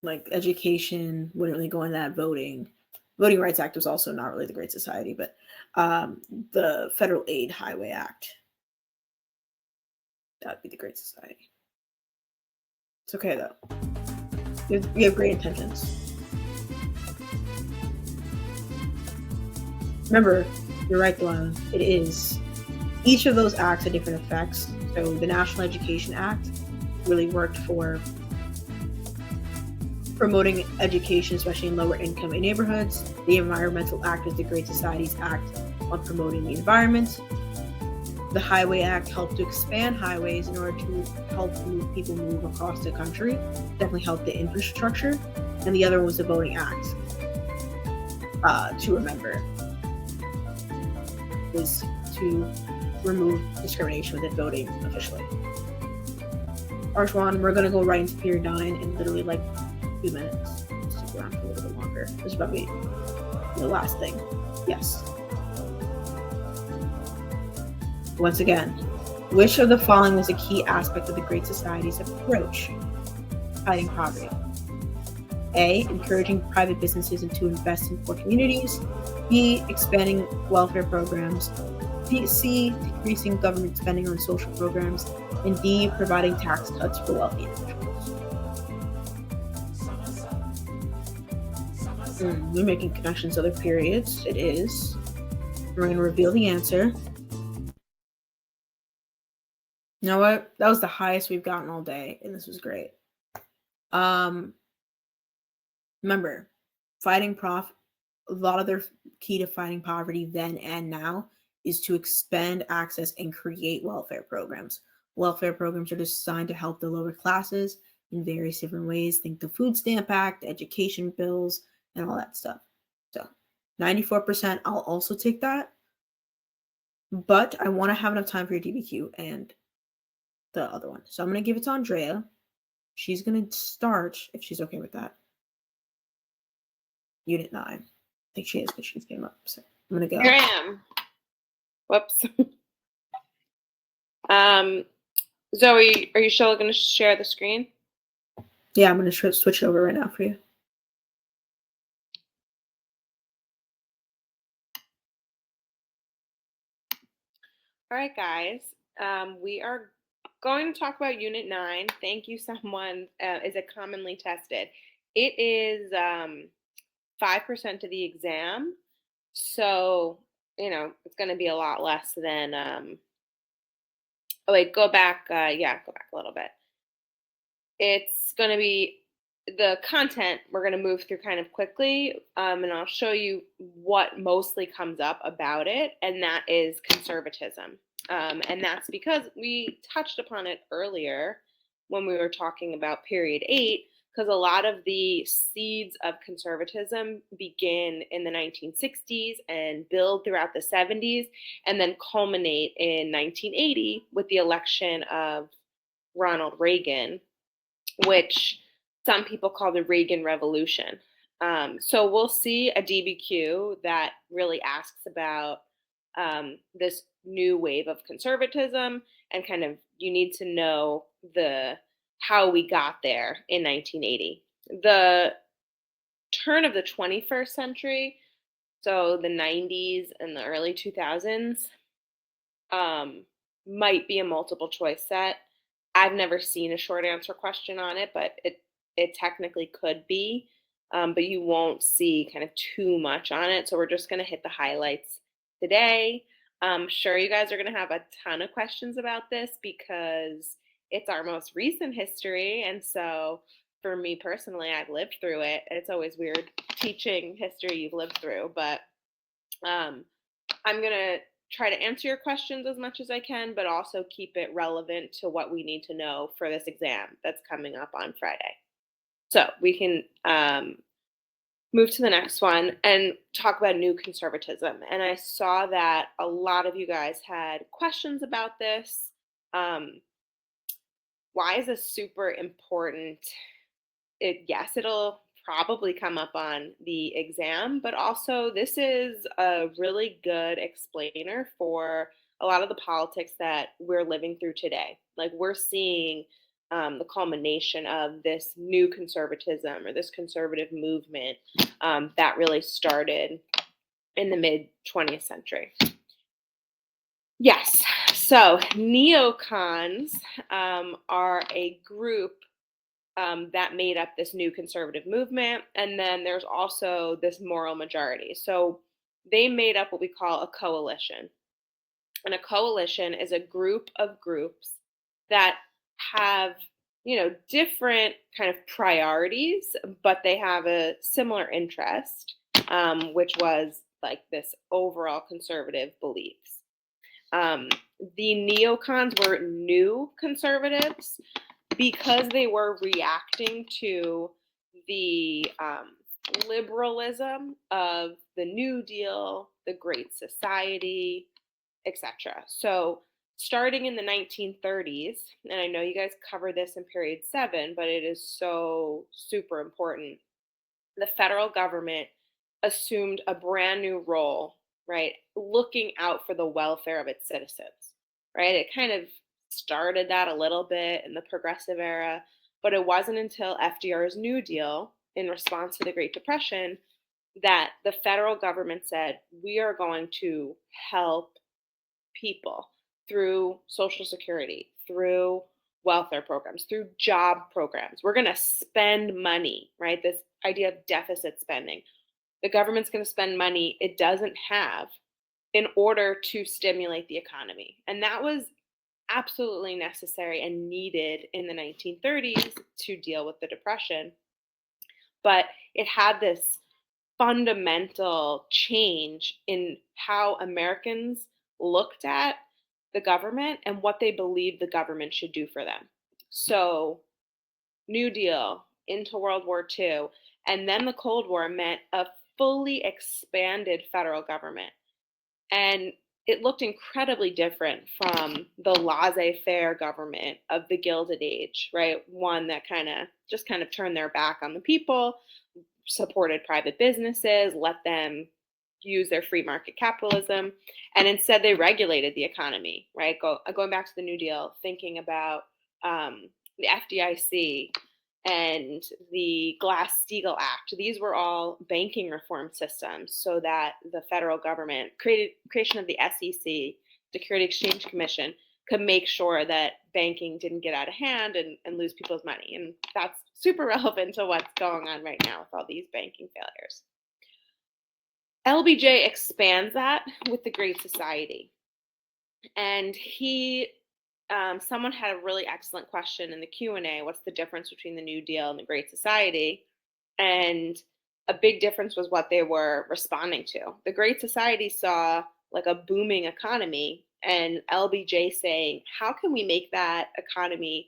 like education wouldn't really go into that. Voting Rights Act was also not really the Great Society, but the Federal Aid Highway Act, that would be the Great Society. It's okay though. We have great intentions. Remember, you're right, Delana. It is. Each of those acts had different effects. So the National Education Act really worked for promoting education, especially in lower income neighborhoods. The Environmental Act was the Great Society's act on promoting the environment. The Highway Act helped to expand highways in order to help people move across the country. Definitely helped the infrastructure. And the other one was the Voting Act. To remember, was to remove discrimination within voting officially. Arshwan, we're gonna go right into period 9 in literally like 2 minutes. Stick around for a little bit longer. This is probably the last thing. Yes. Once again, which of the following was a key aspect of the Great Society's approach to fighting poverty? A, encouraging private businesses to invest in poor communities. B, expanding welfare programs. C, decreasing government spending on social programs. And D, providing tax cuts for wealthy individuals. We're making connections to other periods. It is. We're going to reveal the answer. You know what? That was the highest we've gotten all day, and this was great. Remember, a lot of their key to fighting poverty then and now is to expand access and create welfare programs. Welfare programs are designed to help the lower classes in various different ways. Think the Food Stamp Act, education bills, and all that stuff. So 94%, I'll also take that. But I want to have enough time for your DBQ and the other one. So I'm going to give it to Andrea. She's going to start, if she's okay with that. Unit 9. I think she is because she came up. So I'm going to go. Here I am. Whoops. Zoe, are you still going to share the screen? Yeah, I'm going to switch it over right now for you. All right, guys. We are going to talk about Unit 9. Thank you, someone. Is it commonly tested? It is 5% of the exam. So, it's going to be a lot less than, oh wait, go back. Go back a little bit. It's going to be the content we're going to move through kind of quickly, and I'll show you what mostly comes up about it, and that is conservatism. And that's because we touched upon it earlier when we were talking about period 8, because a lot of the seeds of conservatism begin in the 1960s and build throughout the 70s, and then culminate in 1980 with the election of Ronald Reagan, which some people call the Reagan Revolution. So we'll see a DBQ that really asks about this new wave of conservatism, and kind of you need to know how we got there in 1980. The turn of the 21st century, so the 90s and the early 2000s, might be a multiple choice set. I've never seen a short answer question on it, but it technically could be, but you won't see kind of too much on it. So we're just going to hit the highlights today. I'm sure you guys are going to have a ton of questions about this because it's our most recent history. And so for me personally, I've lived through it. It's always weird teaching history you've lived through, but I'm going to try to answer your questions as much as I can, but also keep it relevant to what we need to know for this exam that's coming up on Friday. So we can move to the next one and talk about new conservatism. And I saw that a lot of you guys had questions about this. Why is this super important? Yes, it'll probably come up on the exam, but also this is a really good explainer for a lot of the politics that we're living through today. Like, we're seeing the culmination of this new conservatism or this conservative movement that really started in the mid 20th century. Yes, so neocons are a group that made up this new conservative movement. And then there's also this moral majority. So they made up what we call a coalition. And a coalition is a group of groups that have, different kind of priorities, but they have a similar interest, which was like this overall conservative beliefs. The neocons were new conservatives because they were reacting to the liberalism of the New Deal, the Great Society, etc. So starting in the 1930s, and I know you guys cover this in period 7, but it is so super important. The federal government assumed a brand new role, right? Looking out for the welfare of its citizens, right? It kind of started that a little bit in the progressive era, but it wasn't until FDR's New Deal in response to the Great Depression that the federal government said, we are going to help people through Social Security, through welfare programs, through job programs. We're going to spend money, right? This idea of deficit spending. The government's going to spend money it doesn't have in order to stimulate the economy. And that was absolutely necessary and needed in the 1930s to deal with the Depression. But it had this fundamental change in how Americans looked at the government and what they believed the government should do for them. So, New Deal into World War II, and then the Cold War meant a fully expanded federal government. And it looked incredibly different from the laissez-faire government of the Gilded Age, right? One that kind of turned their back on the people, supported private businesses, let them use their free market capitalism, and instead they regulated the economy, right? Going back to the New Deal, thinking about the FDIC and the Glass-Steagall Act. These were all banking reform systems so that the federal government, creation of the SEC, Security Exchange Commission, could make sure that banking didn't get out of hand and lose people's money. And that's super relevant to what's going on right now with all these banking failures. LBJ expands that with the Great Society. And someone had a really excellent question in the Q&A, what's the difference between the New Deal and the Great Society? And a big difference was what they were responding to. The Great Society saw like a booming economy, and LBJ saying, how can we make that economy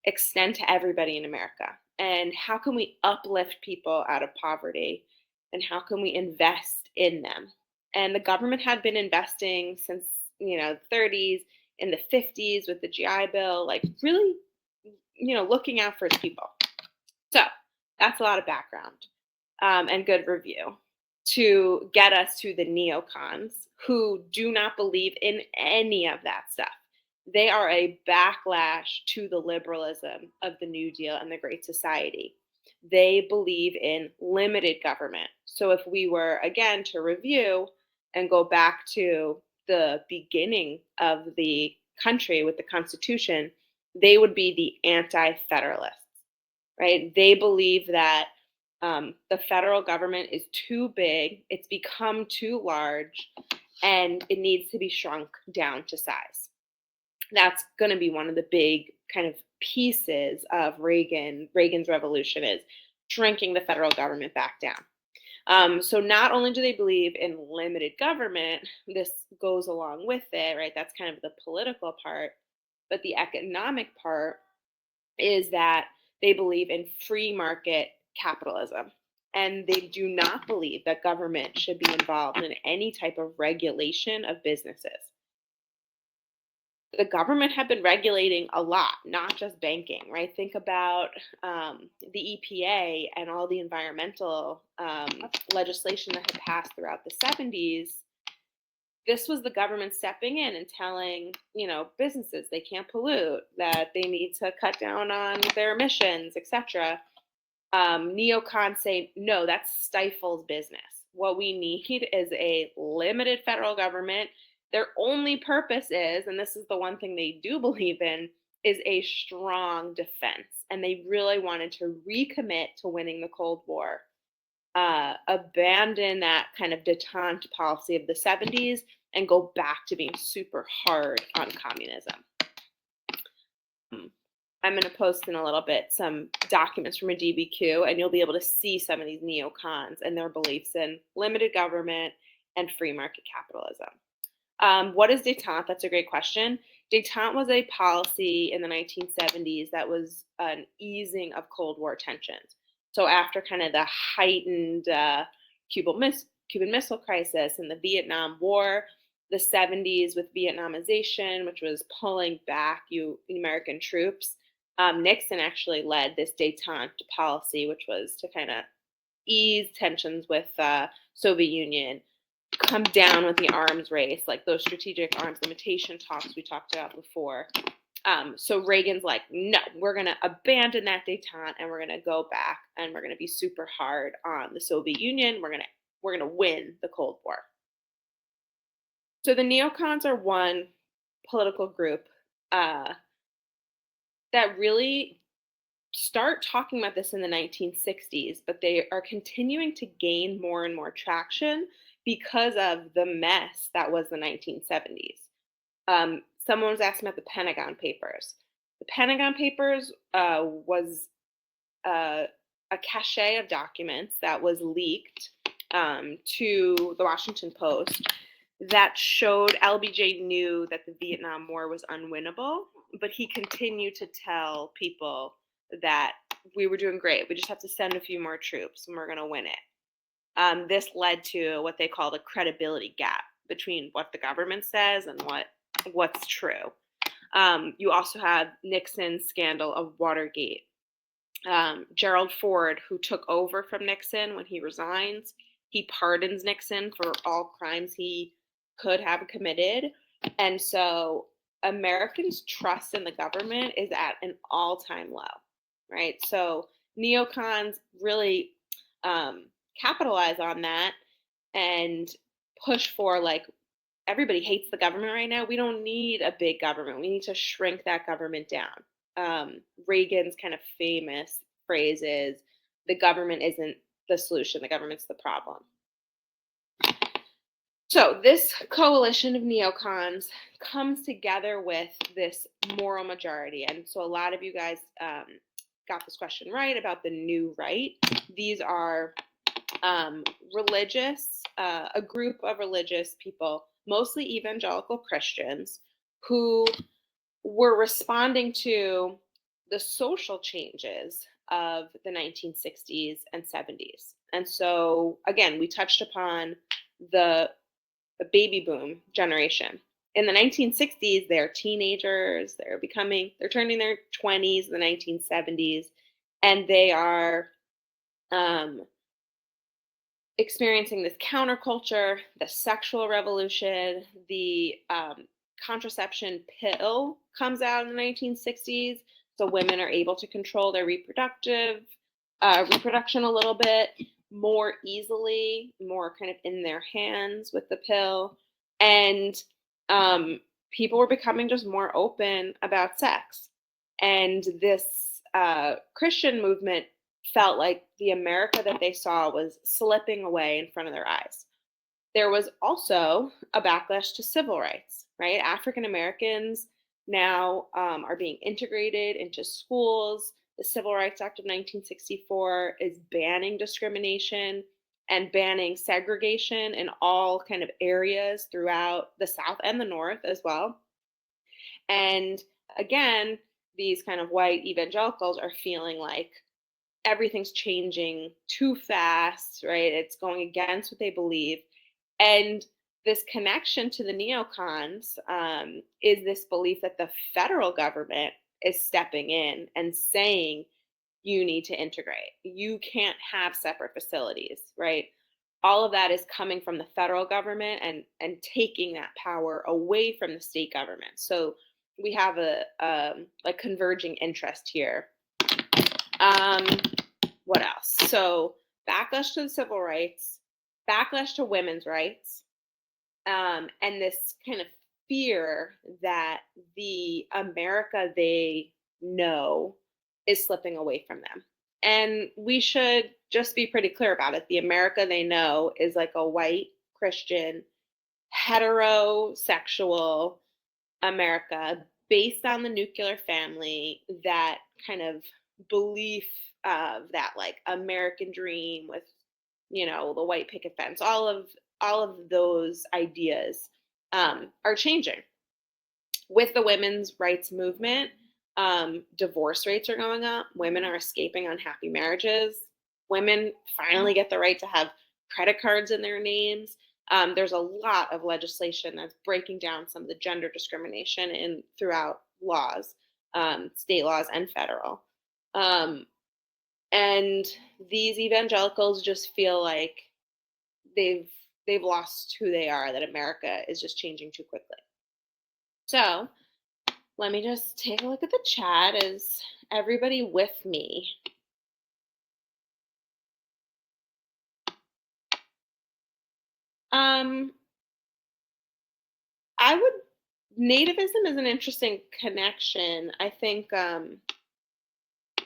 extend to everybody in America? And how can we uplift people out of poverty? And how can we invest in them? And the government had been investing since, the 30s, in the 50s with the GI Bill, like really, looking out for its people. So that's a lot of background and good review to get us to the neocons who do not believe in any of that stuff. They are a backlash to the liberalism of the New Deal and the Great Society. They believe in limited government. So if we were, again, to review and go back to the beginning of the country with the Constitution, they would be the anti-federalists, right? They believe that the federal government is too big, it's become too large, and it needs to be shrunk down to size. That's going to be one of the big kind of pieces of Reagan's revolution is shrinking the federal government back down. So not only do they believe in limited government, this goes along with it, right? That's kind of the political part, but the economic part is that they believe in free market capitalism. And they do not believe that government should be involved in any type of regulation of businesses. The government had been regulating a lot, not just banking, right? Think about the EPA and all the environmental legislation that had passed throughout the 70s. this was the government stepping in and telling, businesses they can't pollute, that they need to cut down on their emissions, etc. Neocons say, no, that stifles business. What we need is a limited federal government. Their only purpose is, and this is the one thing they do believe in, is a strong defense. And they really wanted to recommit to winning the Cold War, abandon that kind of detente policy of the 70s and go back to being super hard on communism. I'm going to post in a little bit some documents from a DBQ, and you'll be able to see some of these neocons and their beliefs in limited government and free market capitalism. What is détente? That's a great question. Détente was a policy in the 1970s that was an easing of Cold War tensions. So after kind of the heightened Cuban Missile Crisis and the Vietnam War, the 70s with Vietnamization, which was pulling back American troops, Nixon actually led this détente policy, which was to kind of ease tensions with Soviet Union, come down with the arms race, like those strategic arms limitation talks we talked about before. So Reagan's like, no, we're going to abandon that détente and we're going to go back and we're going to be super hard on the Soviet Union. We're going to win the Cold War. So the neocons are one political group that really start talking about this in the 1960s, but they are continuing to gain more and more traction because of the mess that was the 1970s. Someone was asking about the Pentagon Papers. The Pentagon Papers was a cache of documents that was leaked to the Washington Post that showed LBJ knew that the Vietnam War was unwinnable, but he continued to tell people that we were doing great. We just have to send a few more troops and we're going to win it. This led to what they call the credibility gap between what the government says and what's true. You also have Nixon's scandal of Watergate. Gerald Ford, who took over from Nixon when he resigns, he pardons Nixon for all crimes he could have committed. And so Americans' trust in the government is at an all-time low, right? So neocons really capitalize on that and push for, like, everybody hates the government right now. We don't need a big government. We need to shrink that government down. Reagan's kind of famous phrase is, the government isn't the solution, the government's the problem. So this coalition of neocons comes together with this moral majority. And so a lot of you guys got this question right about the new right. These are religious, a group of religious people, mostly evangelical Christians, who were responding to the social changes of the 1960s and 70s. And so, again, we touched upon the baby boom generation. In the 1960s, they're teenagers, they're turning their 20s in the 1970s, and they are experiencing this counterculture, the sexual revolution, the contraception pill comes out in the 1960s, so women are able to control their reproduction a little bit more easily, more kind of in their hands with the pill, and people were becoming just more open about sex. And this Christian movement felt like the America that they saw was slipping away in front of their eyes. There was also a backlash to civil rights, right? African Americans now are being integrated into schools. The Civil Rights Act of 1964 is banning discrimination and banning segregation in all kind of areas throughout the South and the North as well. And again, these kind of white evangelicals are feeling like everything's changing too fast, right? It's going against what they believe. And this connection to the neocons is this belief that the federal government is stepping in and saying, you need to integrate. You can't have separate facilities, right? all of that is coming from the federal government and taking that power away from the state government. So we have a converging interest here. What else? So backlash to the civil rights, backlash to women's rights, and this kind of fear that the America they know is slipping away from them. And we should just be pretty clear about it. The America they know is like a white, Christian, heterosexual America based on the nuclear family, that kind of belief of that like American dream with, the white picket fence, all of those ideas are changing. With the women's rights movement, divorce rates are going up. Women are escaping unhappy marriages. Women finally get the right to have credit cards in their names. There's a lot of legislation that's breaking down some of the gender discrimination throughout laws, state laws and federal. And these evangelicals just feel like they've lost who they are, that America is just changing too quickly. So let me just take a look at the chat. Is everybody with me? Nativism is an interesting connection. I think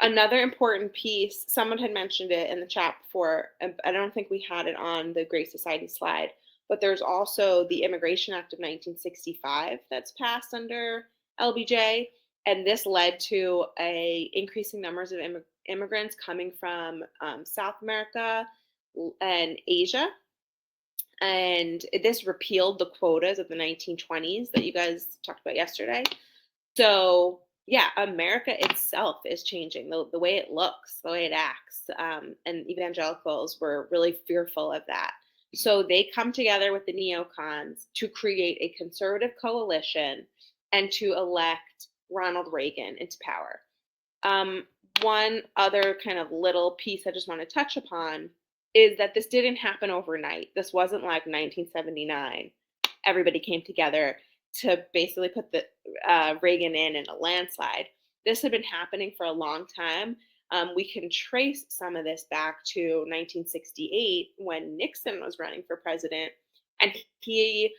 another important piece, someone had mentioned it in the chat before, I don't think we had it on the Great Society slide, but there's also the Immigration Act of 1965 that's passed under LBJ, and this led to increasing numbers of immigrants coming from South America and Asia. And this repealed the quotas of the 1920s that you guys talked about yesterday. So yeah, America itself is changing, the way it looks, the way it acts. And evangelicals were really fearful of that. So they come together with the neocons to create a conservative coalition and to elect Ronald Reagan into power. One other kind of little piece I just want to touch upon is that this didn't happen overnight. This wasn't like 1979. Everybody came together to basically put the Reagan in a landslide. This had been happening for a long time. We can trace some of this back to 1968 when Nixon was running for president, and he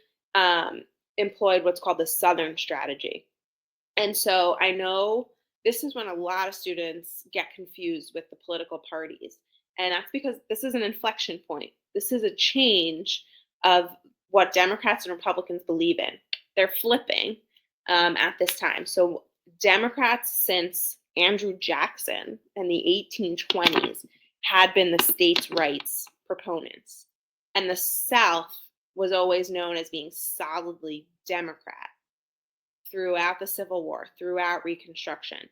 employed what's called the Southern strategy. And so I know this is when a lot of students get confused with the political parties. And that's because this is an inflection point. This is a change of what Democrats and Republicans believe in. They're flipping at this time. So Democrats, since Andrew Jackson and the 1820s, had been the states' rights proponents. And the South was always known as being solidly Democrat throughout the Civil War, throughout Reconstruction.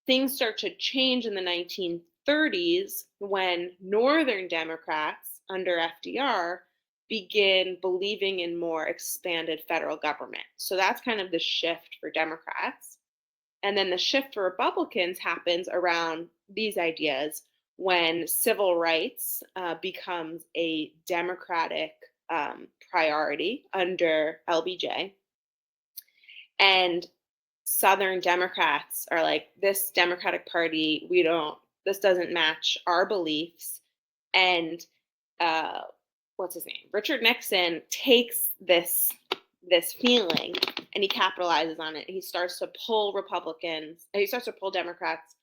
Things start to change in the 1930s when Northern Democrats under FDR begin believing in more expanded federal government. So that's kind of the shift for Democrats. And then the shift for Republicans happens around these ideas when civil rights becomes a Democratic priority under LBJ. And Southern Democrats are like, this Democratic Party, this doesn't match our beliefs. And what's his name? Richard Nixon takes this feeling and he capitalizes on it. He starts to pull Democrats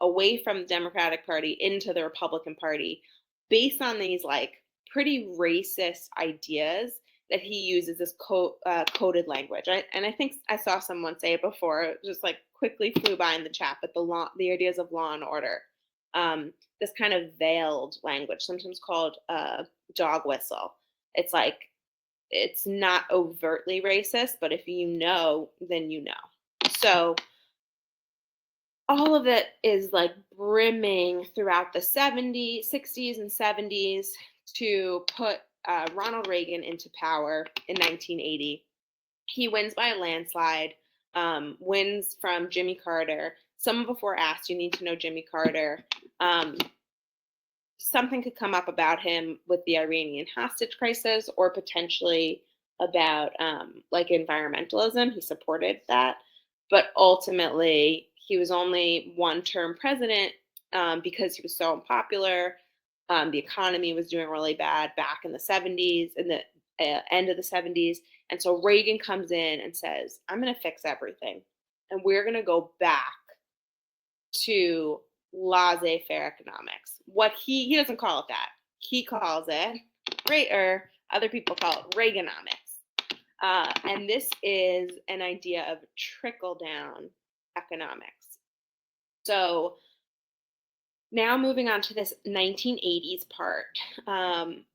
away from the Democratic Party into the Republican Party based on these like pretty racist ideas that he uses this coded language. And I think I saw someone say it before, it just like quickly flew by in the chat, but the ideas of law and order, this kind of veiled language, sometimes called dog whistle. It's like, it's not overtly racist, but if you know, then you know. So all of it is like brimming throughout the 60s and 70s to put Ronald Reagan into power in 1980. He wins by a landslide, wins from Jimmy Carter. Someone before asked, you need to know Jimmy Carter. something could come up about him with the Iranian hostage crisis, or potentially about like environmentalism. He supported that, but ultimately he was only one-term president because he was so unpopular. The economy was doing really bad back in the 70s, in the end of the 70s. And so Reagan comes in and says, I'm going to fix everything. And we're going to go back to laissez-faire economics. What he doesn't call it that. He calls it, or other people call it Reaganomics. And this is an idea of trickle-down economics. So now moving on to this 1980s part.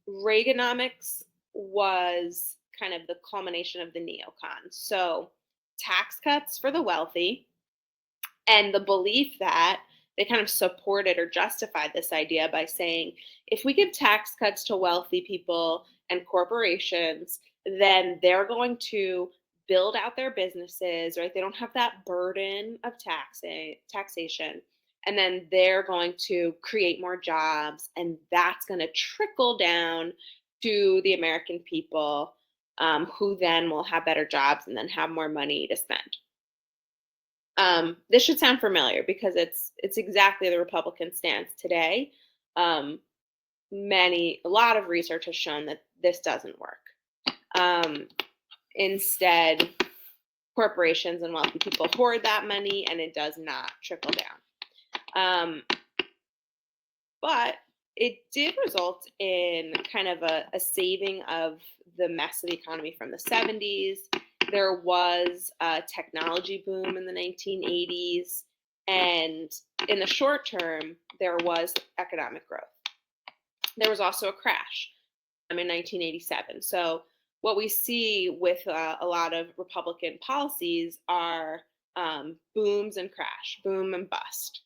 Reaganomics was kind of the culmination of the neocons. So tax cuts for the wealthy, and the belief that they kind of supported or justified this idea by saying, if we give tax cuts to wealthy people and corporations, then they're going to build out their businesses, right? They don't have that burden of taxation. And then they're going to create more jobs, and that's going to trickle down to the American people, who then will have better jobs and then have more money to spend. This should sound familiar because it's exactly the Republican stance today. A lot of research has shown that this doesn't work. Instead, corporations and wealthy people hoard that money, and it does not trickle down. But it did result in kind of a saving of the mess of the economy from the 70s. There was a technology boom in the 1980s, and in the short term, there was economic growth. There was also a crash in 1987. So what we see with a lot of Republican policies are booms and crash, boom and bust.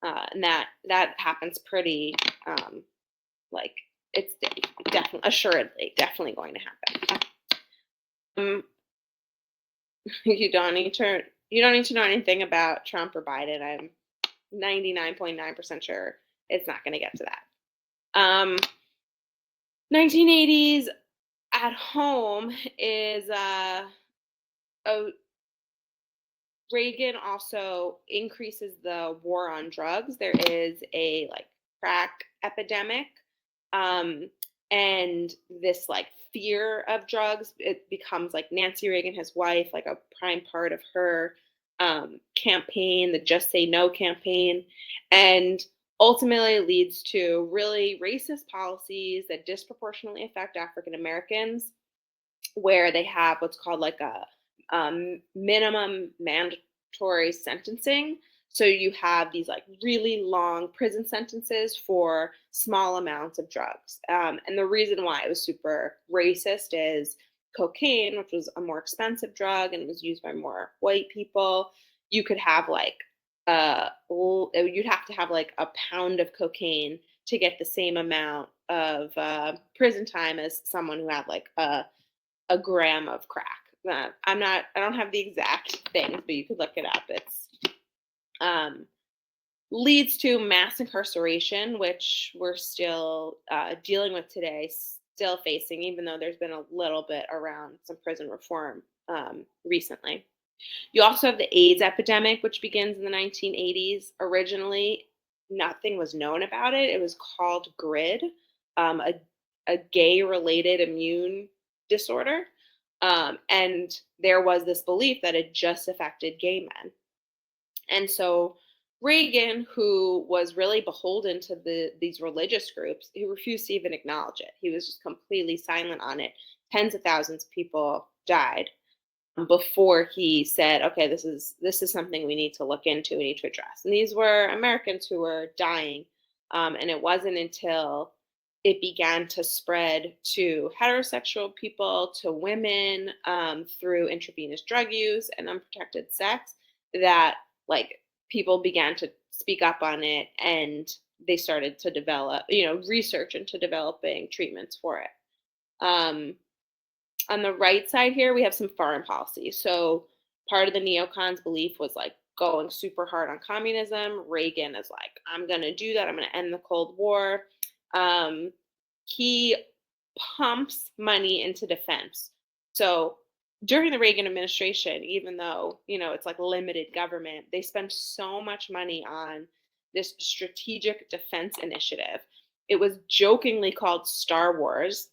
And that happens pretty, like, it's definitely going to happen. You don't need to know anything about Trump or Biden. I'm 99.9% sure it's not going to get to that. 1980s at home is Reagan also increases the war on drugs. There is a crack epidemic, and this fear of drugs, it becomes Nancy Reagan, his wife, a prime part of her campaign, the Just Say No campaign, and ultimately leads to really racist policies that disproportionately affect African Americans, where they have what's called a minimum mandatory sentencing. So you have these really long prison sentences for small amounts of drugs. And the reason why it was super racist is cocaine, which was a more expensive drug and was used by more white people. You could have you'd have to have a pound of cocaine to get the same amount of prison time as someone who had a gram of crack. I don't have the exact things, but you could look it up. It's leads to mass incarceration, which we're still dealing with today, still facing, even though there's been a little bit around some prison reform recently. You also have the AIDS epidemic, which begins in the 1980s. Originally, nothing was known about it. It was called GRID, a gay-related immune disorder. And there was this belief that it just affected gay men. And so Reagan, who was really beholden to these religious groups, he refused to even acknowledge it. He was just completely silent on it. Tens of thousands of people died before he said, okay, this is something we need to look into, we need to address. And these were Americans who were dying. And it wasn't until it began to spread to heterosexual people, to women, through intravenous drug use and unprotected sex, that people began to speak up on it, and they started to develop, research into developing treatments for it. On the right side here, we have some foreign policy. So part of the neocons' belief was going super hard on communism. Reagan is I'm going to do that. I'm going to end the Cold War. He pumps money into defense. So during the Reagan administration, even though, it's like limited government, they spent so much money on this strategic defense initiative. It was jokingly called Star Wars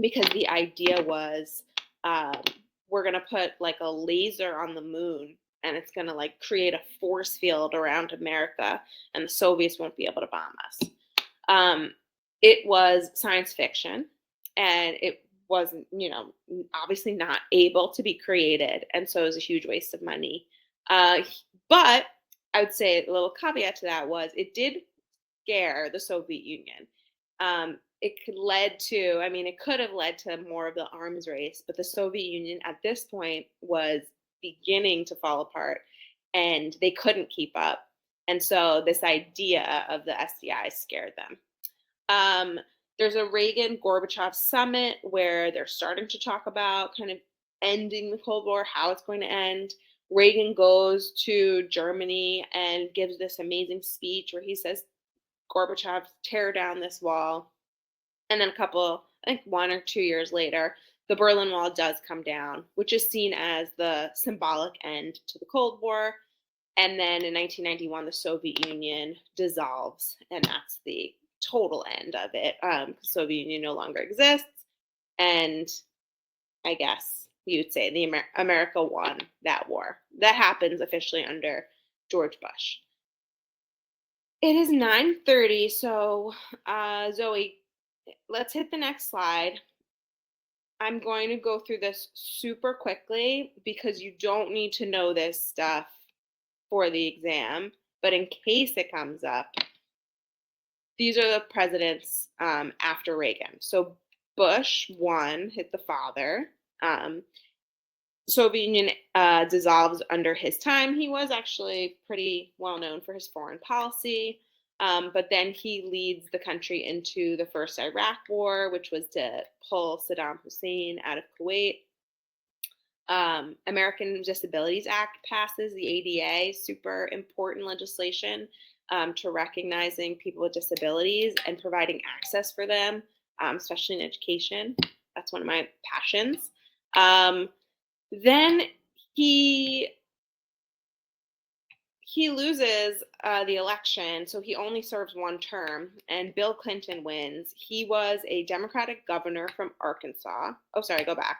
because the idea was we're going to put like a laser on the moon and it's going to like create a force field around America and the Soviets won't be able to bomb us. It was science fiction and it wasn't, obviously not able to be created. And so it was a huge waste of money. But I would say a little caveat to that was it did scare the Soviet Union. It could have led to more of the arms race, but the Soviet Union at this point was beginning to fall apart and they couldn't keep up. And so this idea of the SDI scared them. There's a Reagan-Gorbachev summit where they're starting to talk about kind of ending the Cold War, how it's going to end. Reagan goes to Germany and gives this amazing speech where he says, Gorbachev, tear down this wall. And then I think 1 or 2 years later, the Berlin Wall does come down, which is seen as the symbolic end to the Cold War. And then in 1991, the Soviet Union dissolves, and that's the total end of it. The Soviet Union no longer exists, and I guess you would say America won that war. That happens officially under George Bush. It is 9:30, so Zoe, let's hit the next slide. I'm going to go through this super quickly because you don't need to know this stuff for the exam, but in case it comes up, these are the presidents after Reagan. So Bush 1 hit the father. Soviet Union dissolves under his time. He was actually pretty well known for his foreign policy, but then he leads the country into the first Iraq War, which was to pull Saddam Hussein out of Kuwait. American Disabilities Act passes, the ADA, super important legislation to recognizing people with disabilities and providing access for them, especially in education. That's one of my passions. Then he loses the election, so he only serves 1 term, and Bill Clinton wins. He was a Democratic governor from Arkansas. Oh, sorry, go back.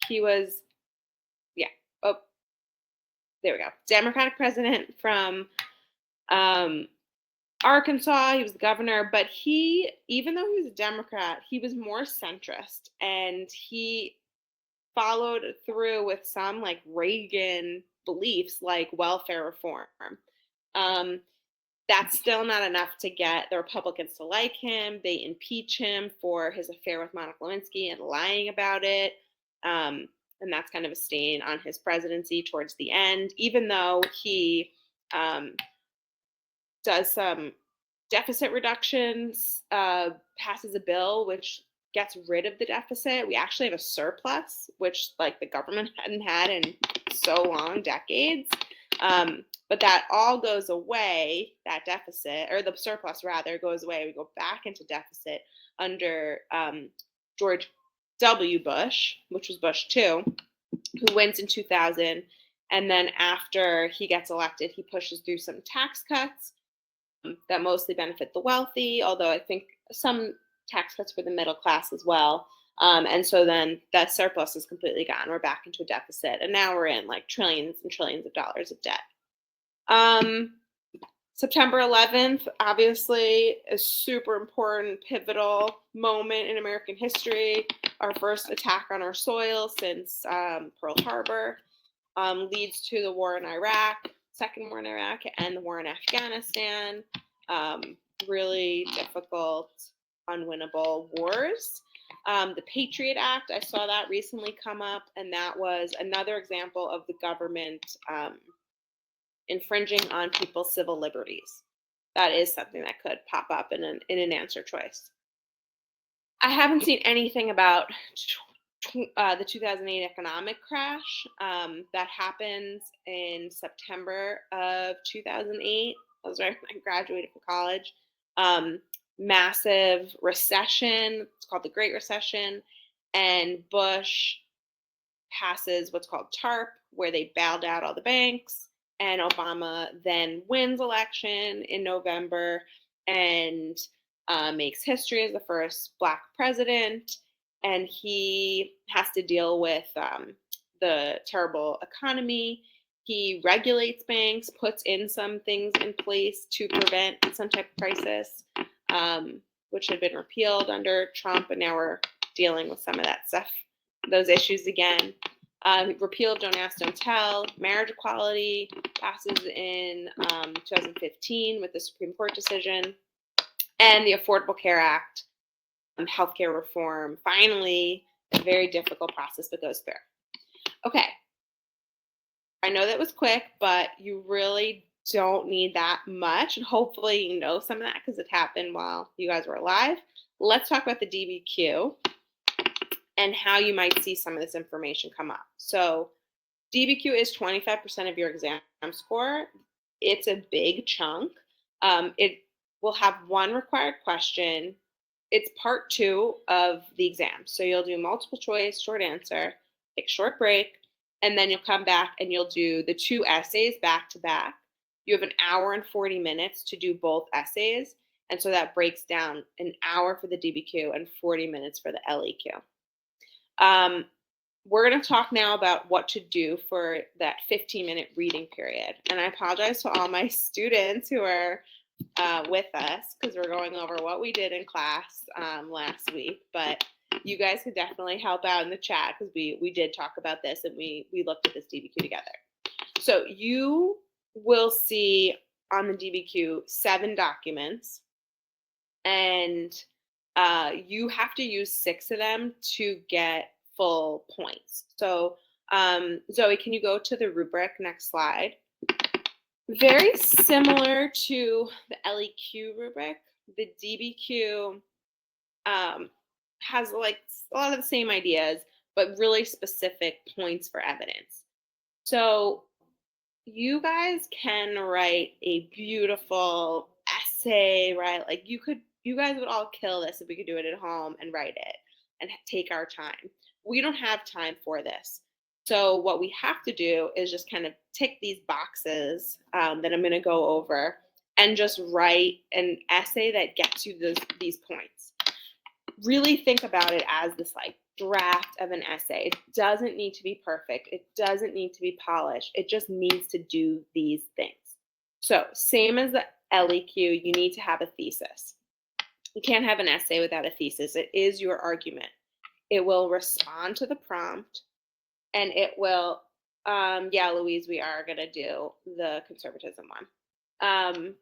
He was, there we go. Democratic president from Arkansas. He was the governor, but even though he was a Democrat, he was more centrist, and he followed through with some like Reagan beliefs like welfare reform. That's still not enough to get the Republicans to like him. They impeach him for his affair with Monica Lewinsky and lying about it. And that's kind of a stain on his presidency towards the end, even though he does some deficit reductions, passes a bill which gets rid of the deficit. We actually have a surplus, which like the government hadn't had in so long, decades. But that all goes away, that deficit, or the surplus rather, goes away. We go back into deficit under George W. Bush, which was Bush 2, who wins in 2000. And then after he gets elected, he pushes through some tax cuts that mostly benefit the wealthy, although I think some tax cuts for the middle class as well. And so then that surplus is completely gone. We're back into a deficit. And now we're in like trillions and trillions of dollars of debt. September 11th, obviously, a super important, pivotal moment in American history. Our first attack on our soil since Pearl Harbor leads to the war in Iraq, second war in Iraq, and the war in Afghanistan. Really difficult, unwinnable wars. The Patriot Act, I saw that recently come up, and that was another example of the government infringing on people's civil liberties. That is something that could pop up in an answer choice. I haven't seen anything about the 2008 economic crash that happens in September of 2008. That was right when I graduated from college. Massive recession. It's called the Great Recession. And Bush passes what's called TARP, where they bailed out all the banks. And Obama then wins election in November and makes history as the first Black president. And he has to deal with the terrible economy. He regulates banks, puts in some things in place to prevent some type of crisis, which had been repealed under Trump, and now we're dealing with some of that stuff, those issues again. Repeal of Don't Ask, Don't Tell, marriage equality passes in 2015 with the Supreme Court decision, and the Affordable Care Act, healthcare reform. Finally, a very difficult process, but goes through. Okay, I know that was quick, but you really don't need that much, and hopefully you know some of that because it happened while you guys were alive. Let's talk about the DBQ and how you might see some of this information come up. So DBQ is 25% of your exam score. It's a big chunk. It will have one required question. It's part 2 of the exam. So you'll do multiple choice, short answer, take a short break, and then you'll come back and you'll do the 2 essays back to back. You have an hour and 40 minutes to do both essays. And so that breaks down an hour for the DBQ and 40 minutes for the LEQ. We're going to talk now about what to do for that 15-minute reading period. And I apologize to all my students who are with us because we're going over what we did in class last week. But you guys could definitely help out in the chat because we did talk about this and we looked at this DBQ together. So you will see on the DBQ 7 documents, and you have to use 6 of them to get full points. So Zoe, can you go to the rubric, next slide? Very similar to the LEQ rubric, the DBQ has like a lot of the same ideas, but really specific points for evidence. So you guys can write a beautiful essay, right? Like you guys would all kill this if we could do it at home and write it and take our time. We don't have time for this. So what we have to do is just kind of tick these boxes that I'm going to go over and just write an essay that gets you these points. Really think about it as this like draft of an essay. It doesn't need to be perfect. It doesn't need to be polished. It just needs to do these things. So same as the LEQ, you need to have a thesis. You can't have an essay without a thesis. It is your argument. It will respond to the prompt, and it will, yeah, Louise, we are going to do the conservatism one.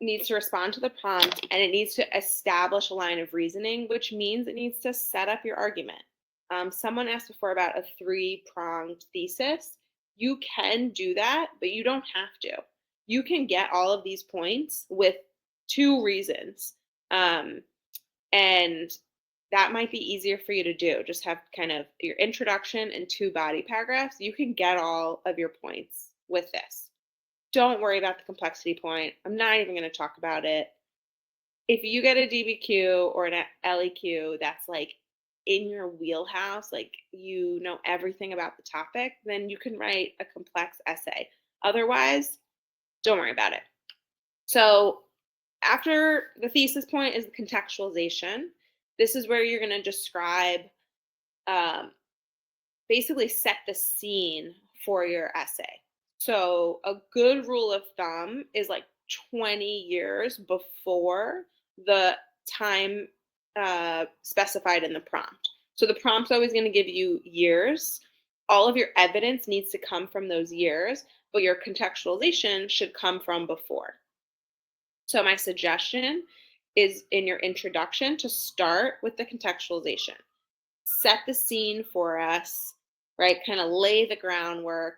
Needs to respond to the prompt, and it needs to establish a line of reasoning, which means it needs to set up your argument. Someone asked before about a 3-pronged thesis. You can do that, but you don't have to. You can get all of these points with 2 reasons. And that might be easier for you to do. Just have kind of your introduction and 2 body paragraphs. You can get all of your points with this. Don't worry about the complexity point. I'm not even going to talk about it. If you get a DBQ or an LEQ that's like in your wheelhouse, like you know everything about the topic, then you can write a complex essay. Otherwise, don't worry about it. So after the thesis point is the contextualization. This is where you're going to describe, basically set the scene for your essay. So a good rule of thumb is like 20 years before the time specified in the prompt. So the prompt's always going to give you years. All of your evidence needs to come from those years, but your contextualization should come from before. So my suggestion is in your introduction to start with the contextualization. Set the scene for us, right? Kind of lay the groundwork.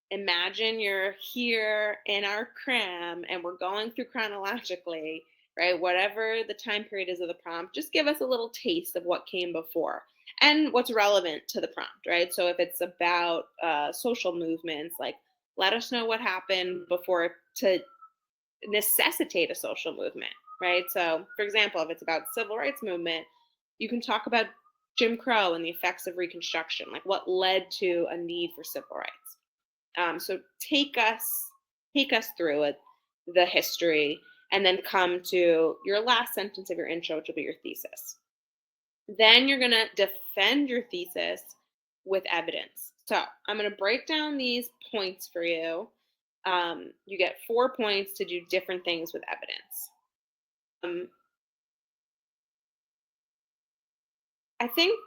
Imagine you're here in our cram and we're going through chronologically, right? Whatever the time period is of the prompt, just give us a little taste of what came before. and what's relevant to the prompt, right? So if it's about social movements, like let us know what happened before to necessitate a social movement, right? So for example, if it's about civil rights movement, you can talk about Jim Crow and the effects of Reconstruction, like what led to a need for civil rights. So take us through it, the history, and then come to your last sentence of your intro, which will be your thesis. Then you're going to defend your thesis with evidence. So I'm going to break down these points for you. You get 4 points to do different things with evidence. I think,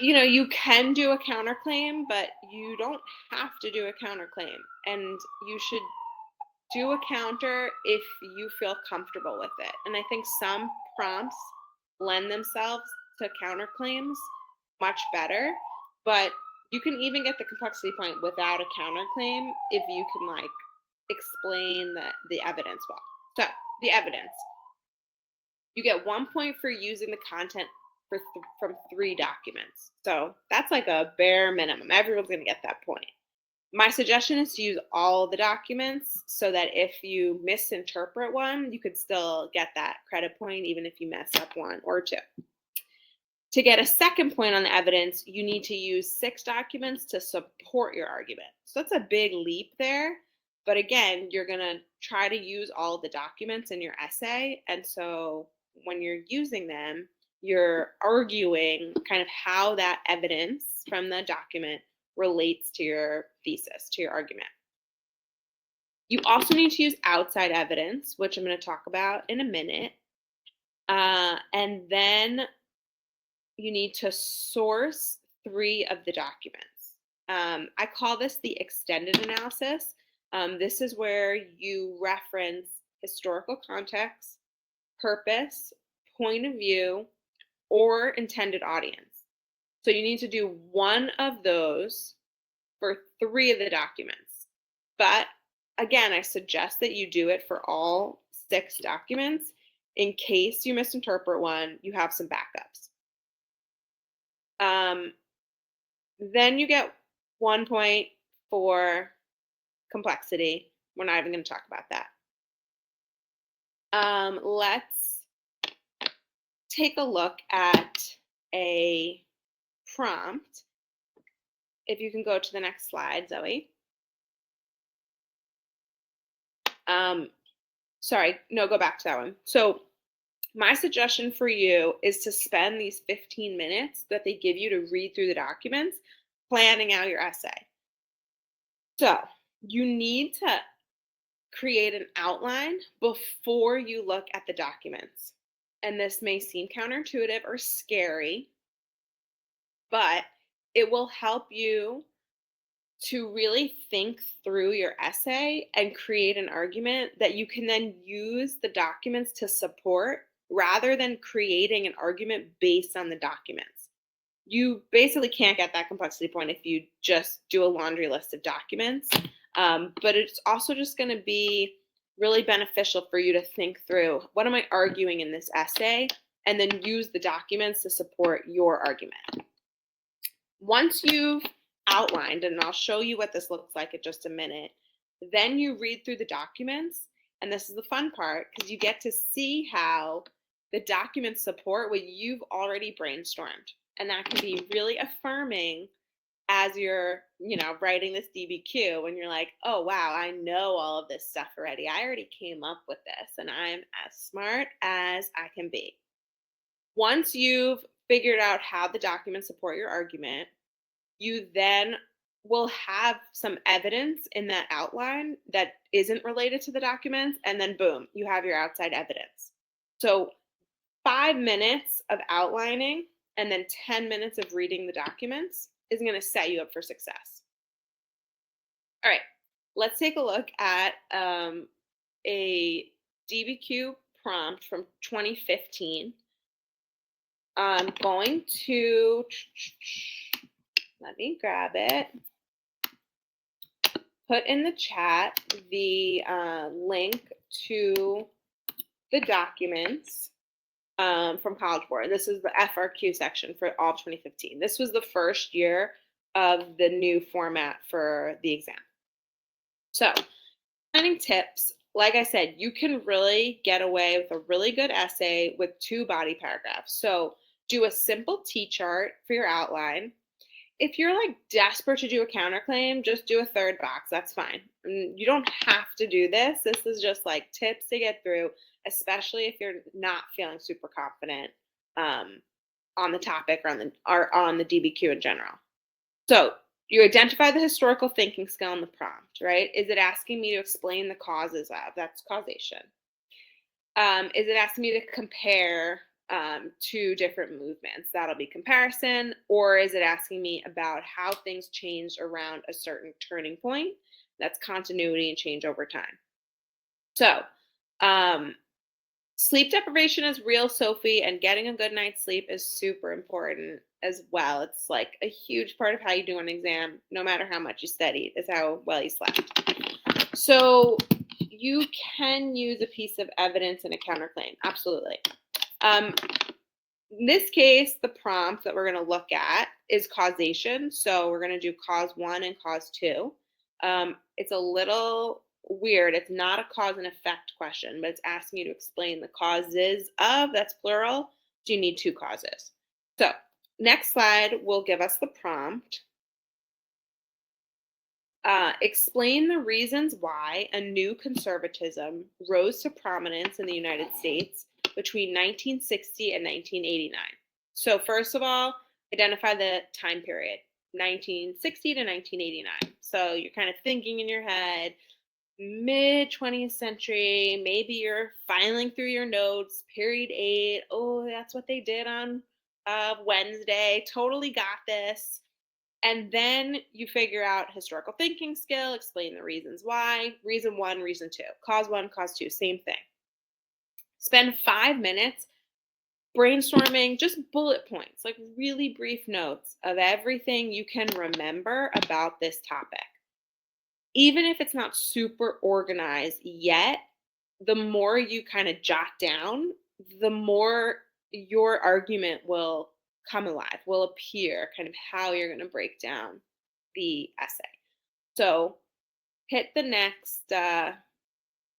you can do a counterclaim, but you don't have to do a counterclaim. And you should do a counter if you feel comfortable with it. And I think some prompts lend themselves to counterclaims much better, but you can even get the complexity point without a counterclaim if you can explain the evidence well. So the evidence, you get 1 point for using the content from 3 documents. So that's like a bare minimum. Everyone's going to get that point. My suggestion is to use all the documents so that if you misinterpret one, you could still get that credit point even if you mess up 1 or 2. To get a second point on the evidence, you need to use 6 documents to support your argument. So that's a big leap there. But again, you're going to try to use all the documents in your essay. And so when you're using them, you're arguing kind of how that evidence from the document relates to your thesis, to your argument. You also need to use outside evidence, which I'm going to talk about in a minute. And then you need to source 3 of the documents. I call this the extended analysis. This is where you reference historical context, purpose, point of view, or intended audience. So you need to do 1 of those for 3 of the documents. But again, I suggest that you do it for all 6 documents. In case you misinterpret one, you have some backups. Then you get 1 point for complexity. We're not even going to talk about that. Let's take a look at a prompt. If you can go to the next slide, Zoe. Sorry, no, go back to that one. So my suggestion for you is to spend these 15 minutes that they give you to read through the documents, planning out your essay. So you need to create an outline before you look at the documents. And this may seem counterintuitive or scary, but it will help you to really think through your essay and create an argument that you can then use the documents to support rather than creating an argument based on the documents. You basically can't get that complexity point if you just do a laundry list of documents, but it's also just going to be really beneficial for you to think through, what am I arguing in this essay, and then use the documents to support your argument. Once you've outlined, and I'll show you what this looks like in just a minute, then you read through the documents, and this is the fun part because you get to see how the documents support what you've already brainstormed, and that can be really affirming as you're writing this DBQ, when you're like, oh wow, I know all of this stuff already. I already came up with this and I'm as smart as I can be. Once you've figured out how the documents support your argument, you then will have some evidence in that outline that isn't related to the documents, and then boom, you have your outside evidence. So 5 minutes of outlining and then 10 minutes of reading the documents is going to set you up for success. All right, let's take a look at a DBQ prompt from 2015. I'm going to, let me grab it, put in the chat the link to the documents. from College Board. This is the FRQ section for all of 2015. This was the first year of the new format for the exam. So, planning tips, like I said, you can really get away with a really good essay with 2 body paragraphs. So, do a simple T-chart for your outline. If you're like desperate to do a counterclaim, just do a 3rd box. That's fine. You don't have to do this. This is just like tips to get through, especially if you're not feeling super confident on the topic or on the DBQ in general. So you identify the historical thinking skill in the prompt, right? Is it asking me to explain the causes of? That's causation. Is it asking me to compare 2 different movements? That'll be comparison. Or is it asking me about how things changed around a certain turning point? That's continuity and change over time. So sleep deprivation is real, Sophie, and getting a good night's sleep is super important as well. It's like a huge part of how you do an exam, no matter how much you studied, is how well you slept. So you can use a piece of evidence in a counterclaim, absolutely. In this case, the prompt that we're going to look at is causation. So we're going to do cause 1 and cause 2. It's a little weird. It's not a cause and effect question, but it's asking you to explain the causes of, that's plural. Do you need 2 causes? So next slide will give us the prompt. Explain the reasons why a new conservatism rose to prominence in the United States between 1960 and 1989. So first of all, identify the time period, 1960 to 1989. So you're kind of thinking in your head, mid 20th century, maybe you're filing through your notes, period 8. Oh, that's what they did on Wednesday. Totally got this. And then you figure out historical thinking skill, explain the reasons why, reason 1, reason 2, cause 1, cause 2, same thing. Spend 5 minutes brainstorming just bullet points, like really brief notes of everything you can remember about this topic. Even if it's not super organized yet, the more you kind of jot down, the more your argument will come alive, will appear, kind of how you're going to break down the essay. So hit the next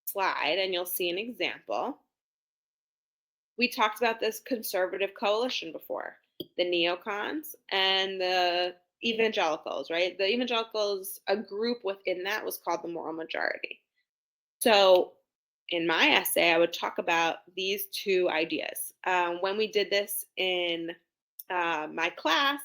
slide and you'll see an example. We talked about this conservative coalition before, the neocons and the evangelicals, right? The evangelicals, a group within that was called the moral majority. So in my essay, I would talk about these 2 ideas. When we did this in my class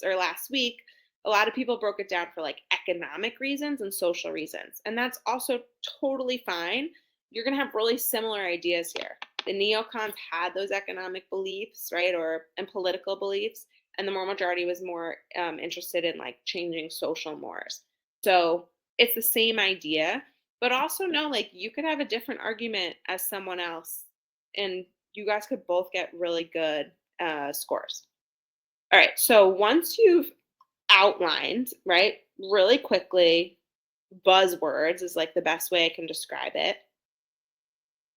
last week, a lot of people broke it down for like economic reasons and social reasons. And that's also totally fine. You're going to have really similar ideas here. The neocons had those economic beliefs, right, and political beliefs, and the moral majority was more interested in like changing social mores. So it's the same idea, but also know like you could have a different argument as someone else, and you guys could both get really good scores. All right, so once you've outlined, right, really quickly, buzzwords is like the best way I can describe it.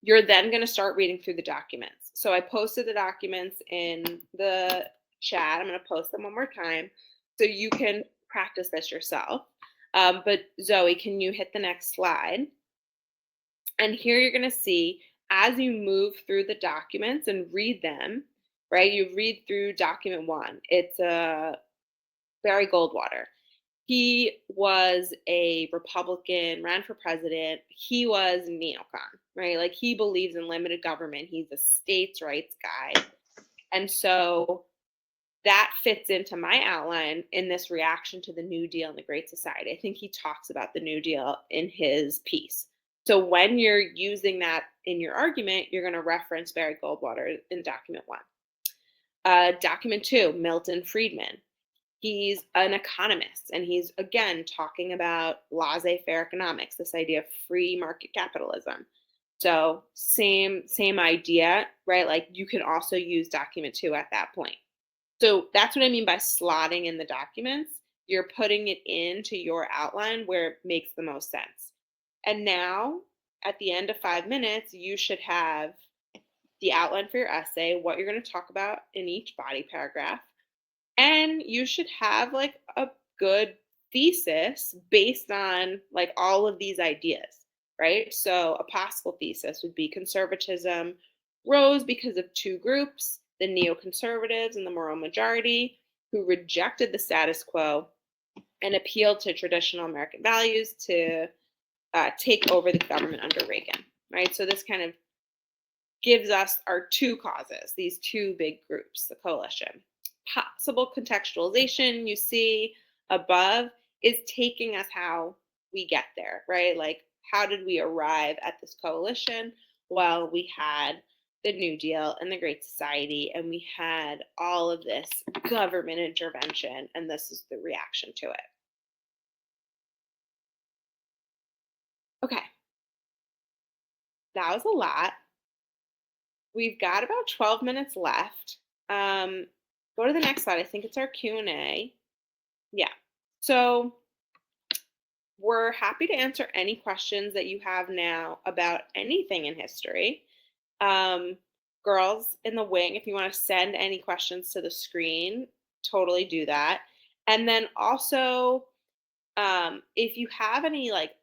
You're then going to start reading through the documents. So I posted the documents in the chat. I'm going to post them one more time so you can practice this yourself. But Zoe, can you hit the next slide? And here you're going to see as you move through the documents and read them, right? You read through document 1. It's Barry Goldwater. He was a Republican, ran for president. He was neocon, right? Like he believes in limited government. He's a states' rights guy. And so that fits into my outline in this reaction to the New Deal and the Great Society. I think he talks about the New Deal in his piece. So when you're using that in your argument, you're going to reference Barry Goldwater in document 1. Document 2, Milton Friedman. He's an economist, and he's, again, talking about laissez-faire economics, this idea of free market capitalism. So same idea, right? Like you can also use document 2 at that point. So that's what I mean by slotting in the documents. You're putting it into your outline where it makes the most sense. And now, at the end of 5 minutes, you should have the outline for your essay, what you're going to talk about in each body paragraph, and you should have like a good thesis based on like all of these ideas, right? So a possible thesis would be conservatism rose because of two groups, the neoconservatives and the moral majority, who rejected the status quo and appealed to traditional American values to take over the government under Reagan, right? So this kind of gives us our two causes, these two big groups, the coalition. Possible contextualization you see above is taking us how we get there, right? Like, how did we arrive at this coalition? Well, we had the New Deal and the Great Society, and we had all of this government intervention, and this is the reaction to it. Okay, that was a lot. We've got about 12 minutes left. Go to the next slide. I think it's our Q&A. Yeah. So we're happy to answer any questions that you have now about anything in history. Girls in the wing, if you want to send any questions to the screen, totally do that. And then also, if you have any like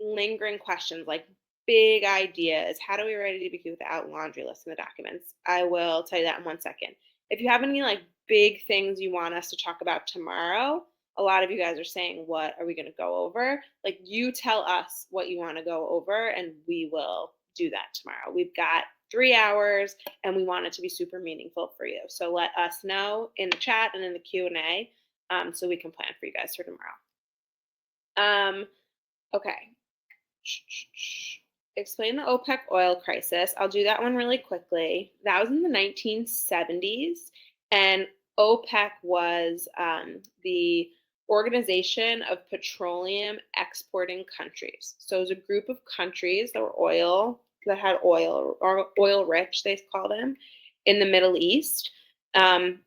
lingering questions, like big ideas, how do we write a DBQ without laundry lists in the documents? I will tell you that in 1 second. If you have any like big things you want us to talk about tomorrow, a lot of you guys are saying, what are we going to go over? Like, you tell us what you want to go over and we will do that tomorrow. We've got 3 hours and we want it to be super meaningful for you. So let us know in the chat and in the Q&A so we can plan for you guys for tomorrow. Okay. Explain the OPEC oil crisis. I'll do that one really quickly. That was in the 1970s, and OPEC was the Organization of Petroleum Exporting Countries. So it was a group of countries that had oil, or oil rich, they call them, in the Middle East. And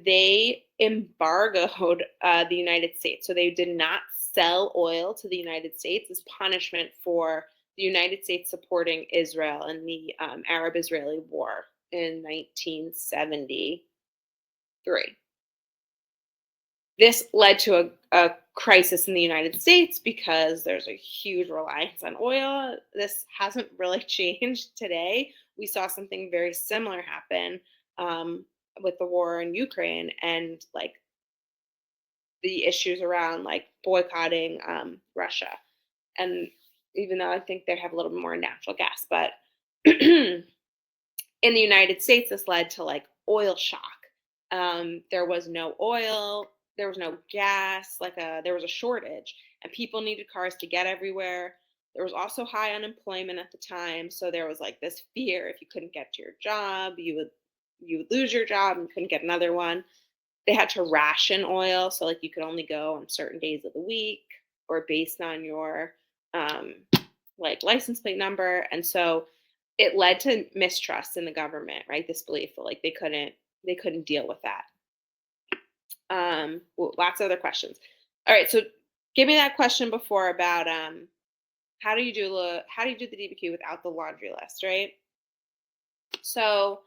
they embargoed the United States. So they did not sell oil to the United States as punishment for the United States supporting Israel in the Arab-Israeli War in 1973. This led to a crisis in the United States because there's a huge reliance on oil. This hasn't really changed today. We saw something very similar happen with the war in Ukraine and like the issues around like boycotting Russia. And even though I think they have a little bit more natural gas, but in the United States, this led to like oil shock. There was no oil, there was no gas, there was a shortage, and people needed cars to get everywhere. There was also high unemployment at the time, so there was like this fear if you couldn't get to your job, you would lose your job and couldn't get another one. They had to ration oil, so like you could only go on certain days of the week or based on your like license plate number, and so it led to mistrust in the government, right? This belief that like they couldn't deal with that. Lots of other questions. All right, so give me that question before about how do you do the DBQ without the laundry list, right? So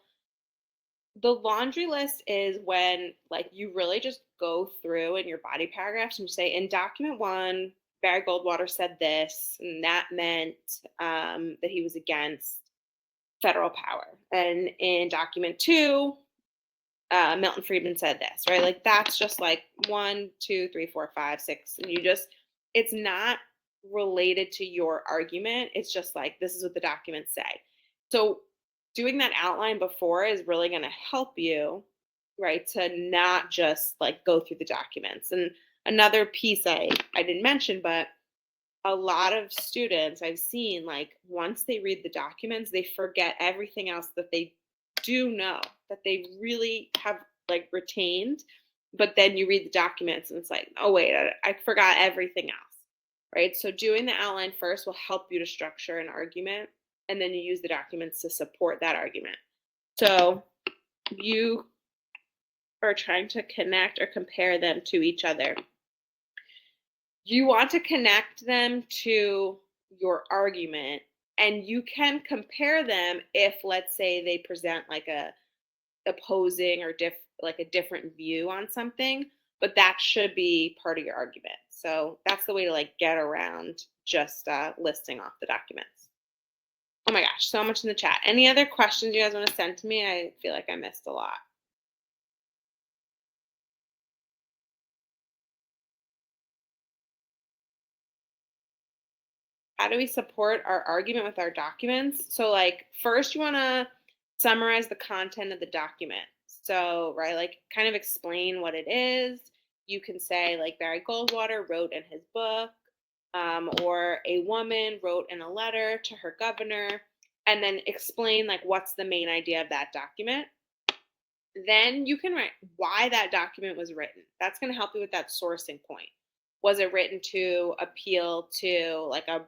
the laundry list is when like you really just go through in your body paragraphs and you say, in document 1, Barry Goldwater said this, and that meant that he was against federal power. And in document 2, Milton Friedman said this, right? Like that's just like 1, 2, 3, 4, 5, 6. And it's not related to your argument. It's just like, this is what the documents say. So doing that outline before is really going to help you, right? To not just like go through the documents. And another piece I didn't mention, but a lot of students I've seen, like once they read the documents, they forget everything else that they do know, that they really have like retained, but then you read the documents and it's like, oh wait, I forgot everything else, right? So doing the outline first will help you to structure an argument, and then you use the documents to support that argument. So you are trying to connect or compare them to each other. You want to connect them to your argument And you can compare them if, let's say, they present like a opposing or like a different view on something, but that should be part of your argument. So that's the way to like get around just listing off the documents. Oh my gosh, so much in the chat. Any other questions you guys want to send to me? I feel like I missed a lot. How do we support our argument with our documents? So like first you want to summarize the content of the document. So, right, like kind of explain what it is. You can say like Barry Goldwater wrote in his book, or a woman wrote in a letter to her governor, and then explain like what's the main idea of that document. Then you can write why that document was written. That's going to help you with that sourcing point. Was it written to appeal to like a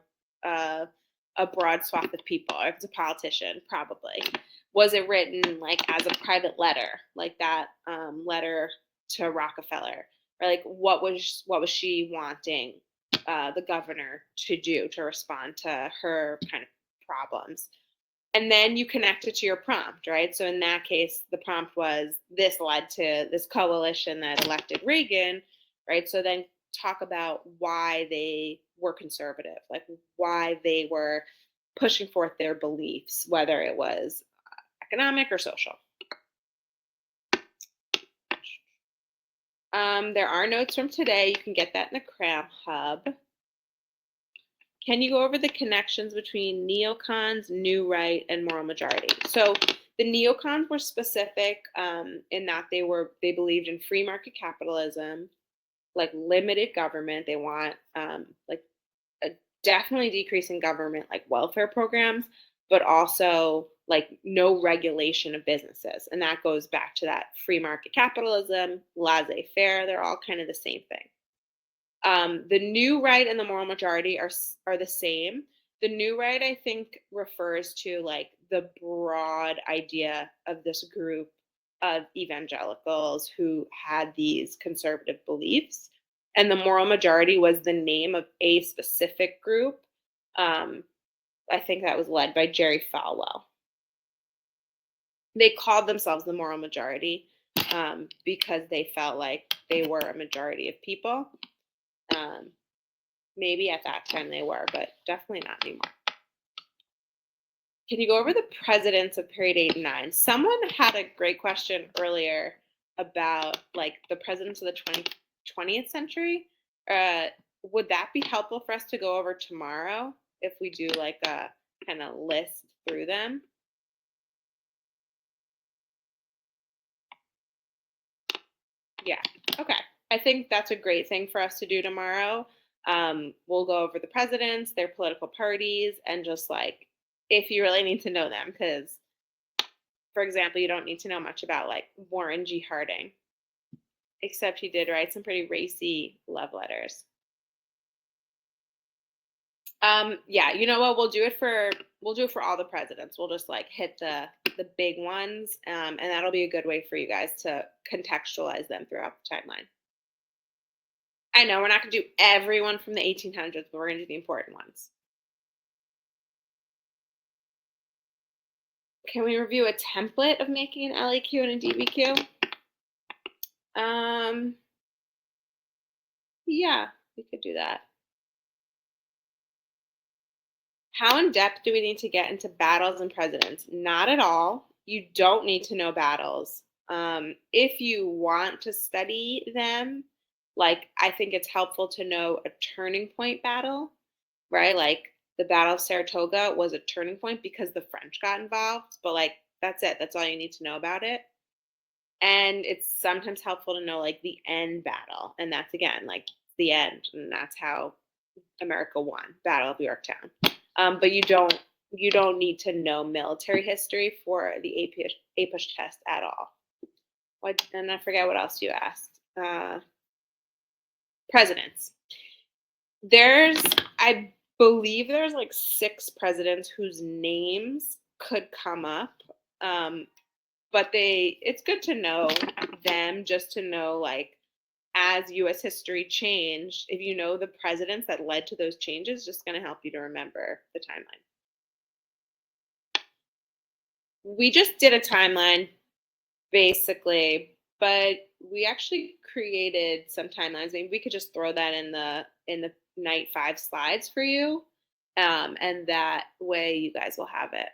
broad swath of people? If it's a politician, probably. Was it written like as a private letter, like that letter to Rockefeller? Or like what was she wanting the governor to do to respond to her kind of problems? And then you connect it to your prompt, right? So in that case, the prompt was this led to this coalition that elected Reagan, right? So then talk about why they were conservative, like why they were pushing forth their beliefs, whether it was economic or social. There are notes from today. You can get that in the Cram Hub. Can you go over the connections between neocons, new right, and moral majority? So the neocons were specific in that they believed in free market capitalism, like limited government. They want like a definitely decrease in government, like welfare programs, but also like no regulation of businesses. And that goes back to that free market capitalism, laissez-faire. They're all kind of the same thing. The new right and the moral majority are the same. The new right, I think, refers to like the broad idea of this group of evangelicals who had these conservative beliefs. And the moral majority was the name of a specific group. I think that was led by Jerry Falwell. They called themselves the moral majority because they felt like they were a majority of people. Maybe at that time they were, but definitely not anymore. Can you go over the presidents of period 8 and 9? Someone had a great question earlier about like the presidents of the 20th century. Would that be helpful for us to go over tomorrow if we do like a kind of list through them? Yeah, okay. I think that's a great thing for us to do tomorrow. We'll go over the presidents, their political parties, and just like if you really need to know them, because for example, you don't need to know much about like Warren G. Harding, except he did write some pretty racy love letters. Yeah, you know what? We'll do it for all the presidents. We'll just like hit the big ones, and that'll be a good way for you guys to contextualize them throughout the timeline. I know we're not going to do everyone from the 1800s, but we're going to do the important ones. Can we review a template of making an LAQ and a DBQ? Yeah, we could do that. How in depth do we need to get into battles and presidents? Not at all. You don't need to know battles. If you want to study them, like I think it's helpful to know a turning point battle, right? Like the Battle of Saratoga was a turning point because the French got involved, but like that's it. That's all you need to know about it. And it's sometimes helpful to know like the end battle, and that's again like the end, and that's how America won, Battle of Yorktown. But you don't need to know military history for the APUSH test at all. And I forget what else you asked. Presidents. I believe there's like 6 presidents whose names could come up, but it's good to know them just to know like as U.S. history changed, if you know the presidents that led to those changes, just going to help you to remember the timeline. We just did a timeline, basically, but we actually created some timelines. Maybe we could just throw that in the night 5 slides for you, and that way you guys will have it.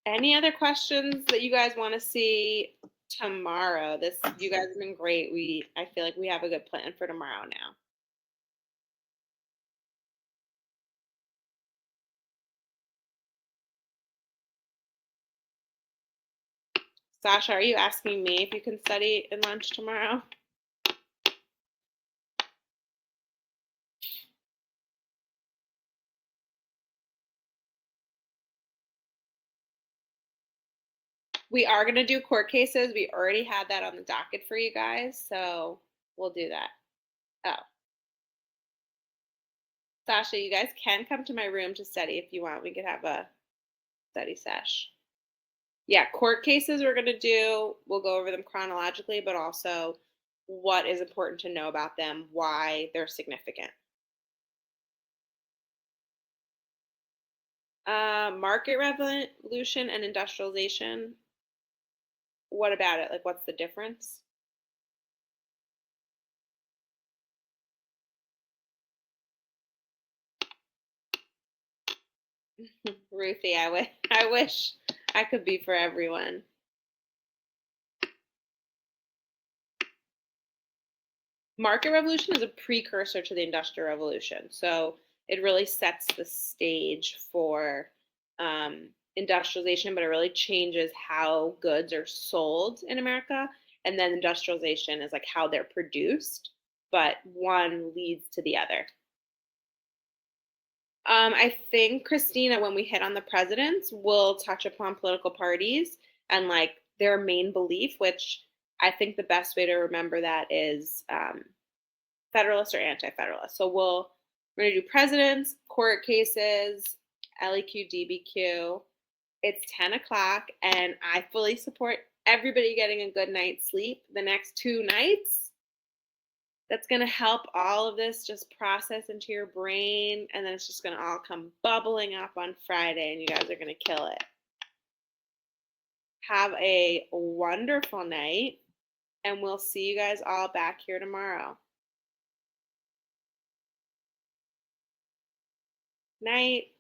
Any other questions that you guys want to see tomorrow? You guys have been great. I feel like we have a good plan for tomorrow now. Sasha, are you asking me if you can study in lunch tomorrow? We are going to do court cases. We already had that on the docket for you guys, so we'll do that. Oh. Sasha, you guys can come to my room to study if you want. We could have a study sesh. Yeah, court cases we're going to do. We'll go over them chronologically, but also what is important to know about them, why they're significant. Market revolution and industrialization. What about it? Like, what's the difference? Ruthie, I wish I could be for everyone. Market revolution is a precursor to the Industrial Revolution. So it really sets the stage for industrialization, but it really changes how goods are sold in America. And then industrialization is like how they're produced, but one leads to the other. I think, Christina, when we hit on the presidents, we'll touch upon political parties and like their main belief, which I think the best way to remember that is Federalist or anti-Federalist. So we're going to do presidents, court cases, LEQ, DBQ. It's 10 o'clock, and I fully support everybody getting a good night's sleep the next 2 nights. That's going to help all of this just process into your brain, and then it's just going to all come bubbling up on Friday, and you guys are going to kill it. Have a wonderful night, and we'll see you guys all back here tomorrow. Night.